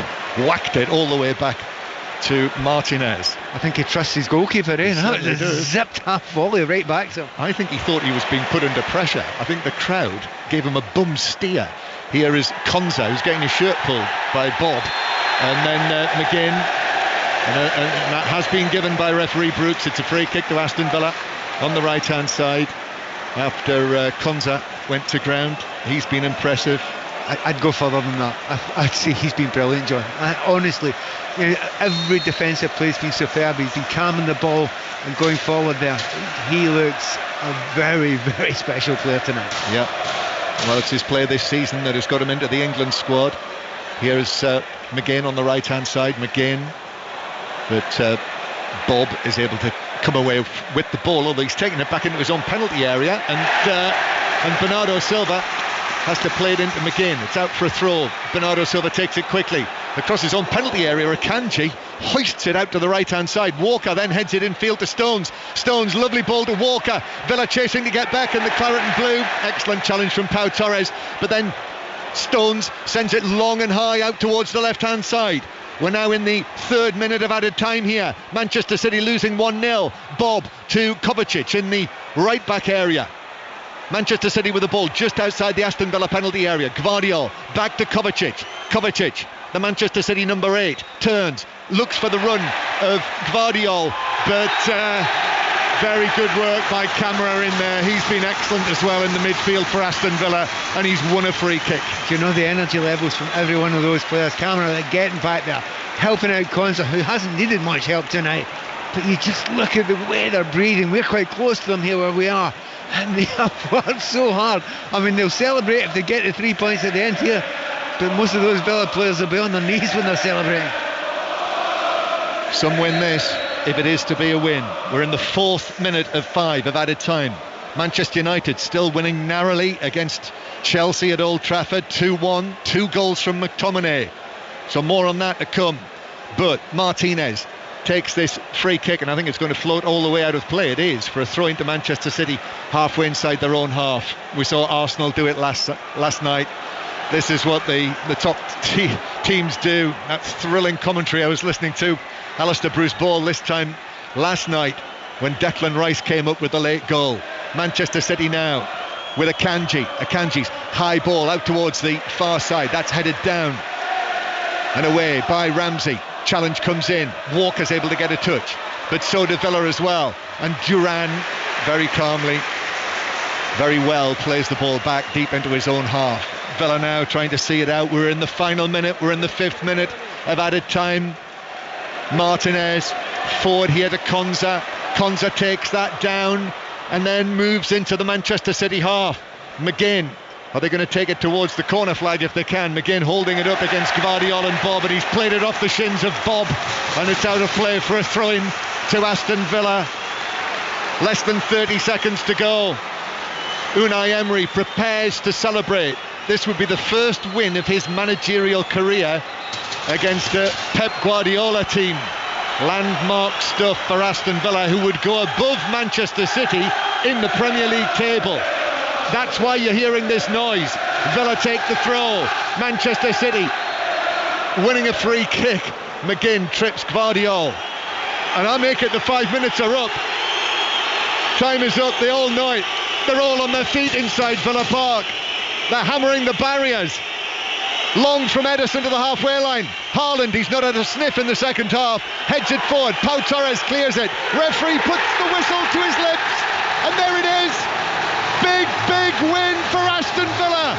whacked it all the way back to Martinez. I think he trusts his goalkeeper, eh? That was a zipped half volley right back to him. I think he thought he was being put under pressure. I think the crowd gave him a bum steer. Here is Konza, who's getting his shirt pulled by Bob, and then McGinn, and that has been given by referee Brooks. It's a free kick to Aston Villa on the right hand side after Konza went to ground. He's been impressive. I'd go further than that. I'd say he's been brilliant, John. Honestly, you know, every defensive play has been superb. He's been calming the ball and going forward there. He looks a very, very special player tonight. Yeah. Well, it's his play this season that has got him into the England squad. Here's McGinn on the right hand side. McGinn, but Bob is able to come away with the ball, although he's taking it back into his own penalty area, and Bernardo Silva has to play it into McGinn. It's out for a throw. Bernardo Silva takes it quickly across his own penalty area. Akanji hoists it out to the right hand side. Walker then heads it infield to Stones. Stones, lovely ball to Walker. Villa chasing to get back in the claret and blue. Excellent challenge from Pau Torres, but then Stones sends it long and high out towards the left hand side. We're now in the 3rd minute of added time here. Manchester City losing 1-0. Bob to Kovacic in the right back area. Manchester City with the ball just outside the Aston Villa penalty area. Gvardiol back to Kovacic. Kovacic, the Manchester City number 8, turns, looks for the run of Gvardiol, but Very good work by Camara in there. He's been excellent as well in the midfield for Aston Villa, and he's won a free kick. Do you know the energy levels from every one of those players? Camara getting back there, helping out Konza, who hasn't needed much help tonight. But you just look at the way they're breathing. We're quite close to them here where we are, and they have worked so hard. I mean, they'll celebrate if they get the 3 points at the end here, but most of those Villa players will be on their knees when they're celebrating. Some win this if it is to be a win. We're in the 4th minute of 5 of added time. Manchester United still winning narrowly against Chelsea at Old Trafford, 2-1, 2 goals from McTominay. So more on that to come. But Martinez takes this free kick, and I think it's going to float all the way out of play. It is, for a throw into Manchester City halfway inside their own half. We saw Arsenal do it last night. This is what the top teams do. That thrilling commentary I was listening to, Alistair Bruce Ball this time last night when Declan Rice came up with the late goal. Manchester City now with Akanji's high ball out towards the far side. That's headed down and away by Ramsey. Challenge comes in. Walker's able to get a touch, but so did Villa as well. And Duran very calmly, very well, plays the ball back deep into his own half. Villa now trying to see it out. We're in the final minute. We're in the 5th minute of added time. Martinez forward here to Konza. Konza takes that down and then moves into the Manchester City half. McGinn, are they going to take it towards the corner flag if they can? McGinn holding it up against Gvardiol and Bob, and he's played it off the shins of Bob, and it's out of play for a throw-in to Aston Villa. Less than 30 seconds to go. Unai Emery prepares to celebrate. This would be the first win of his managerial career against a Pep Guardiola team. Landmark stuff for Aston Villa, who would go above Manchester City in the Premier League table. That's why you're hearing this noise. Villa take the throw. Manchester City winning a free kick. McGinn trips Gvardiol. And I make it the 5 minutes are up. Time is up, they all know it. They're all on their feet inside Villa Park. They're hammering the barriers. Long from Edison to the halfway line. Haaland, he's not had a sniff in the second half. Heads it forward. Pau Torres clears it. Referee puts the whistle to his lips. And there it is. Big win for Aston Villa.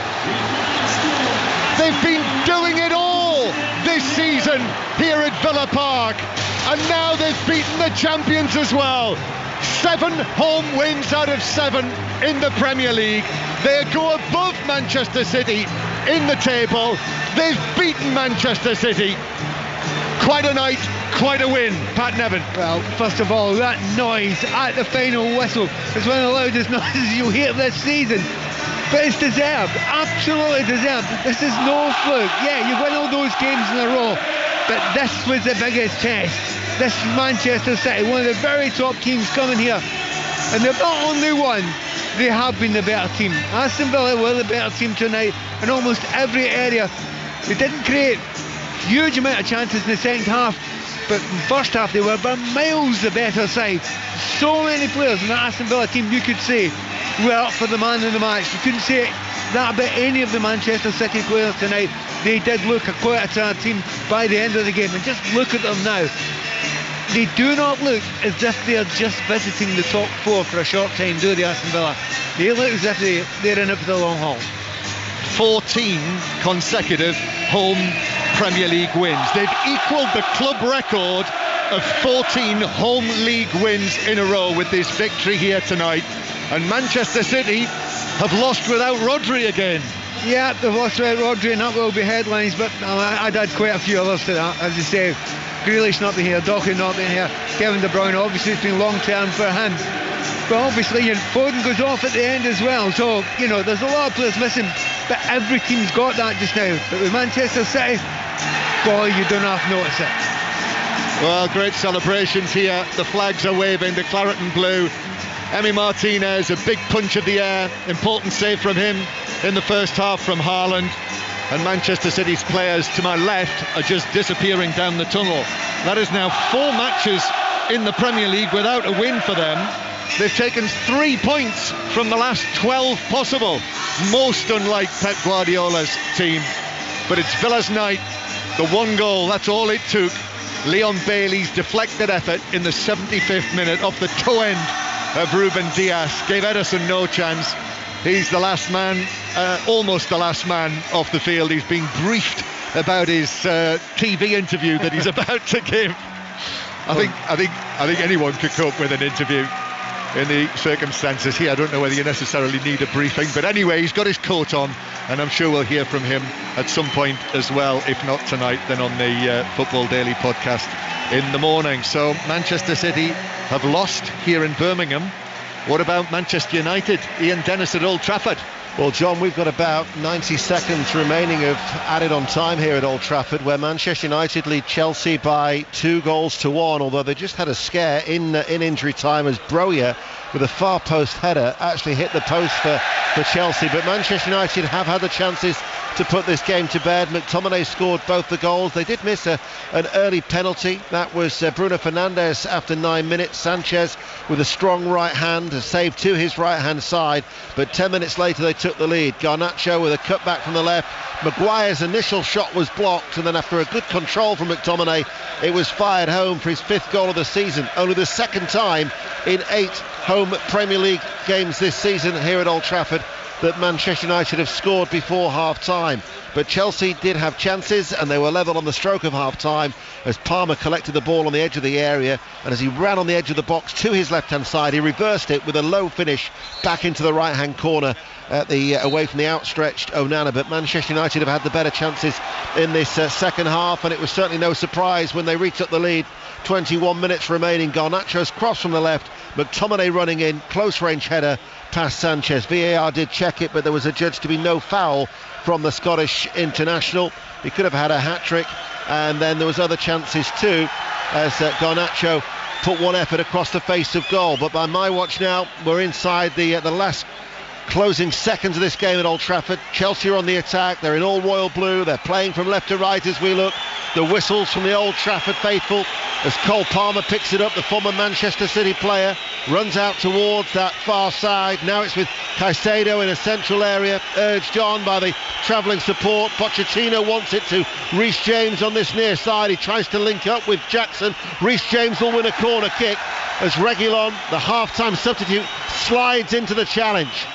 They've been doing it all this season here at Villa Park. And now they've beaten the champions as well. 7 home wins out of 7 in the Premier League. They go above Manchester City in the table. They've beaten Manchester City. Quite a night, quite a win. Pat Nevin. Well, first of all, that noise at the final whistle is one of the loudest noises you'll hear this season. But it's deserved, absolutely deserved. This is no fluke. Yeah, you win all those games in a row, but this was the biggest test. This Manchester City, one of the very top teams coming here, and they've not only won, they have been the better team. Aston Villa were the better team tonight in almost every area. They didn't create huge amount of chances in the second half, but in the first half they were by miles the better side. So many players in the Aston Villa team, you could say, were up for the man of the match. You couldn't say that about any of the Manchester City players tonight. They did look quite a tired team by the end of the game, and just look at them now. They do not look as if they're just visiting the top 4 for a short time, do they, Aston Villa? They look as if they're in it for the long haul. 14 consecutive home Premier League wins. They've equalled the club record of 14 home league wins in a row with this victory here tonight. And Manchester City have lost without Rodri again. Yeah, they've lost without Rodri, and that will be headlines, but I'd add quite a few others to that. As you say, Grealish not being here, Doku not being here, Kevin De Bruyne, obviously it's been long term for him. But obviously Foden goes off at the end as well, so there's a lot of players missing, but every team's got that just now. But with Manchester City, boy, you don't have to notice it. Well, great celebrations here. The flags are waving, the claret and blue. Emi Martinez, a big punch of the air, important save from him in the first half from Haaland. And Manchester City's players to my left are just disappearing down the tunnel. That is now 4 matches in the Premier League without a win for them. They've taken 3 points from the last 12 possible. Most unlike Pep Guardiola's team. But it's Villa's night. The 1 goal, that's all it took. Leon Bailey's deflected effort in the 75th minute off the toe end of Ruben Diaz, gave Ederson no chance. He's the last man, almost the last man off the field. He's being briefed about his TV interview that he's about to give. I think anyone could cope with an interview in the circumstances here. I don't know whether you necessarily need a briefing, but anyway, he's got his coat on, and I'm sure we'll hear from him at some point as well, if not tonight, then on the Football Daily podcast in the morning. So Manchester City have lost here in Birmingham. What about Manchester United? Ian Dennis at Old Trafford. Well, John, we've got about 90 seconds remaining of added on time here at Old Trafford, where Manchester United lead Chelsea by 2-1, although they just had a scare in injury time as Broja, with a far post header, actually hit the post for Chelsea. But Manchester United have had the chances to put this game to bed. McTominay scored both the goals. They did miss an early penalty. That was Bruno Fernandes after 9 minutes. Sanchez with a strong right hand, a save to his right hand side. But 10 minutes later they took the lead. Garnacho with a cutback from the left. Maguire's initial shot was blocked, and then after a good control from McTominay, it was fired home for his 5th goal of the season. Only the 2nd time in 8 home Premier League games this season here at Old Trafford that Manchester United have scored before half-time. But Chelsea did have chances, and they were level on the stroke of half-time as Palmer collected the ball on the edge of the area, and as he ran on the edge of the box to his left-hand side, he reversed it with a low finish back into the right-hand corner at the away from the outstretched Onana. But Manchester United have had the better chances in this second half, and it was certainly no surprise when they reached up the lead. 21 minutes remaining. Garnacho's cross from the left, McTominay running in, close range header past Sanchez. VAR did check it, but there was adjudged to be no foul from the Scottish international. He could have had a hat-trick, and then there was other chances too, as Garnacho put one effort across the face of goal. But by my watch now, we're inside the last closing seconds of this game at Old Trafford. Chelsea are on the attack. They're in all royal blue. They're playing from left to right as we look. The whistles from the Old Trafford faithful as Cole Palmer picks it up, the former Manchester City player, runs out towards that far side. Now it's with Caicedo in a central area, urged on by the travelling support. Pochettino wants it to Reece James on this near side. He tries to link up with Jackson. Reece James will win a corner kick as Reguilon, the half-time substitute, slides into the challenge.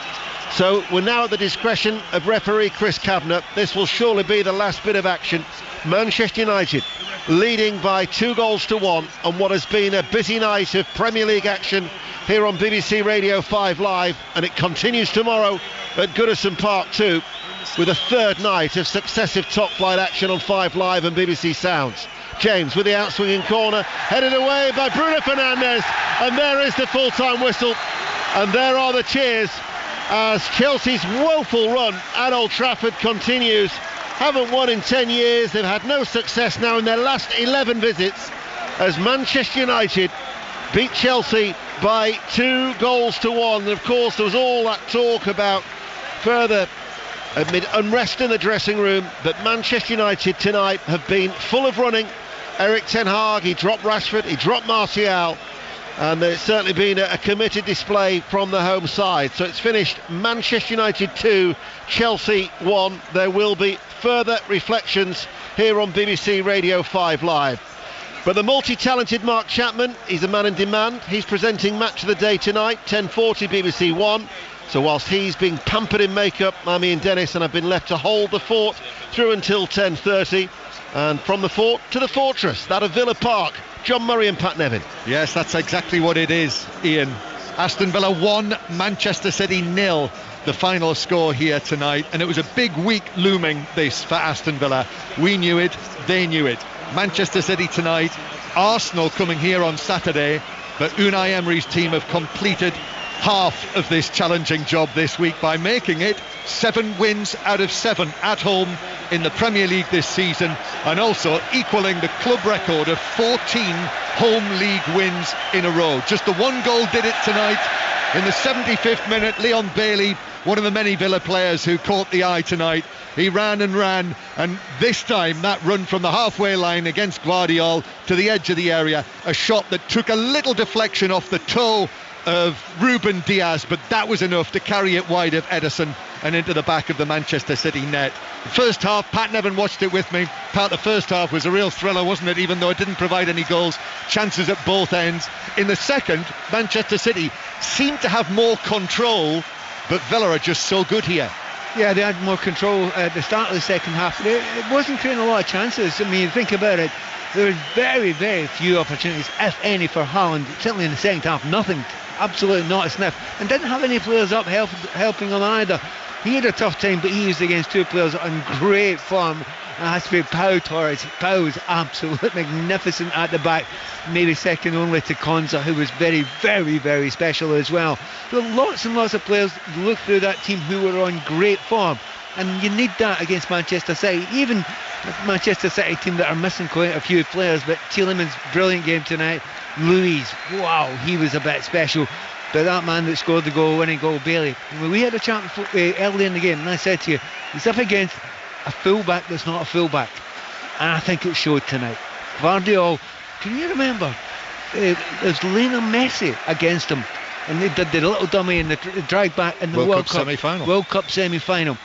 So we're now at the discretion of referee Chris Kavanagh. This will surely be the last bit of action. Manchester United leading by 2-1 on what has been a busy night of Premier League action here on BBC Radio 5 Live, and it continues tomorrow at Goodison Park too, with a third night of successive top-flight action on 5 Live and BBC Sounds. James with the outswinging corner, headed away by Bruno Fernandes, and there is the full-time whistle, and there are the cheers as Chelsea's woeful run at Old Trafford continues. Haven't won in 10 years. They've had no success now in their last 11 visits as Manchester United beat Chelsea by 2-1. And of course there was all that talk about further amid unrest in the dressing room, but Manchester United tonight have been full of running. Eric Ten Hag, he dropped Rashford, he dropped Martial, and there's certainly been a committed display from the home side. So it's finished Manchester United 2, Chelsea 1. There will be further reflections here on BBC Radio 5 Live. But the multi-talented Mark Chapman, he's a man in demand. He's presenting Match of the Day tonight, 10:40 BBC 1. So whilst he's being pampered in makeup, I'm Ian Dennis, and I've been left to hold the fort through until 10:30. And from the fort to the fortress, that of Villa Park, John Murray and Pat Nevin. Yes, that's exactly what it is, Ian. Aston Villa 1, Manchester City 0. The final score here tonight, and it was a big week looming this for Aston Villa. We knew it, they knew it. Manchester City tonight, Arsenal coming here on Saturday, but Unai Emery's team have completed half of this challenging job this week by making it 7 wins out of 7 at home in the Premier League this season, and also equalling the club record of 14 home league wins in a row. Just the one goal did it tonight. In the 75th minute, Leon Bailey, one of the many Villa players who caught the eye tonight, he ran, and this time that run from the halfway line against Guardiola to the edge of the area, a shot that took a little deflection off the toe of Ruben Diaz, but that was enough to carry it wide of Ederson, and into the back of the Manchester City net. First half, Pat Nevin watched it with me. Pat, the first half was a real thriller, wasn't it? Even though it didn't provide any goals, chances at both ends. In the second, Manchester City seemed to have more control, but Villa are just so good here. Yeah, they had more control at the start of the second half. It wasn't creating a lot of chances. I mean, think about it. There was very, very few opportunities, if any, for Haaland. Certainly in the second half, nothing. Absolutely not a sniff. And didn't have any players up helping him either. He had a tough time, but he was against two players in great form. It has to be Pau Torres. Pau was absolutely magnificent at the back, maybe second only to Konza, who was very, very, very special as well. There were lots and lots of players look through that team who were on great form, and you need that against Manchester City. Even Manchester City team that are missing quite a few players, but Tielemans, brilliant game tonight. Luiz, wow, he was a bit special. But that man that scored the winning goal, Bailey, we had a chat early in the game, and I said to you, he's up against a fullback that's not a fullback, and I think it showed tonight. Guardiola, can you remember? There's Lionel Messi against him, and they did the little dummy in the drag back in the World Cup semi-final.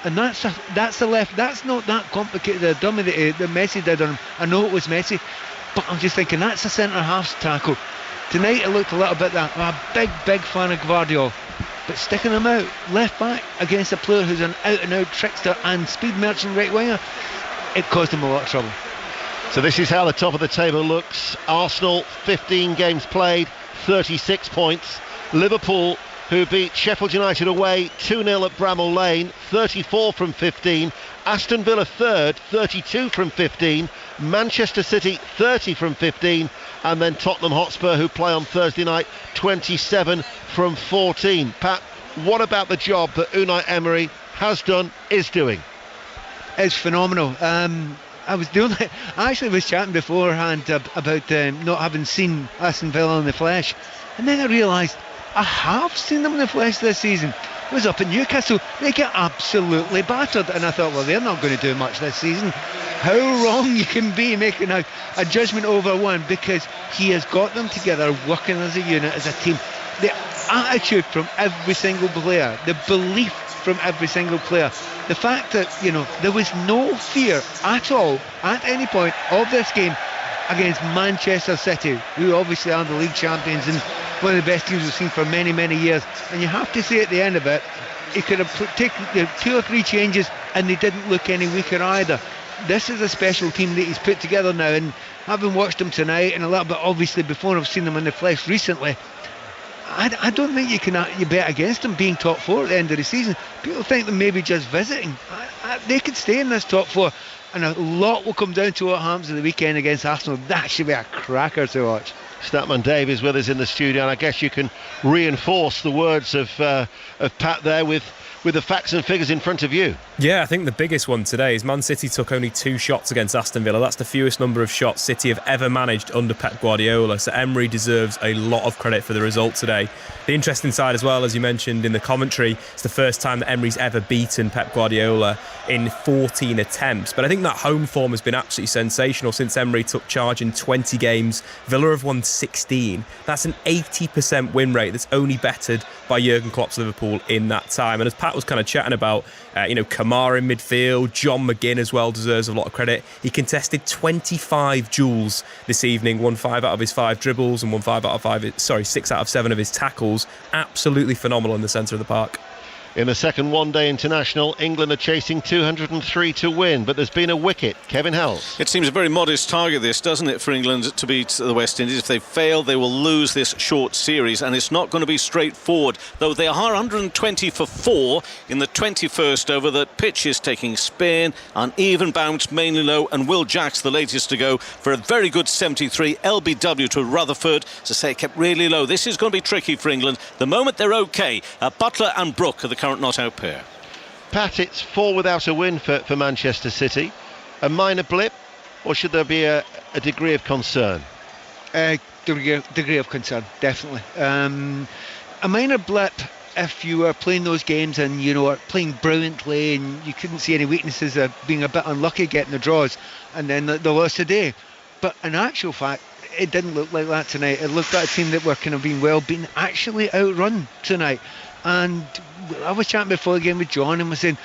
And that's the left. That's not that complicated. The dummy that Messi did on him. I know it was Messi, but I'm just thinking that's a centre half's tackle. Tonight it looked a little bit that. I'm a big fan of Guardiola, but sticking him out left back against a player who's an out-and-out trickster and speed merchant right winger, it caused him a lot of trouble. So this is how the top of the table looks. Arsenal, 15 games played, 36 points. Liverpool, who beat Sheffield United away 2-0 at Bramall Lane, 34 from 15. Aston Villa third, 32 from 15. Manchester City 30 from 15. And then Tottenham Hotspur, who play on Thursday night, 27 from 14. Pat, what about the job that Unai Emery has done, is doing? It's phenomenal. I actually was chatting beforehand about not having seen Aston Villa in the flesh, and then I realised I have seen them in the flesh this season. I was up in Newcastle. They get absolutely battered, and I thought, well, they're not going to do much this season. How wrong you can be making a judgment over one, because he has got them together, working as a unit, as a team. The attitude from every single player, the belief from every single player, the fact that there was no fear at all at any point of this game against Manchester City, who obviously are the league champions and one of the best teams we've seen for many, many years. And you have to say at the end of it, he could have taken 2 or 3 changes and they didn't look any weaker either. This is a special team that he's put together now, and having watched them tonight and a little bit obviously before I've seen them in the flesh recently, I don't think you bet against them being top 4 at the end of the season. People think them maybe just visiting. They could stay in this top 4, and a lot will come down to what happens at the weekend against Arsenal. That should be a cracker to watch. Statman Dave is with us in the studio, and I guess you can reinforce the words of Pat there with the facts and figures in front of you. Yeah, I think the biggest one today is Man City took only 2 shots against Aston Villa. That's the fewest number of shots City have ever managed under Pep Guardiola, so Emery deserves a lot of credit for the result today. The interesting side as well, as you mentioned in the commentary, it's the first time that Emery's ever beaten Pep Guardiola in 14 attempts. But I think that home form has been absolutely sensational since Emery took charge in 20 games. Villa have won 16. That's an 80% win rate that's only bettered by Jurgen Klopp's Liverpool in that time. And as Pat was kind of chatting about, Kamara in midfield, John McGinn as well deserves a lot of credit. He contested 25 duels this evening, won 5 out of his 5 dribbles and won 6 out of 7 of his tackles. Absolutely phenomenal in the centre of the park. In the second one-day international, England are chasing 203 to win, but there's been a wicket. Kevin Hells. It seems a very modest target, this, doesn't it, for England to beat the West Indies? If they fail, they will lose this short series, and it's not going to be straightforward, though they are 120 for 4 in the 21st over. The pitch is taking spin, uneven bounce, mainly low, and Will Jacks, the latest to go, for a very good 73 LBW to Rutherford. To say, kept really low. This is going to be tricky for England. The moment they're OK, Butler and Brook are the current not-out pair. Pat, it's 4 without a win for Manchester City. A minor blip, or should there be a degree of concern? Degree of concern, definitely. A minor blip if you were playing those games and are playing brilliantly and you couldn't see any weaknesses of being a bit unlucky getting the draws, and then the loss today. But in actual fact, it didn't look like that tonight. It looked like a team that were kind of being well beaten, actually outrun tonight. And I was chatting before the game with John and was saying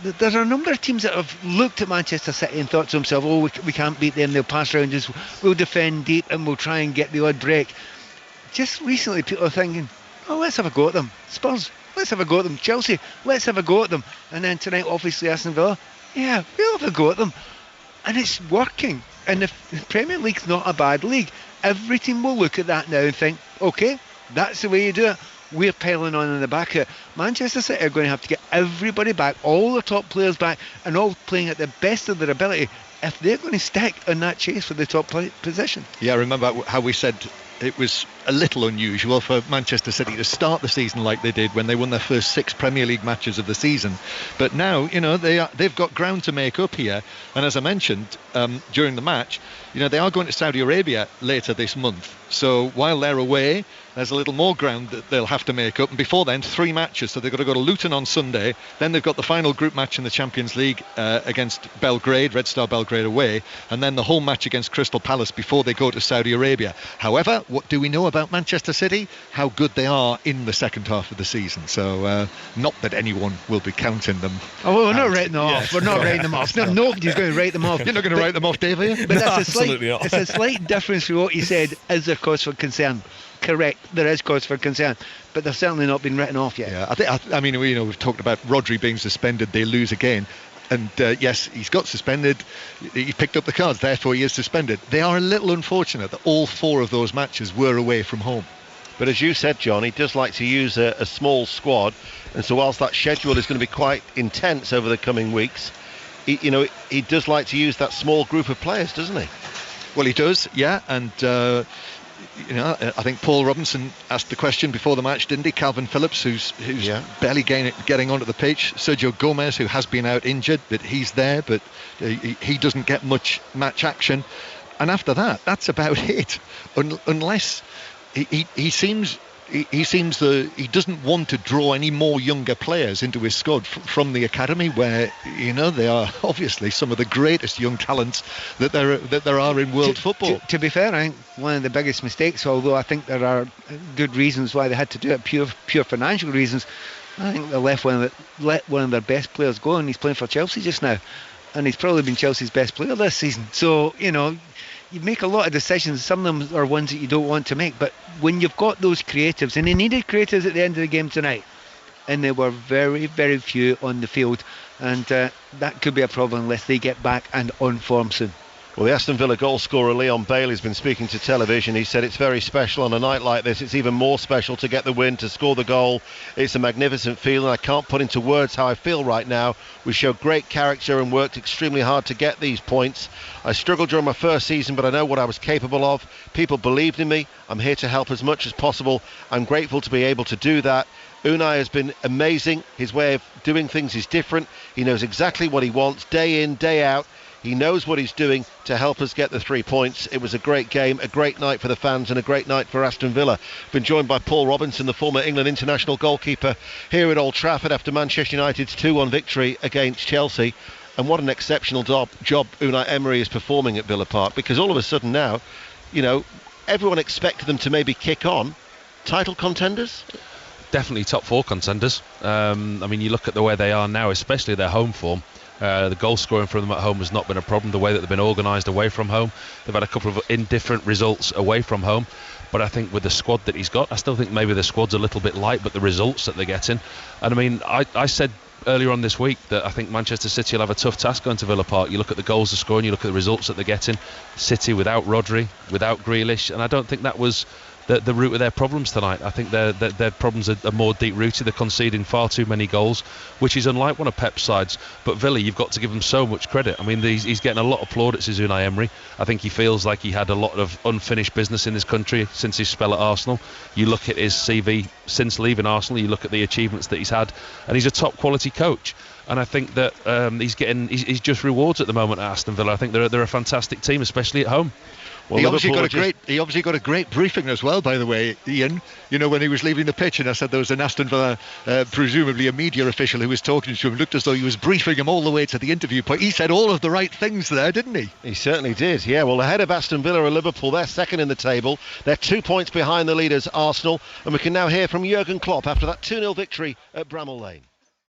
there's a number of teams that have looked at Manchester City and thought to themselves, oh, we can't beat them, they'll pass around us, we'll defend deep and we'll try and get the odd break. Just recently people are thinking, oh, let's have a go at them. Spurs, let's have a go at them. Chelsea, let's have a go at them. And then tonight, obviously, Aston Villa, yeah, we'll have a go at them. And it's working. And the Premier League's not a bad league. Every team will look at that now and think, okay, that's the way you do it. We're piling on in the back of it. Manchester City are going to have to get everybody back, all the top players back, and all playing at the best of their ability if they're going to stick on that chase for the top position. Yeah, I remember how we said it was a little unusual for Manchester City to start the season like they did when they won their first 6 Premier League matches of the season. But now, they've got ground to make up here. And as I mentioned during the match, they are going to Saudi Arabia later this month. So while they're away, there's a little more ground that they'll have to make up. And before then, 3 matches. So they've got to go to Luton on Sunday. Then they've got the final group match in the Champions League against Belgrade, Red Star Belgrade away. And then the home match against Crystal Palace before they go to Saudi Arabia. However, what do we know about Manchester City? How good they are in the second half of the season. So not that anyone will be counting them. Oh, we're not writing them off. We're not writing them off. Nobody's going to write them off. You're not going to write them off, Dave, are you? But that's it's a slight difference from what you said. Is there cause for concern? Correct, there is cause for concern, but they're certainly not been written off yet. Yeah, I mean, we've talked about Rodri being suspended. They lose again. And yes, he's got suspended. He picked up the cards, therefore he is suspended. They are a little unfortunate that all 4 of those matches were away from home. But as you said, John, he does like to use a small squad. And so whilst that schedule is going to be quite intense over the coming weeks, he does like to use that small group of players, doesn't he? Well, he does, yeah. And I think Paul Robinson asked the question before the match, didn't he? Calvin Phillips, who's barely getting onto the pitch. Sergio Gomez, who has been out injured, but he's there, but he doesn't get much match action. And after that, that's about it. Unless he seems he doesn't want to draw any more younger players into his squad from the academy, where they are obviously some of the greatest young talents that there are in world football. To be fair, I think one of the biggest mistakes, although I think there are good reasons why they had to do it, pure financial reasons, I think they let one of their best players go, and he's playing for Chelsea just now, and he's probably been Chelsea's best player this season. So you make a lot of decisions. Some of them are ones that you don't want to make, but when you've got those creatives, and they needed creatives at the end of the game tonight, and there were very, very few on the field, and that could be a problem unless they get back and on form soon. Well, the Aston Villa goal scorer Leon Bailey's been speaking to television. He said it's very special on a night like this. It's even more special to get the win, to score the goal. It's a magnificent feeling. I can't put into words how I feel right now. We showed great character and worked extremely hard to get these points. I struggled during my first season, but I know what I was capable of. People believed in me. I'm here to help as much as possible. I'm grateful to be able to do that. Unai has been amazing. His way of doing things is different. He knows exactly what he wants, day in, day out. He knows what he's doing to help us get the 3 points. It was a great game, a great night for the fans, and a great night for Aston Villa. Been joined by Paul Robinson, the former England international goalkeeper, here at Old Trafford after Manchester United's 2-1 victory against Chelsea. And what an exceptional job Unai Emery is performing at Villa Park, because all of a sudden now, everyone expected them to maybe kick on. Title contenders? Definitely top 4 contenders. You look at the way they are now, especially their home form. The goal scoring from them at home has not been a problem. The way that they've been organised away from home, they've had a couple of indifferent results away from home. But I think with the squad that he's got, I still think maybe the squad's a little bit light, but the results that they're getting. And I said earlier on this week that I think Manchester City will have a tough task going to Villa Park. You look at the goals they're scoring, you look at the results that they're getting. City without Rodri, without Grealish, and I don't think that was the root of their problems tonight. I think their problems are more deep-rooted. They're conceding far too many goals, which is unlike one of Pep's sides. But Villa, you've got to give him so much credit. He's getting a lot of plaudits as Unai Emery. I think he feels like he had a lot of unfinished business in this country since his spell at Arsenal. You look at his CV since leaving Arsenal, you look at the achievements that he's had, and he's a top-quality coach. And I think that he's just rewards at the moment at Aston Villa. I think they're a fantastic team, especially at home. Well, he obviously got a great briefing as well, by the way, Ian. You know, when he was leaving the pitch, and I said there was an Aston Villa, presumably a media official who was talking to him, looked as though he was briefing him all the way to the interview point. He said all of the right things there, didn't he? He certainly did, yeah. Well, ahead of Aston Villa are Liverpool. They're second in the table. They're 2 points behind the leaders, Arsenal. And we can now hear from Jurgen Klopp after that 2-0 victory at Bramall Lane.